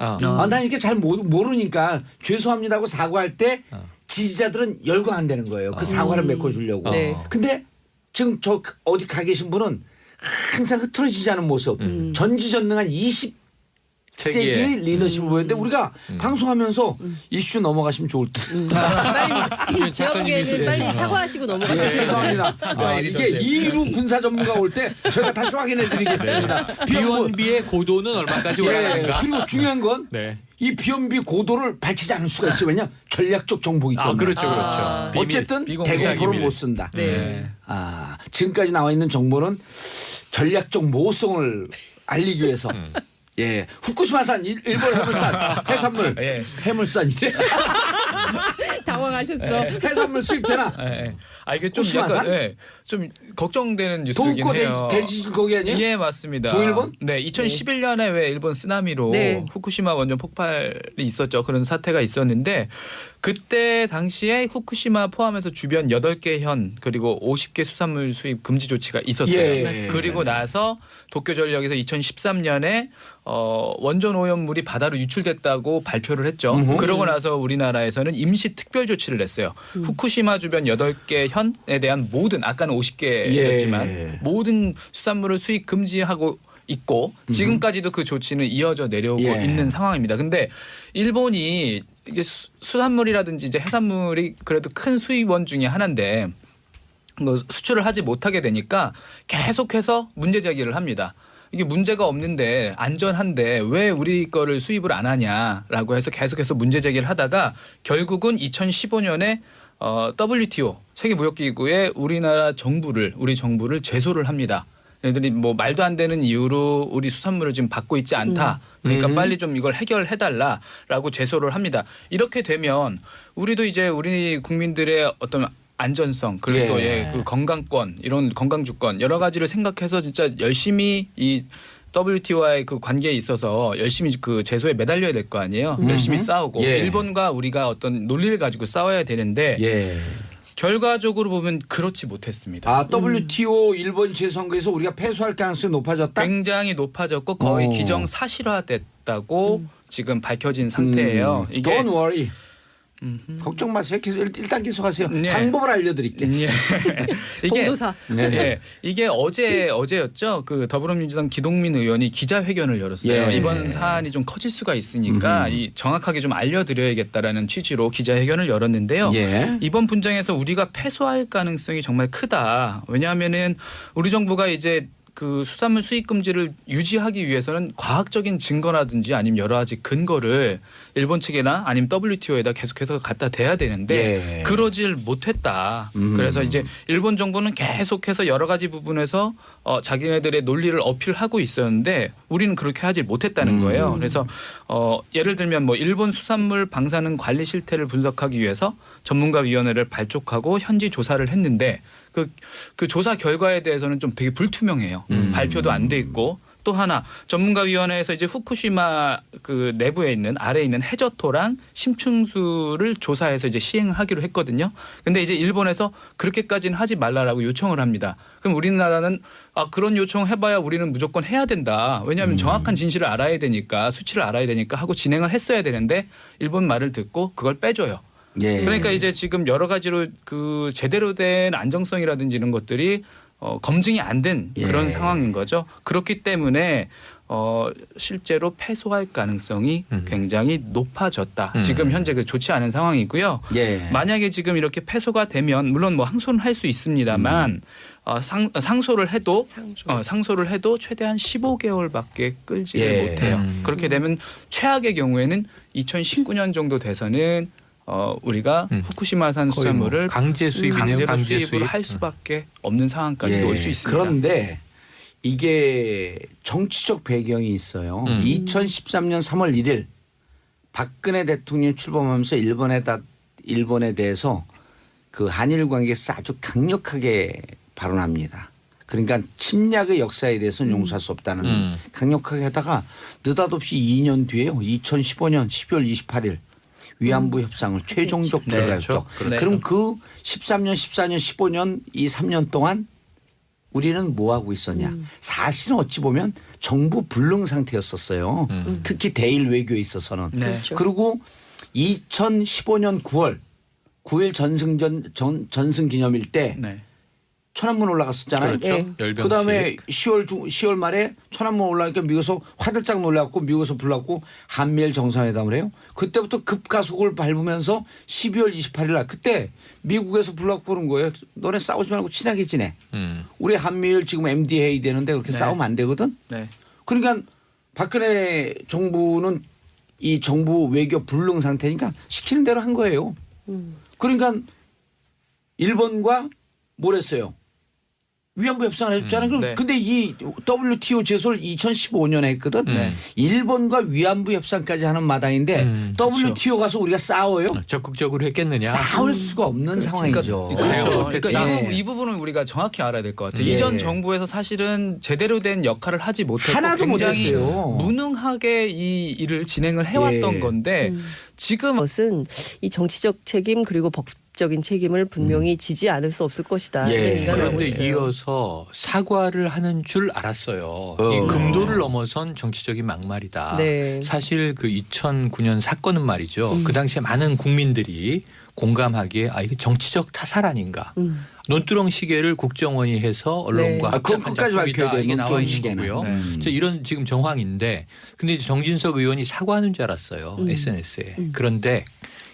난 이렇게 잘 모르니까 죄송합니다 하고 사과할 때 지지자들은 열광한다는 거예요. 그 사과를 메꿔주려고. 네. 근데 지금 저 어디 가 계신 분은 항상 흐트러지지 않은 모습. 전지전능한 20세기의 리더십을 보였는데 우리가 방송하면서 이슈 넘어가시면 좋을 듯. 빨리 제가 보기에는 빨리 사과하시고 넘어가시면 예, 죄송합니다. 이게 이루 군사 전문가 올 때 저희가 다시 확인해 드리겠습니다. 비원비의 고도는 얼마까지 올라가는가? 그리고 중요한 건 네. 이 비연비 고도를 밝히지 않을 수가 있어요. 왜냐 전략적 정보이기 때문에. 그렇죠, 그렇죠. 비밀, 어쨌든 비공개 대공포를 비밀. 못 쓴다. 네. 지금까지 나와 있는 정보는 전략적 모성을 알리기 위해서. 예, 후쿠시마산 일본 해물산 해산물 예. 해물산이래. 당황하셨어. 해산물 수입되나? 이게 좀 후쿠시마산? 약간 좀 걱정되는 뉴스이긴 도쿄 해요. 대지진 거기 아니야? 예, 맞습니다. 동일본? 네, 2011년에 왜 일본 쓰나미로 네. 후쿠시마 원전 폭발이 있었죠. 그런 사태가 있었는데 그때 당시에 후쿠시마 포함해서 주변 8개 현 그리고 50개 수산물 수입 금지 조치가 있었어요. 예, 맞습니다. 그리고 나서 도쿄전력에서 2013년에 원전 오염물이 바다로 유출됐다고 발표를 했죠. 그러고 나서 우리나라에서는 임시 특별 조치를 냈어요. 후쿠시마 주변 8개 현에 대한 모든 아까는 50개였지만 예. 모든 수산물을 수입 금지하고 있고 지금까지도 그 조치는 이어져 내려오고 예. 있는 상황입니다. 근데 일본이 이게 수산물이라든지 이제 해산물이 그래도 큰 수입원 중에 하나인데 뭐 수출을 하지 못하게 되니까 계속해서 문제 제기를 합니다. 이게 문제가 없는데 안전한데 왜 우리 거를 수입을 안 하냐라고 해서 계속해서 문제 제기를 하다가 결국은 2015년에 WTO 세계무역기구에 우리 정부를 제소를 합니다. 얘들이 뭐 말도 안 되는 이유로 우리 수산물을 지금 받고 있지 않다. 그러니까 빨리 좀 이걸 해결해달라라고 제소를 합니다. 이렇게 되면 우리도 이제 우리 국민들의 어떤 안전성 그리고 또 그 건강권 이런 건강주권 여러 가지를 생각해서 진짜 열심히 이 WTO와의 그 관계에 있어서 열심히 그 제소에 매달려야 될 거 아니에요. 열심히 싸우고 일본과 우리가 어떤 논리를 가지고 싸워야 되는데 결과적으로 보면 그렇지 못했습니다. 아 WTO 일본 재선거에서 우리가 패소할 가능성이 높아졌다. 굉장히 높아졌고 거의 기정사실화됐다고 지금 밝혀진 상태예요. 이게 Don't worry. 걱정 마세요. 일단 계속하세요. 네. 방법을 알려드릴게요. 봉도사. 이게 어제였죠. 그 더불어민주당 기동민 의원이 기자회견을 열었어요. 이번 사안이 좀 커질 수가 있으니까 이 정확하게 좀 알려드려야겠다라는 취지로 기자회견을 열었는데요. 이번 분쟁에서 우리가 패소할 가능성이 정말 크다. 왜냐하면은 우리 정부가 이제 그 수산물 수입 금지를 유지하기 위해서는 과학적인 증거라든지 아니면 여러 가지 근거를 일본 측이나 아니면 WTO에다 계속해서 갖다 대야 되는데 그러질 못했다. 그래서 이제 일본 정부는 계속해서 여러 가지 부분에서 자기네들의 논리를 어필하고 있었는데 우리는 그렇게 하지 못했다는 거예요. 그래서 예를 들면 뭐 일본 수산물 방사능 관리 실태를 분석하기 위해서 전문가위원회를 발족하고 현지 조사를 했는데 그 조사 결과에 대해서는 좀 되게 불투명해요. 발표도 안 돼 있고 또 하나 전문가위원회에서 이제 후쿠시마 그 내부에 있는 아래에 있는 해저토랑 심층수를 조사해서 이제 시행하기로 했거든요. 근데 이제 일본에서 그렇게까지는 하지 말라라고 요청을 합니다. 그럼 우리나라는 그런 요청 해봐야 우리는 무조건 해야 된다. 왜냐하면 정확한 진실을 알아야 되니까 수치를 알아야 되니까 하고 진행을 했어야 되는데 일본 말을 듣고 그걸 빼줘요. 그러니까 이제 지금 여러 가지로 그 제대로 된 안정성이라든지 이런 것들이 검증이 안 된 그런 상황인 거죠. 그렇기 때문에 실제로 패소할 가능성이 굉장히 높아졌다. 지금 현재 그 좋지 않은 상황이고요. 만약에 지금 이렇게 패소가 되면 물론 뭐 항소는 할 수 있습니다만 상소를 해도 최대한 15개월밖에 끌지를 못해요. 그렇게 되면 최악의 경우에는 2019년 정도 돼서는 우리가 후쿠시마산 수산물을 뭐 강제 수입이네요. 강제 수입을 할 수밖에 없는 상황까지도 올 수 있습니다. 그런데 이게 정치적 배경이 있어요. 2013년 3월 1일 박근혜 대통령이 출범하면서 일본에 대해서 그 한일 관계에서 아주 강력하게 발언합니다. 그러니까 침략의 역사에 대해서는 용서할 수 없다는 강력하게 하다가 느닷없이 2년 뒤에요. 2015년 12월 28일 위안부 협상을 최종적 결과였죠. 그럼 그 13년, 14년, 15년 이 3년 동안 우리는 뭐 하고 있었냐. 사실은 어찌 보면 정부 불능 상태였었어요. 특히 대일 외교에 있어서는. 그리고 2015년 9일 전승기념일 때 천안문 올라갔었잖아요. 그다음에 10월 말에 천안문 올라가니까 미국에서 화들짝 놀라갖고 미국에서 불렀고 한미일 정상회담을 해요. 그때부터 급가속을 밟으면서 12월 28일 날 그때 미국에서 불렀고 그런 거예요. 너네 싸우지 말고 친하게 지내. 우리 한미일 지금 MD 회의 되는데 그렇게 싸우면 안 되거든. 그러니까 박근혜 정부는 이 정부 외교 불능 상태니까 시키는 대로 한 거예요. 그러니까 일본과 뭘 했어요? 위안부 협상을 했잖아요. 근데 이 WTO 제소를 2015년에 했거든. 일본과 위안부 협상까지 하는 마당인데 WTO 가서 우리가 싸워요? 적극적으로 했겠느냐? 싸울 수가 없는 상황이죠. 그러니까 이 부분은 우리가 정확히 알아야 될 것 같아요. 이전 정부에서 사실은 제대로 된 역할을 하지 못했고 하나도 굉장히 못했어요. 무능하게 이 일을 진행을 해왔던 건데 지금 것은 이 정치적 책임 그리고 법적인 책임을 분명히 지지 않을 수 없을 것이다. 이런 얘기가 나오고 그런데 있어요. 이어서 사과를 하는 줄 알았어요. 이 금도를 넘어선 정치적인 막말이다. 사실 그 2009년 사건은 말이죠. 그 당시에 많은 국민들이 공감하기에 아 이게 정치적 타살 아닌가. 논두렁 시계를 국정원이 해서 언론과 네. 그건 합작한 끝까지 작품이다. 밝혀야 돼요. 이게 나와 논두렁 있는 시계는. 거고요. 네. 저 이런 지금 정황인데 근데 이제 정진석 의원이 사과하는 줄 알았어요. SNS에. 그런데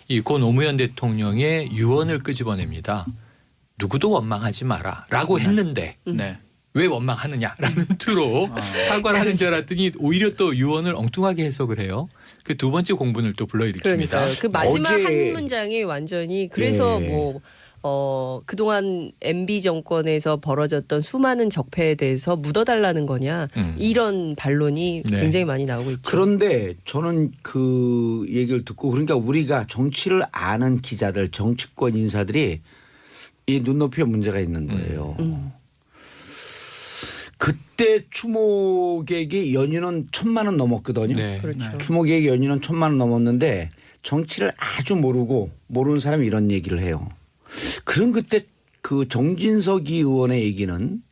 이 고 노무현 대통령의 유언을 끄집어냅니다. 누구도 원망하지 마라라고 했는데 네. 왜 원망하느냐라는 투로 사과를 하는 줄 알았더니 오히려 또 유언을 엉뚱하게 해석을 해요. 그 두 번째 공분을 또 불러일으킵니다. 그러니까요. 그 마지막 어제- 한 문장이 완전히 그래서 예. 뭐 그동안 MB 정권에서 벌어졌던 수많은 적폐에 대해서 묻어달라는 거냐 이런 반론이 네. 굉장히 많이 나오고 있죠. 그런데 저는 그 얘기를 듣고 그러니까 우리가 정치를 아는 기자들 정치권 인사들이 이 눈높이에 문제가 있는 거예요. 그때 추모객이 연유는 1,000만 원 넘었거든요. 네. 그렇죠. 추모객 연유는 1,000만 원 넘었는데 정치를 아주 모르는 사람이 이런 얘기를 해요. 그런 그때 그 정진석이 의원의 얘기는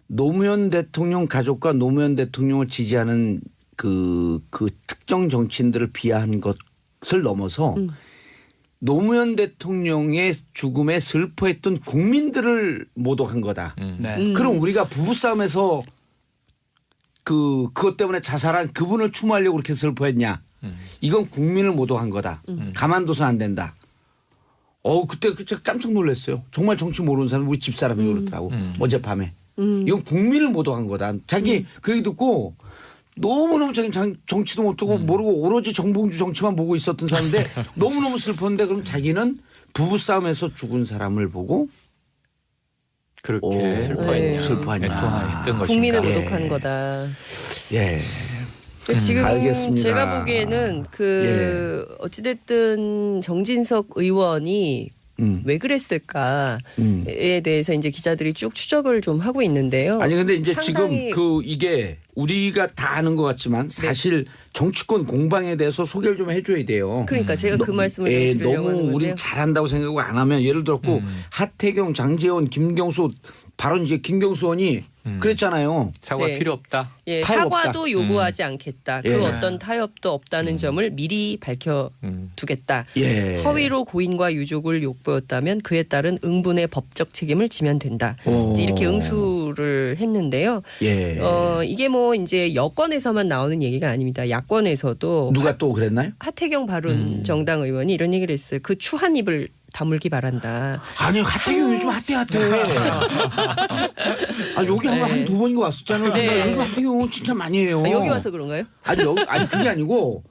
노무현 대통령 가족과 노무현 대통령을 지지하는 그 특정 정치인들을 비하한 것을 넘어서 노무현 대통령의 죽음에 슬퍼했던 국민들을 모독한 거다. 네. 그럼 우리가 부부싸움에서 그것 때문에 자살한 그분을 추모하려고 그렇게 슬퍼했냐. 이건 국민을 모독한 거다. 가만둬서 안 된다. 그때 진짜 깜짝 놀랐어요. 정말 정치 모르는 사람 우리 집사람이 그렇더라고. 어젯밤에. 이건 국민을 모독한 거다. 자기 그 얘기 듣고 너무너무 자기 정치도 못하고 모르고 오로지 정봉주 정치만 보고 있었던 사람인데 너무너무 슬펐는데 그럼 자기는 부부싸움에서 죽은 사람을 보고 그렇게 슬퍼했냐. 슬퍼했냐. 애통했던 것인가. 국민을 예. 모독한 거다. 예. 지금 알겠습니다. 제가 보기에는 어찌됐든 정진석 의원이 왜 그랬을까에 대해서 이제 기자들이 쭉 추적을 좀 하고 있는데요. 아니 근데 이제 상당히- 지금 이게 우리가 다 아는 것 같지만 사실 정치권 공방에 대해서 소개를 좀 해줘야 돼요. 그러니까 제가 그 말씀을 좀 드리려고 너무 하는 우리는 건데요. 잘한다고 생각하고 안 하면 예를 들었고 하태경, 장제원, 김경수 바로 이제 김경수 의원이 그랬잖아요. 사과 네. 필요 없다. 예, 타협 사과도 없다. 요구하지 않겠다. 그 예. 어떤 타협도 없다는 점을 미리 밝혀두겠다. 예. 허위로 고인과 유족을 욕보였다면 그에 따른 응분의 법적 책임을 지면 된다. 오. 이제 이렇게 응수를 했는데요. 예. 이게 뭐 이제 여권에서만 나오는 얘기가 아닙니다. 야권에서도 누가 또 그랬나요? 하태경 바른 정당 의원이 이런 얘기를 했어요. 그 추한 입을 다물기 바란다. 아니 하태경 요즘 핫해. 여기 한두 번인가 왔었잖아요. 네. 요즘 하태경 진짜 많이 해요. 여기 와서 그런가요? 아니 그게 아니고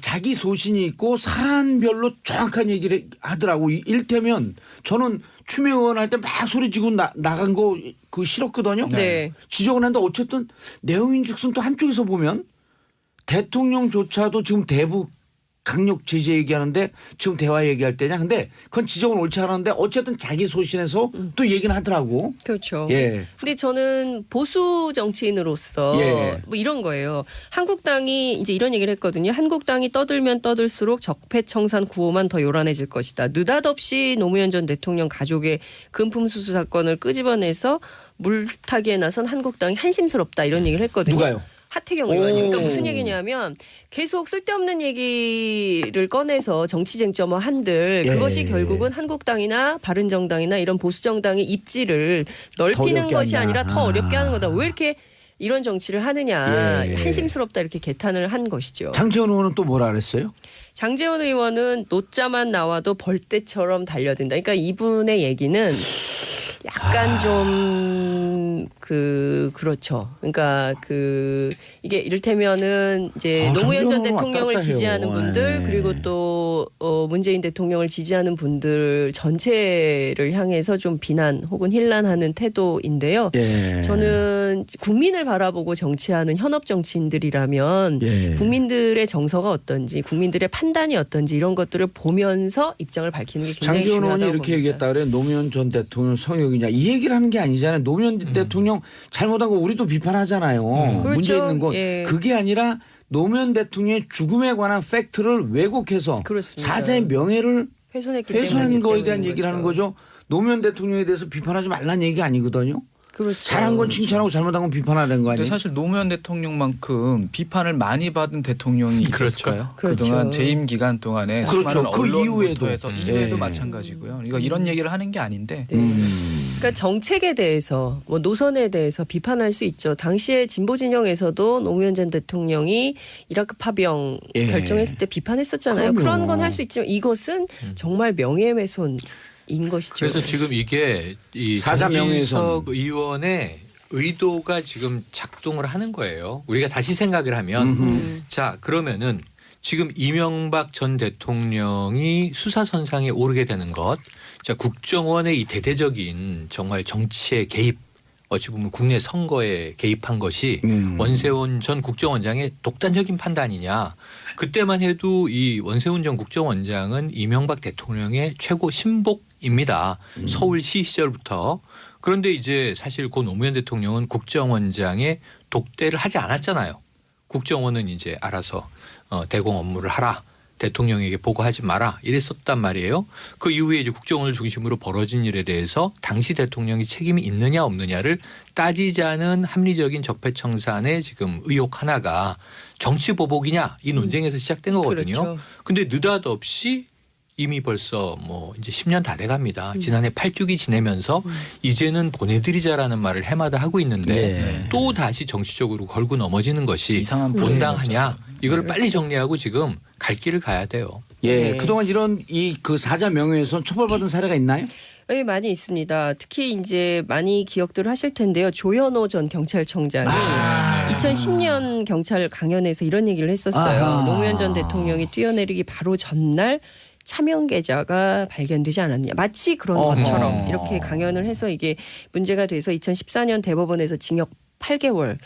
자기 소신이 있고 사안별로 정확한 얘기를 하더라고. 일테면 저는 추미애 의원 할 때 막 소리지고 나간 거 그 싫었거든요. 네. 지적을 하는데 어쨌든 내용인즉슨 또 한쪽에서 보면 대통령조차도 지금 대북 강력 제재 얘기하는데 지금 대화 얘기할 때냐. 근데 그건 지적은 옳지 않았는데 어쨌든 자기 소신에서 또 얘기는 하더라고. 그렇죠. 예. 근데 저는 보수 정치인으로서 예. 뭐 이런 거예요. 한국당이 이제 이런 얘기를 했거든요. 한국당이 떠들면 떠들수록 적폐청산 구호만 더 요란해질 것이다. 느닷없이 노무현 전 대통령 가족의 금품수수 사건을 끄집어내서 물타기에 나선 한국당이 한심스럽다 이런 얘기를 했거든요. 누가요? 하태경 의원이. 그러니까 오. 무슨 얘기냐면 계속 쓸데없는 얘기를 꺼내서 정치 쟁점화 한들 그것이 예. 결국은 한국당이나 바른정당이나 이런 보수정당의 입지를 넓히는 어렵게 것이 한다. 아니라 더 어렵게 하는 거다. 왜 이렇게 이런 정치를 하느냐. 예. 한심스럽다 이렇게 개탄을 한 것이죠. 장재원 의원은 또 뭐라 그랬어요? 장제원 의원은 노자만 나와도 벌떼처럼 달려든다. 그러니까 이분의 얘기는 약간 좀 그렇죠. 그러니까 이게 이를테면은 이제 노무현 전 장제원 대통령을 왔다 갔다 지지하는 해요. 분들 네. 그리고 또 문재인 대통령을 지지하는 분들 전체를 향해서 좀 비난 혹은 힐난하는 태도인데요. 예. 저는 국민을 바라보고 정치하는 현업 정치인들이라면 예. 국민들의 정서가 어떤지 국민들의 판단이 어떤지 이런 것들을 보면서 입장을 밝히는 게 굉장히 장재원 중요하다고 의원이 이렇게 봅니다. 얘기했다 그래. 노무현 전 대통령 성역이냐 이 얘기를 하는 게 아니잖아요. 노무현 대통령 잘못한 거 우리도 비판하잖아요. 문제 그렇죠. 있는 건 예. 그게 아니라 노무현 대통령의 죽음에 관한 팩트를 왜곡해서 그렇습니다. 사자의 명예를 훼손했기 훼손한 때문이기 거에 대한 때문인 얘기를 하는 거죠. 거죠. 노무현 대통령에 대해서 비판하지 말라는 얘기가 아니거든요. 그렇죠. 잘한 건 칭찬하고 잘못한 건 비판하는 거 근데 아니에요? 사실 노무현 대통령만큼 비판을 많이 받은 대통령이 그렇죠. 있었을까요? 그렇죠. 그동안 재임 기간 동안에 그렇죠. 수많은 그 언론 이후에도. 모토에서 이후에도 예. 마찬가지고요. 그러니까 이런 얘기를 하는 게 아닌데 네. 그러니까 정책에 대해서 뭐 노선에 대해서 비판할 수 있죠. 당시에 진보 진영에서도 노무현 전 대통령이 이라크 파병 예. 결정했을 때 비판했었잖아요. 그럼요. 그런 건 할 수 있지만 이것은 정말 명예훼손인 것이죠. 그래서 지금 이게 이 사자 정진석 의원의 의도가 지금 작동을 하는 거예요. 우리가 다시 생각을 하면 자 그러면은 지금 이명박 전 대통령이 수사선상에 오르게 되는 것, 자 국정원의 이 대대적인 정말 정치의 개입, 어찌 보면 국내 선거에 개입한 것이 원세훈 전 국정원장의 독단적인 판단이냐. 그때만 해도 이 원세훈 전 국정원장은 이명박 대통령의 최고 신복입니다. 서울시 시절부터. 그런데 이제 사실 고 노무현 대통령은 국정원장의 독대를 하지 않았잖아요. 국정원은 이제 알아서 대공 업무를 하라. 대통령에게 보고하지 마라 이랬었단 말이에요. 그 이후에 이제 국정원을 중심으로 벌어진 일에 대해서 당시 대통령이 책임이 있느냐 없느냐를 따지자는 합리적인 적폐청산의 지금 의혹 하나가 정치 보복이냐 이 논쟁에서 시작된 거거든요. 그렇죠. 근데 느닷없이 이미 벌써 뭐 이제 10년 다 돼갑니다. 지난해 8주기 지내면서 이제는 보내드리자라는 말을 해마다 하고 있는데 네. 또 다시 정치적으로 걸고 넘어지는 것이 이상한 본당하냐 이거를 그렇죠. 빨리 정리하고 지금 갈 길을 가야 돼요. 예, 네. 그동안 이런 이 그 사자 명예훼손 처벌받은 사례가 있나요? 네, 많이 있습니다. 특히 이제 많이 기억들 하실 텐데요. 조현오 전 경찰청장이 2010년 경찰 강연에서 이런 얘기를 했었어요. 아하. 노무현 전 대통령이 뛰어내리기 바로 전날 차명 계좌가 발견되지 않았냐. 마치 그런 어허. 것처럼 이렇게 강연을 해서 이게 문제가 돼서 2014년 대법원에서 징역 8개월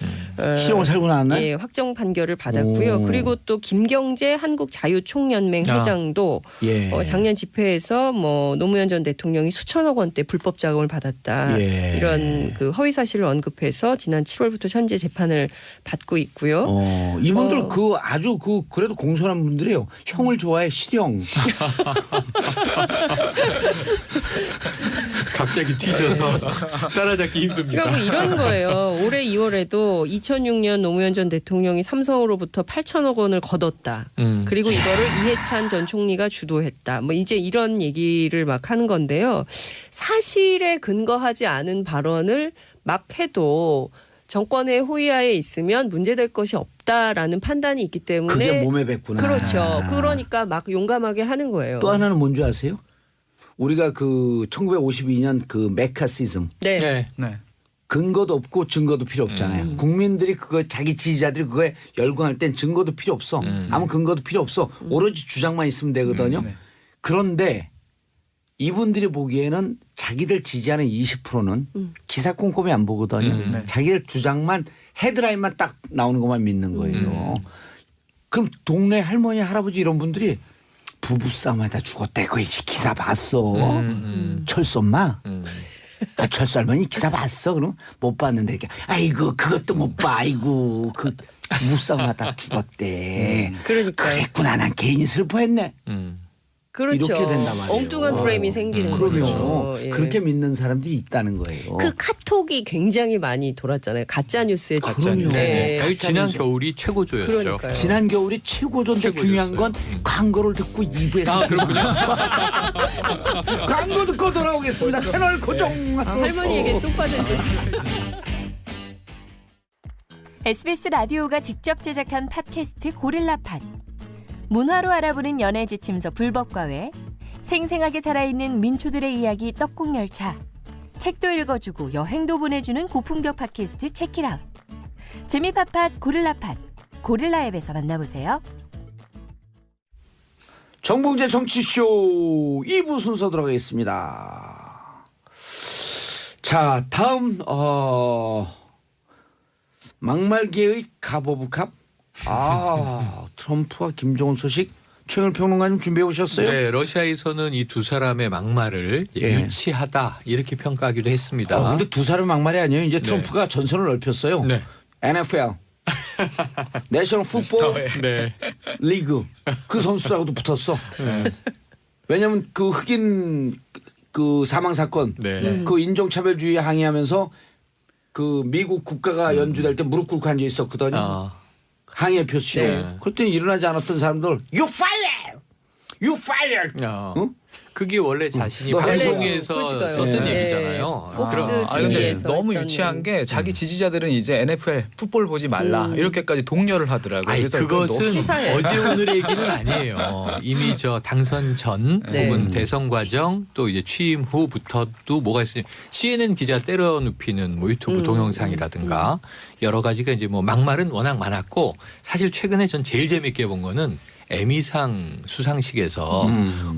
실형을 살고 나왔나요? 예, 확정 판결을 받았고요. 오. 그리고 또 김경재 한국자유총연맹 아. 회장도 예. 작년 집회에서 뭐 노무현 전 대통령이 수천억 원대 불법 자금을 받았다. 예. 이런 그 허위 사실을 언급해서 지난 7월부터 현재 재판을 받고 있고요. 이분들 그 아주 그래도 공손한 분들이에요. 형을 좋아해 실형. 갑자기 뒤져서 따라잡기 힘듭니다. 그러니까 뭐 이런 거예요. 올해 2월에도 2006년 노무현 전 대통령이 삼성으로부터 8천억 원을 거뒀다. 그리고 이거를 이해찬 전 총리가 주도했다. 뭐 이제 이런 얘기를 막 하는 건데요. 사실에 근거하지 않은 발언을 막 해도 정권의 호위하에 있으면 문제될 것이 없다라는 판단이 있기 때문에 그게 몸에 뱉구나. 그렇죠. 그러니까 막 용감하게 하는 거예요. 또 하나는 뭔지 아세요? 우리가 그 1952년 그 메카시즘 네. 네. 네. 근거도 없고 증거도 필요 없잖아요. 국민들이 그거 자기 지지자들이 그거에 열광할 땐 증거도 필요 없어. 아무 근거도 필요 없어. 오로지 주장만 있으면 되거든요. 네. 그런데 이분들이 보기에는 자기들 지지하는 20%는 기사 꼼꼼히 안 보거든요. 네. 자기들 주장만 헤드라인만 딱 나오는 것만 믿는 거예요. 그럼 동네 할머니 할아버지 이런 분들이 부부싸움하다 죽었대. 그 기사 봤어. 철수 엄마. 철수 할머니 기사 봤어. 그럼 못 봤는데 이렇게 아이고 그것도 못 봐. 아이고 그 부부싸움하다 죽었대. 그러니까요. 그랬구나. 난 괜히 슬퍼했네. 그렇죠. 이렇게 된단 말이에요. 엉뚱한 프레임이 생기는 그럼요. 거죠. 예. 그렇게 믿는 사람들이 있다는 거예요. 그 카톡이 굉장히 많이 돌았잖아요. 가짜 뉴스에 그럼요. 네. 네. 지난 겨울이 최고조였죠. 그러니까요. 지난 겨울이 최고조인데 최고였어요. 중요한 건 광고를 듣고 2부에서 아, 그렇군요. 광고 듣고 돌아오겠습니다. 채널 고정하세요. 할머니에게 쏙 빠져 있었어요. SBS 라디오가 직접 제작한 팟캐스트 고릴라팟. 문화로 알아보는 연애 지침서 불법과외, 생생하게 살아있는 민초들의 이야기 떡국열차, 책도 읽어주고 여행도 보내주는 고품격 팟캐스트 체키라웃. 재미팟팟 고릴라팟, 고릴라 앱에서 만나보세요. 정봉재 정치쇼 2부 순서 들어가겠습니다. 자, 다음 막말계의 갑오브캅. 트럼프와 김정은 소식 최영일 평론가님 준비해 오셨어요? 네, 러시아에서는 이 두 사람의 막말을 예. 유치하다 이렇게 평가하기도 했습니다. 근데 두 사람 막말이 아니에요. 이제 트럼프가 전선을 넓혔어요. 네. NFL, 내셔널 풋볼 네. 리그 그 선수들하고도 붙었어. 왜냐하면 그 흑인 그 사망 사건, 네. 그 인종차별주의 항의하면서 그 미국 국가가 연주될 때 무릎 꿇고 앉아 있었거든요. 항해 표시로. 네. 그랬더니 일어나지 않았던 사람들 You fire! You fire! 응? 그게 원래 자신이 너 방송에서 그러니까요. 썼던 네. 얘기잖아요. 폭스 근데 TV에서 너무 했던 유치한 얘기. 게 자기 지지자들은 이제 NFL 풋볼 보지 말라 이렇게까지 독려를 하더라고요. 아니, 그래서 그것은 시사예요. 어제 오늘 얘기는 아니에요. 이미 저 당선 전 네. 혹은 대선 과정 또 이제 취임 후부터도 뭐가 있어요. CNN 기자 때려 눕히는 뭐 유튜브 동영상이라든가 여러 가지가 이제 뭐 막말은 워낙 많았고 사실 최근에 전 제일 재밌게 본 거는 에미상 수상식에서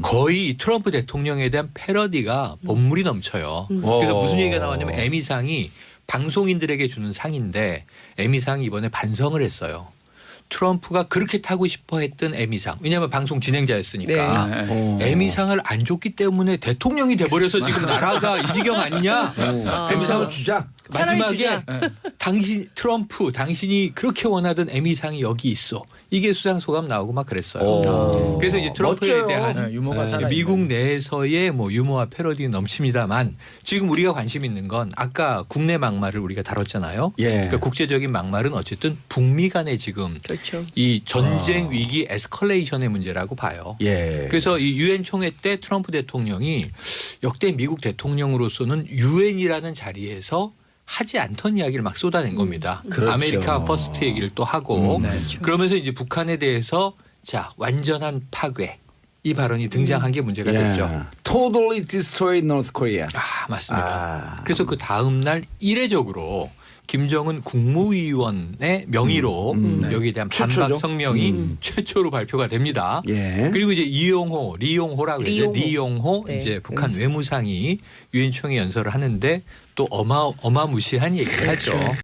거의 트럼프 대통령에 대한 패러디가 본물이 넘쳐요. 그래서 무슨 얘기가 나왔냐면 에미상이 방송인들에게 주는 상인데 에미상이 이번에 반성을 했어요. 트럼프가 그렇게 타고 싶어 했던 에미상. 왜냐하면 방송 진행자였으니까. 네. 에미상을 안 줬기 때문에 대통령이 돼버려서 지금 나라가 이 지경 아니냐. 에미상을 주자. 마지막에 당신 트럼프 당신이 그렇게 원하던 에미상이 여기 있어. 이게 수상 소감 나오고 막 그랬어요. 그래서 이제 트럼프에 멋져요. 대한 네, 유머가 살아있는. 미국 내에서의 뭐 유머와 패러디 넘칩니다만 지금 우리가 관심 있는 건 아까 국내 막말을 우리가 다뤘잖아요. 예. 그러니까 국제적인 막말은 어쨌든 북미 간에 지금 그렇죠. 이 전쟁 위기 에스컬레이션의 문제라고 봐요. 예. 그래서 이 유엔 총회 때 트럼프 대통령이 역대 미국 대통령으로서는 유엔이라는 자리에서 하지 않던 이야기를 막 쏟아낸 겁니다. 그렇죠. 아메리카 퍼스트 얘기를 또 하고 네. 그러면서 이제 북한에 대해서 자 완전한 파괴 이 발언이 등장한 게 문제가 됐죠. Totally destroy North Korea. 아 맞습니다. 아. 그래서 그 다음 날 이례적으로 김정은 국무위원의 명의로 여기에 대한 최초죠. 반박 성명이 최초로 발표가 됩니다. 예. 그리고 이제 리용호라고 그러죠. 리용호 네. 이제 북한 외무상이 유엔 총회 연설을 하는데 또 어마무시한 얘기를 하죠.